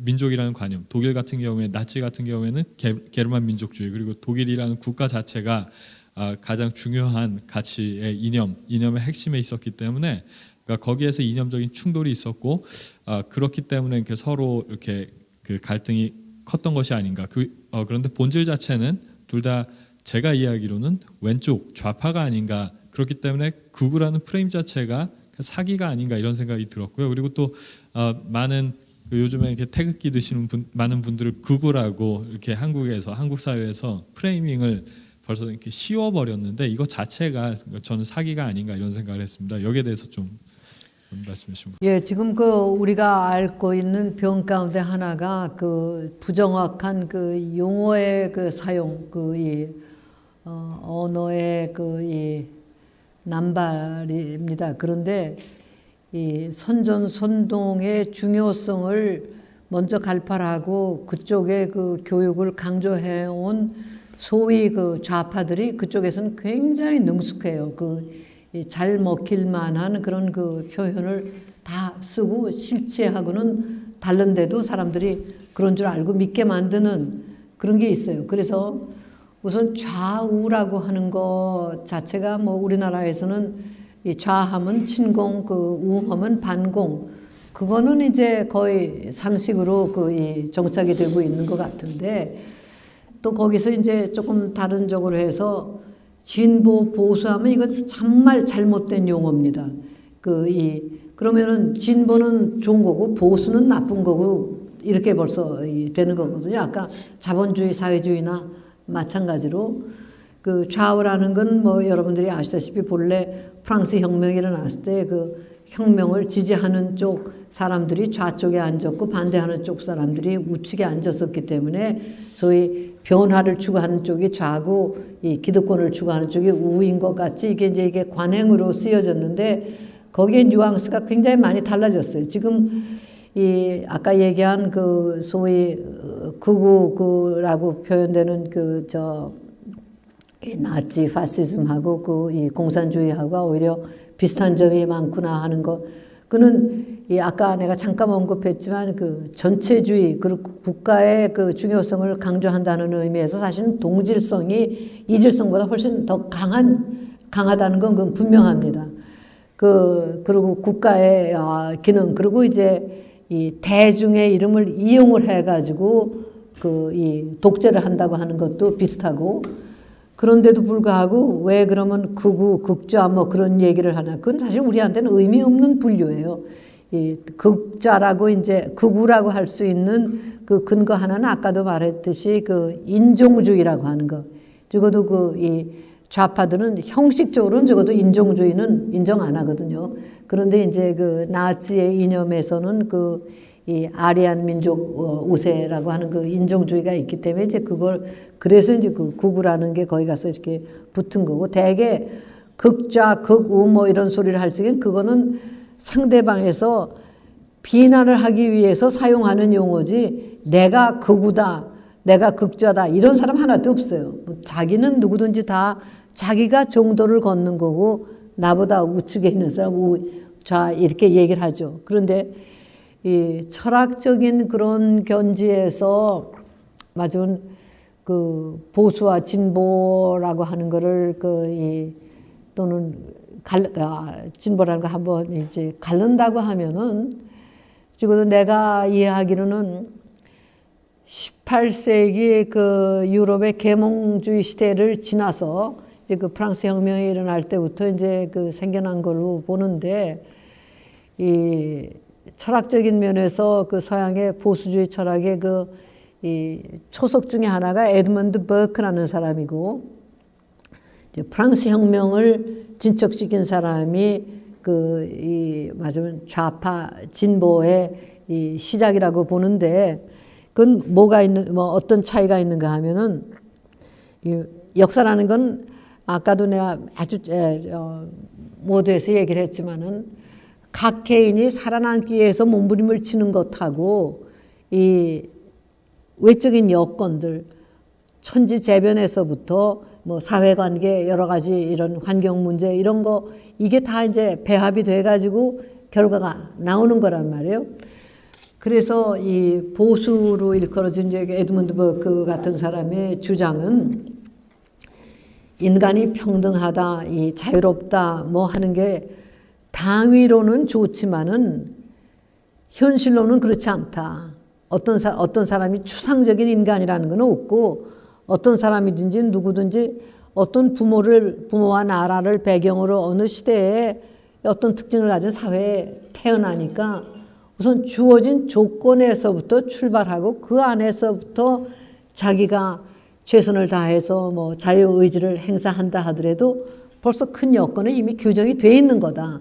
민족이라는 관념, 독일 같은 경우에 나치 같은 경우에는 게르만 민족주의 그리고 독일이라는 국가 자체가 가장 중요한 가치의 이념의 핵심에 있었기 때문에 거기에서 이념적인 충돌이 있었고 그렇기 때문에 이렇게 서로 이렇게 갈등이 컸던 것이 아닌가. 그런데 본질 자체는 둘 다 제가 이해하기로는 왼쪽 좌파가 아닌가. 그렇기 때문에 극우라는 프레임 자체가 사기가 아닌가 이런 생각이 들었고요. 그리고 또 많은 요즘에 이렇게 태극기 드시는 많은 분들을 극우라고 이렇게 한국 사회에서 프레이밍을 벌써 이렇게 씌워버렸는데 이거 자체가 저는 사기가 아닌가 이런 생각을 했습니다. 여기에 대해서 좀 말씀해 주시면. 지금 우리가 앓고 있는 병 가운데 하나가 부정확한 용어의 사용, 언어의 이 남발입니다. 그런데 이 선전선동의 중요성을 먼저 갈팔하고 그쪽에 교육을 강조해온 소위 좌파들이 그쪽에서는 굉장히 능숙해요. 잘 먹힐 만한 그런 표현을 다 쓰고 실체하고는 다른데도 사람들이 그런 줄 알고 믿게 만드는 그런 게 있어요. 그래서 우선 좌우라고 하는 것 자체가 우리나라에서는 이 좌하면 친공, 우하면 반공. 그거는 이제 거의 상식으로 정착이 되고 있는 것 같은데 또 거기서 이제 조금 다른 쪽으로 해서 진보 보수하면 이건 정말 잘못된 용어입니다. 그러면은 진보는 좋은 거고 보수는 나쁜 거고 이렇게 벌써 되는 거거든요. 아까 자본주의 사회주의나 마찬가지로 좌우라는 건 여러분들이 아시다시피 본래 프랑스 혁명이 일어났을 때 혁명을 지지하는 쪽 사람들이 좌쪽에 앉았고 반대하는 쪽 사람들이 우측에 앉았었기 때문에 소위 변화를 추구하는 쪽이 좌고 이 기득권을 추구하는 쪽이 우인 것 같이 이게 관행으로 쓰여졌는데 거기에 뉘앙스가 굉장히 많이 달라졌어요. 지금 이 아까 얘기한 그 소위 극우라고 표현되는 이 나치 파시즘하고 그 이 공산주의하고 오히려 비슷한 점이 많구나 하는 거. 그는 이 아까 내가 잠깐 언급했지만 그 전체주의 그리고 국가의 그 중요성을 강조한다는 의미에서 사실은 동질성이 이질성보다 훨씬 더 강하다는 건 그건 분명합니다. 그리고 국가의 기능 그리고 이제 이 대중의 이름을 이용을 해가지고 이 독재를 한다고 하는 것도 비슷하고. 그런데도 불구하고 왜 그러면 극우, 극좌 뭐 그런 얘기를 하나? 그건 사실 우리한테는 의미 없는 분류예요. 이 극좌라고 이제 극우라고 할 수 있는 그 근거 하나는 아까도 말했듯이 그 인종주의라고 하는 거. 적어도 이 좌파들은 형식적으로는 적어도 인종주의는 인정 안 하거든요. 그런데 이제 그 나치의 이념에서는 이 아리안 민족 우세라고 하는 그 인종주의가 있기 때문에 이제 그래서 이제 그 극우라는 게 거기 가서 이렇게 붙은 거고 대개 극좌, 극우 뭐 이런 소리를 할 적엔 그거는 상대방에서 비난을 하기 위해서 사용하는 용어지 내가 극우다, 내가 극좌다 이런 사람 하나도 없어요. 자기는 누구든지 다 자기가 정도를 걷는 거고 나보다 우측에 있는 사람 좌 이렇게 얘기를 하죠. 그런데 이 철학적인 그런 견지에서 맞으면 그 보수와 진보라고 하는 거를 또는 진보라는 거 한번 이제 갈른다고 하면은 지금 내가 이해하기로는 18세기 그 유럽의 계몽주의 시대를 지나서 이제 그 프랑스 혁명이 일어날 때부터 이제 그 생겨난 걸로 보는데 이 철학적인 면에서 그 서양의 보수주의 철학의 이 초석 중에 하나가 에드먼드 버크라는 사람이고 이제 프랑스 혁명을 진척시킨 사람이 맞으면 좌파 진보의 이 시작이라고 보는데 그건 어떤 차이가 있는가 하면은 이 역사라는 건 아까도 내가 아주 모두에서 얘기를 했지만은 각 개인이 살아남기 위해서 몸부림을 치는 것하고 이 외적인 여건들, 천지재변에서부터 뭐 사회관계 여러 가지 이런 환경 문제 이런 거 이게 다 이제 배합이 돼가지고 결과가 나오는 거란 말이에요. 그래서 이 보수로 일컬어진 이제 에드먼드 버크 같은 사람의 주장은 인간이 평등하다, 이 자유롭다 뭐 하는 게 당위로는 좋지만은 현실로는 그렇지 않다. 어떤 사람이 추상적인 인간이라는 건 없고 어떤 사람이든지 누구든지 어떤 부모와 나라를 배경으로 어느 시대에 어떤 특징을 가진 사회에 태어나니까 우선 주어진 조건에서부터 출발하고 그 안에서부터 자기가 최선을 다해서 뭐 자유의지를 행사한다 하더라도 벌써 큰 여건은 이미 규정이 돼 있는 거다.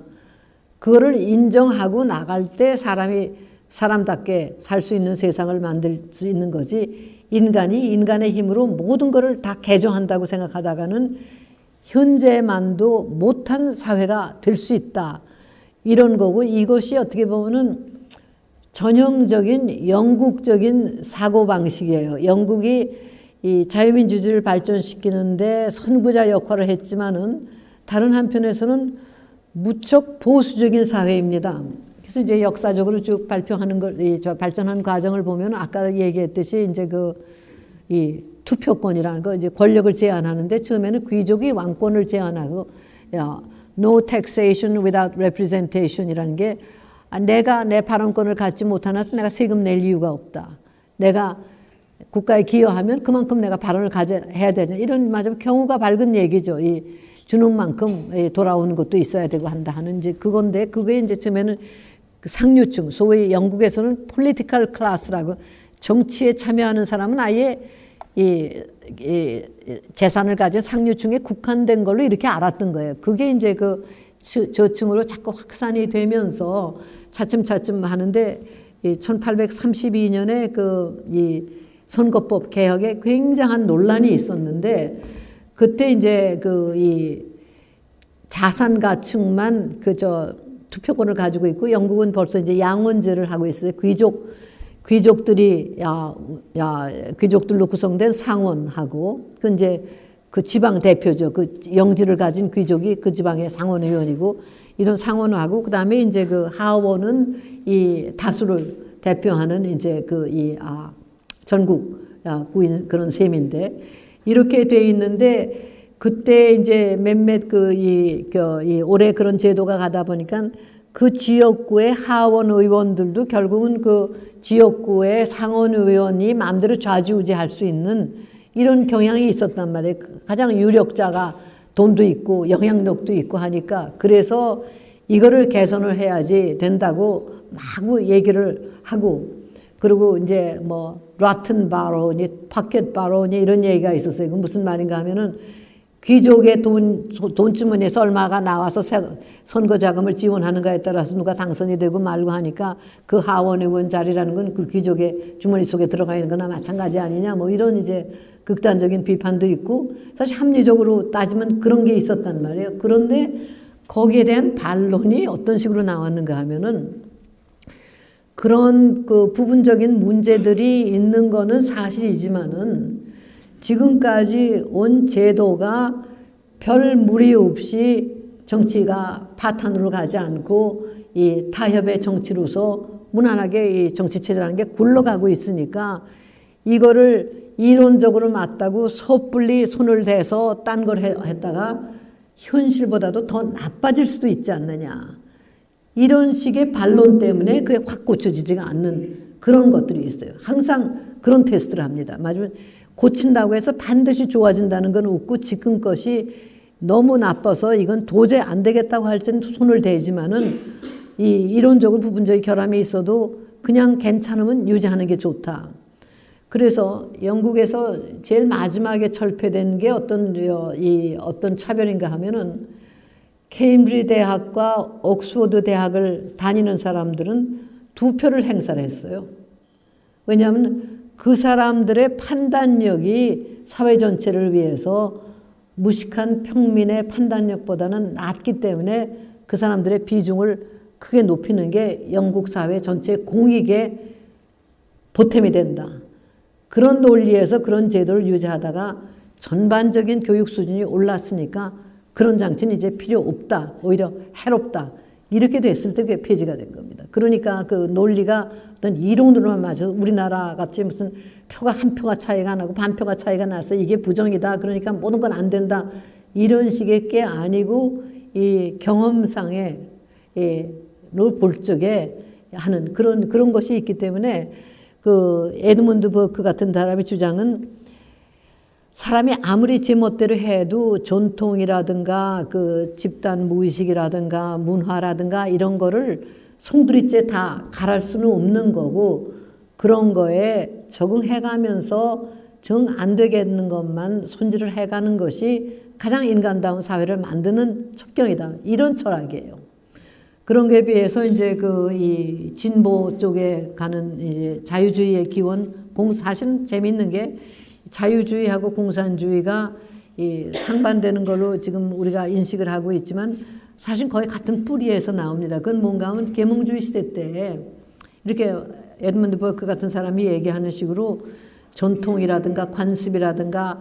그거를 인정하고 나갈 때 사람이 사람답게 살 수 있는 세상을 만들 수 있는 거지 인간이 인간의 힘으로 모든 것을 다 개정한다고 생각하다가는 현재만도 못한 사회가 될 수 있다. 이런 거고 이것이 어떻게 보면은 전형적인 영국적인 사고방식이에요. 영국이 이 자유민주주의를 발전시키는데 선구자 역할을 했지만은 다른 한편에서는 무척 보수적인 사회입니다. 그래서 이제 역사적으로 쭉 발전하는 과정을 보면 아까 얘기했듯이 이제 이 투표권이라는 거 이제 권력을 제한하는데 처음에는 귀족이 왕권을 제한하고 no taxation without representation이라는 게 내가 내 발언권을 갖지 못하나서 내가 세금 낼 이유가 없다. 내가 국가에 기여하면 그만큼 내가 발언을 해야 되죠. 이런 맞으면 경우가 밝은 얘기죠. 이 주는 만큼 돌아오는 것도 있어야 되고 한다 하는 이제 그건데 그게 이제 처음에는 그 상류층 소위 영국에서는 political class라고 정치에 참여하는 사람은 아예 이 재산을 가진 상류층에 국한된 걸로 이렇게 알았던 거예요. 그게 이제 그 저층으로 자꾸 확산이 되면서 차츰차츰 하는데 1832년에 이 선거법 개혁에 굉장한 논란이 있었는데 그때 이제 이 자산가층만 투표권을 가지고 있고 영국은 벌써 이제 양원제를 하고 있어요. 귀족들이 귀족들로 구성된 상원하고 그 이제 그 지방 대표죠. 그 영지를 가진 귀족이 그 지방의 상원의원이고 이런 상원하고 그다음에 이제 그 하원은 이 다수를 대표하는 이제 전국 구인 그런 셈인데 이렇게 돼 있는데 그때 이제 몇몇 올해 그런 제도가 가다 보니까 그 지역구의 하원 의원들도 결국은 그 지역구의 상원 의원이 마음대로 좌지우지할 수 있는 이런 경향이 있었단 말이에요. 가장 유력자가 돈도 있고 영향력도 있고 하니까 그래서 이거를 개선을 해야지 된다고 막 얘기를 하고 그리고 이제 로튼 바로니, 파켓 바로니 이런 얘기가 있었어요. 그 무슨 말인가 하면은 귀족의 돈주머니에서 얼마가 나와서 선거 자금을 지원하는가에 따라서 누가 당선이 되고 말고 하니까 그 하원 의원 자리라는 건 그 귀족의 주머니 속에 들어가 있는 거나 마찬가지 아니냐 이런 이제 극단적인 비판도 있고 사실 합리적으로 따지면 그런 게 있었단 말이에요. 그런데 거기에 대한 반론이 어떤 식으로 나왔는가 하면은 그런 그 부분적인 문제들이 있는 거는 사실이지만은 지금까지 온 제도가 별 무리 없이 정치가 파탄으로 가지 않고 이 타협의 정치로서 무난하게 이 정치체제라는 게 굴러가고 있으니까 이거를 이론적으로 맞다고 섣불리 손을 대서 딴 걸 했다가 현실보다도 더 나빠질 수도 있지 않느냐. 이런 식의 반론 때문에 그게 확 고쳐지지가 않는 그런 것들이 있어요. 항상 그런 테스트를 합니다. 맞으면 고친다고 해서 반드시 좋아진다는 건 없고 지금 것이 너무 나빠서 이건 도저히 안 되겠다고 할 때는 손을 대지만은 이 이론적으로 부분적인 결함이 있어도 그냥 괜찮으면 유지하는 게 좋다. 그래서 영국에서 제일 마지막에 철폐된 게 어떤 차별인가 하면은 케임브리지 대학과 옥스퍼드 대학을 다니는 사람들은 2표를 행사를 했어요. 왜냐하면 그 사람들의 판단력이 사회 전체를 위해서 무식한 평민의 판단력보다는 낮기 때문에 그 사람들의 비중을 크게 높이는 게 영국 사회 전체의 공익에 보탬이 된다. 그런 논리에서 그런 제도를 유지하다가 전반적인 교육 수준이 올랐으니까 그런 장치는 이제 필요 없다. 오히려 해롭다. 이렇게 됐을 때 그게 폐지가 된 겁니다. 그러니까 그 논리가 어떤 이론으로만 맞아서 우리나라 같이 무슨 표가 한 표가 차이가 나고 반 표가 차이가 나서 이게 부정이다. 그러니까 모든 건 안 된다. 이런 식의 게 아니고 이 경험상의 볼 적에 하는 그런 것이 있기 때문에 그 에드문드 버크 같은 사람의 주장은 사람이 아무리 제멋대로 해도 전통이라든가 그 집단 무의식이라든가 문화라든가 이런 거를 송두리째 다 갈할 수는 없는 거고 그런 거에 적응해가면서 정 안 되겠는 것만 손질을 해가는 것이 가장 인간다운 사회를 만드는 첩경이다. 이런 철학이에요. 그런 거에 비해서 이제 이 진보 쪽에 가는 이제 자유주의의 기원, 사실은 재미있는 게 자유주의하고 공산주의가 상반되는 걸로 지금 우리가 인식을 하고 있지만 사실 거의 같은 뿌리에서 나옵니다. 그건 뭔가 하면 계몽주의 시대 때 이렇게 에드문드 버크 같은 사람이 얘기하는 식으로 전통이라든가 관습이라든가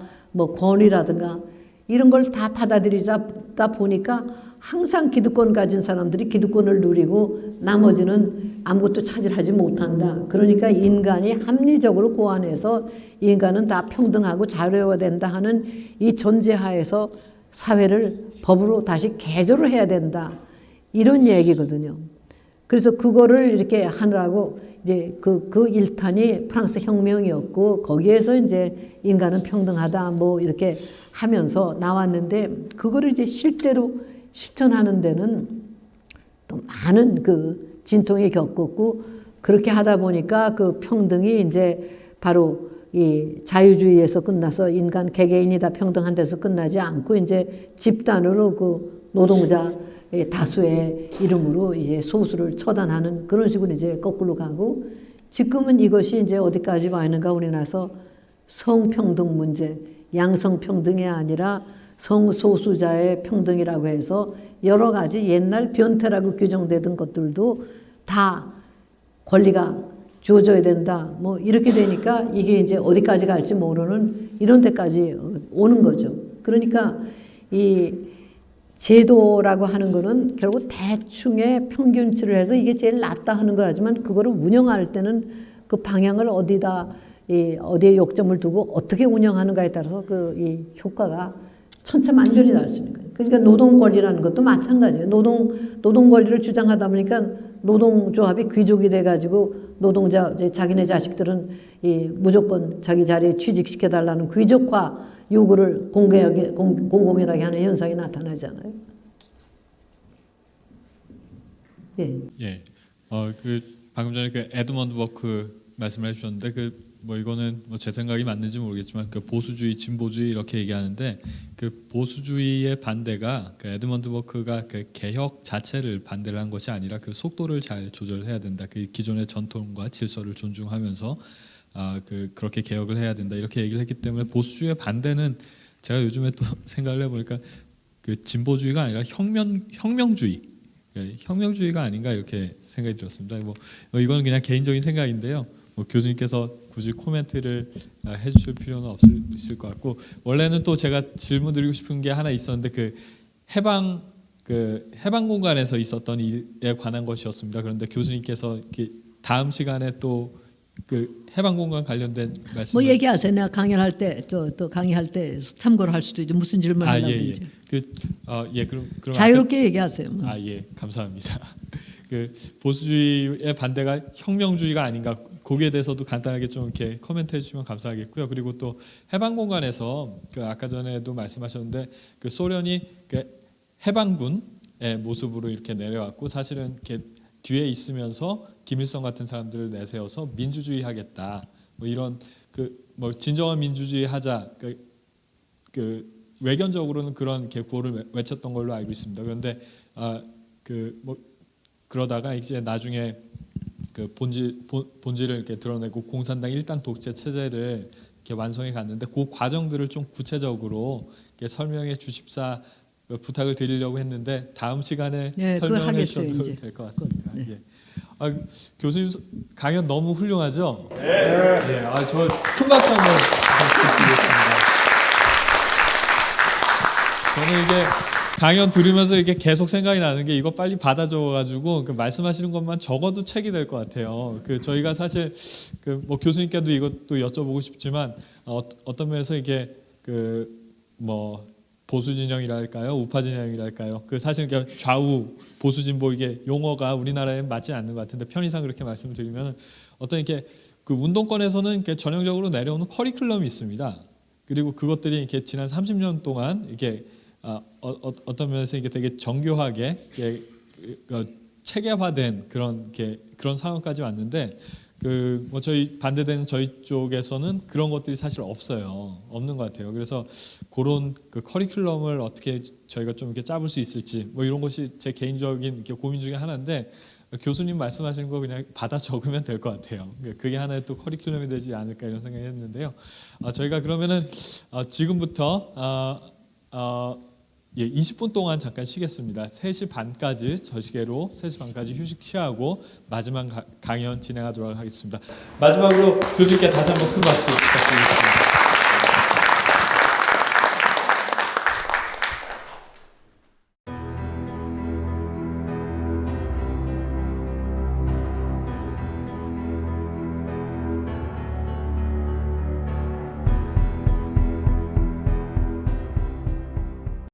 권위라든가 이런 걸 다 받아들이다 보니까 항상 기득권 가진 사람들이 기득권을 누리고 나머지는 아무것도 차지하지 못한다. 그러니까 인간이 합리적으로 고안해서 인간은 다 평등하고 자유로워야 된다 하는 이 전제하에서 사회를 법으로 다시 개조를 해야 된다. 이런 얘기거든요. 그래서 그거를 이렇게 하느라고 이제 그 일탄이 프랑스 혁명이었고 거기에서 이제 인간은 평등하다 이렇게 하면서 나왔는데 그거를 이제 실제로 실천하는 데는 또 많은 그 진통이 겪었고 그렇게 하다 보니까 그 평등이 이제 바로 이 자유주의에서 끝나서 인간 개개인이 다 평등한 데서 끝나지 않고 이제 집단으로 그 노동자 다수의 이름으로 이제 소수를 처단하는 그런 식으로 이제 거꾸로 가고 지금은 이것이 이제 어디까지 와 있는가 우리나라에서 성평등 문제, 양성평등이 아니라 성소수자의 평등이라고 해서 여러 가지 옛날 변태라고 규정되던 것들도 다 권리가 주어져야 된다. 뭐 이렇게 되니까 이게 이제 어디까지 갈지 모르는 이런 데까지 오는 거죠. 그러니까 이 제도라고 하는 거는 결국 대충의 평균치를 해서 이게 제일 낫다 하는 거라지만 그거를 운영할 때는 그 방향을 어디에 요점을 두고 어떻게 운영하는가에 따라서 그 이 효과가 천차만별이 날 수 있는 거예요. 그러니까 노동 권리라는 것도 마찬가지예요. 노동 권리를 주장하다 보니까 노동조합이 귀족이 돼가지고 노동자 자기네 자식들은 무조건 자기 자리에 취직시켜 달라는 귀족화 요구를 공공연하게 하는 현상이 나타나잖아요. 예. 예. 그 방금 전에 그 에드먼드 버크 말씀을 해주셨는데 그 뭐 이거는 뭐 제 생각이 맞는지 모르겠지만 그 보수주의, 진보주의 이렇게 얘기하는데 그 보수주의의 반대가 그 에드먼드 버크가 그 개혁 자체를 반대를 한 것이 아니라 그 속도를 잘 조절해야 된다. 그 기존의 전통과 질서를 존중하면서 그렇게 개혁을 해야 된다. 이렇게 얘기를 했기 때문에 보수주의의 반대는 제가 요즘에 또 생각을 해보니까 그 진보주의가 아니라 혁명주의. 혁명주의가 아닌가 이렇게 생각이 들었습니다. 뭐 이거는 그냥 개인적인 생각인데요. 뭐 교수님께서 굳이 코멘트를 해주실 필요는 없을 것 같고 원래는 또 제가 질문드리고 싶은 게 하나 있었는데 그 해방 공간에서 있었던 일에 관한 것이었습니다. 그런데 교수님께서 다음 시간에 또 그 해방 공간 관련된 말씀 뭐 얘기하세요. 내가 강연할 때 또 강의할 때 참고를 할 수도 있죠. 무슨 질문하려고 예. 이제. 그럼 자유롭게 얘기하세요. 뭐. 예, 감사합니다. 그 보수주의의 반대가 혁명주의가 아닌가 거기에 대해서도 간단하게 좀 이렇게 코멘트해 주시면 감사하겠고요. 그리고 또 해방 공간에서 그 아까 전에도 말씀하셨는데 그 소련이 그 해방군의 모습으로 이렇게 내려왔고 사실은 이렇게 뒤에 있으면서 김일성 같은 사람들을 내세워서 민주주의 하겠다. 뭐 이런 뭐 진정한 민주주의 하자. 그 외견적으로는 그런 구호를 외쳤던 걸로 알고 있습니다. 그런데 뭐 그러다가 이제 나중에 그 본질을 이렇게 드러내고 공산당 일당 독재 체제를 이렇게 완성해 갔는데 그 과정들을 좀 구체적으로 이렇게 설명해 주십사 부탁을 드리려고 했는데 다음 시간에 설명해 주셔도 될 것 같습니다. 네. 예. 교수님 강연 너무 훌륭하죠? 네. 저 큰 박수 한번 부탁드리겠습니다. 저는 이게 강연 들으면서 이게 계속 생각이 나는 게 이거 빨리 받아 적어가지고 그 말씀하시는 것만 적어도 책이 될 것 같아요. 그 저희가 사실 그 뭐 교수님께도 이것도 여쭤보고 싶지만 어떤 면에서 이게 그 뭐 보수 진영이랄까요, 우파 진영이랄까요. 그 사실 좌우 보수 진보 이게 용어가 우리나라에 맞지 않는 것 같은데 편의상 그렇게 말씀을 드리면 어떤 이렇게 그 운동권에서는 이렇게 전형적으로 내려오는 커리큘럼이 있습니다. 그리고 그것들이 이렇게 지난 30년 동안 이렇게 어떤 면에서 이게 되게 정교하게 체계화된 그런 상황까지 왔는데 뭐 저희 반대되는 저희 쪽에서는 그런 것들이 사실 없는 것 같아요. 그래서 그런 그 커리큘럼을 어떻게 저희가 좀 이렇게 짜볼 수 있을지 뭐 이런 것이 제 개인적인 이렇게 고민 중에 하나인데 교수님 말씀하시는 거 그냥 받아 적으면 될 것 같아요. 그게 하나의 또 커리큘럼이 되지 않을까 이런 생각이 했는데요. 저희가 그러면은 지금부터 20분 동안 잠깐 쉬겠습니다. 3시 반까지 저시계로 3시 반까지 휴식 취하고 마지막 강연 진행하도록 하겠습니다. 마지막으로 교수님께 다시 한번 큰 박수 부탁드리겠습니다.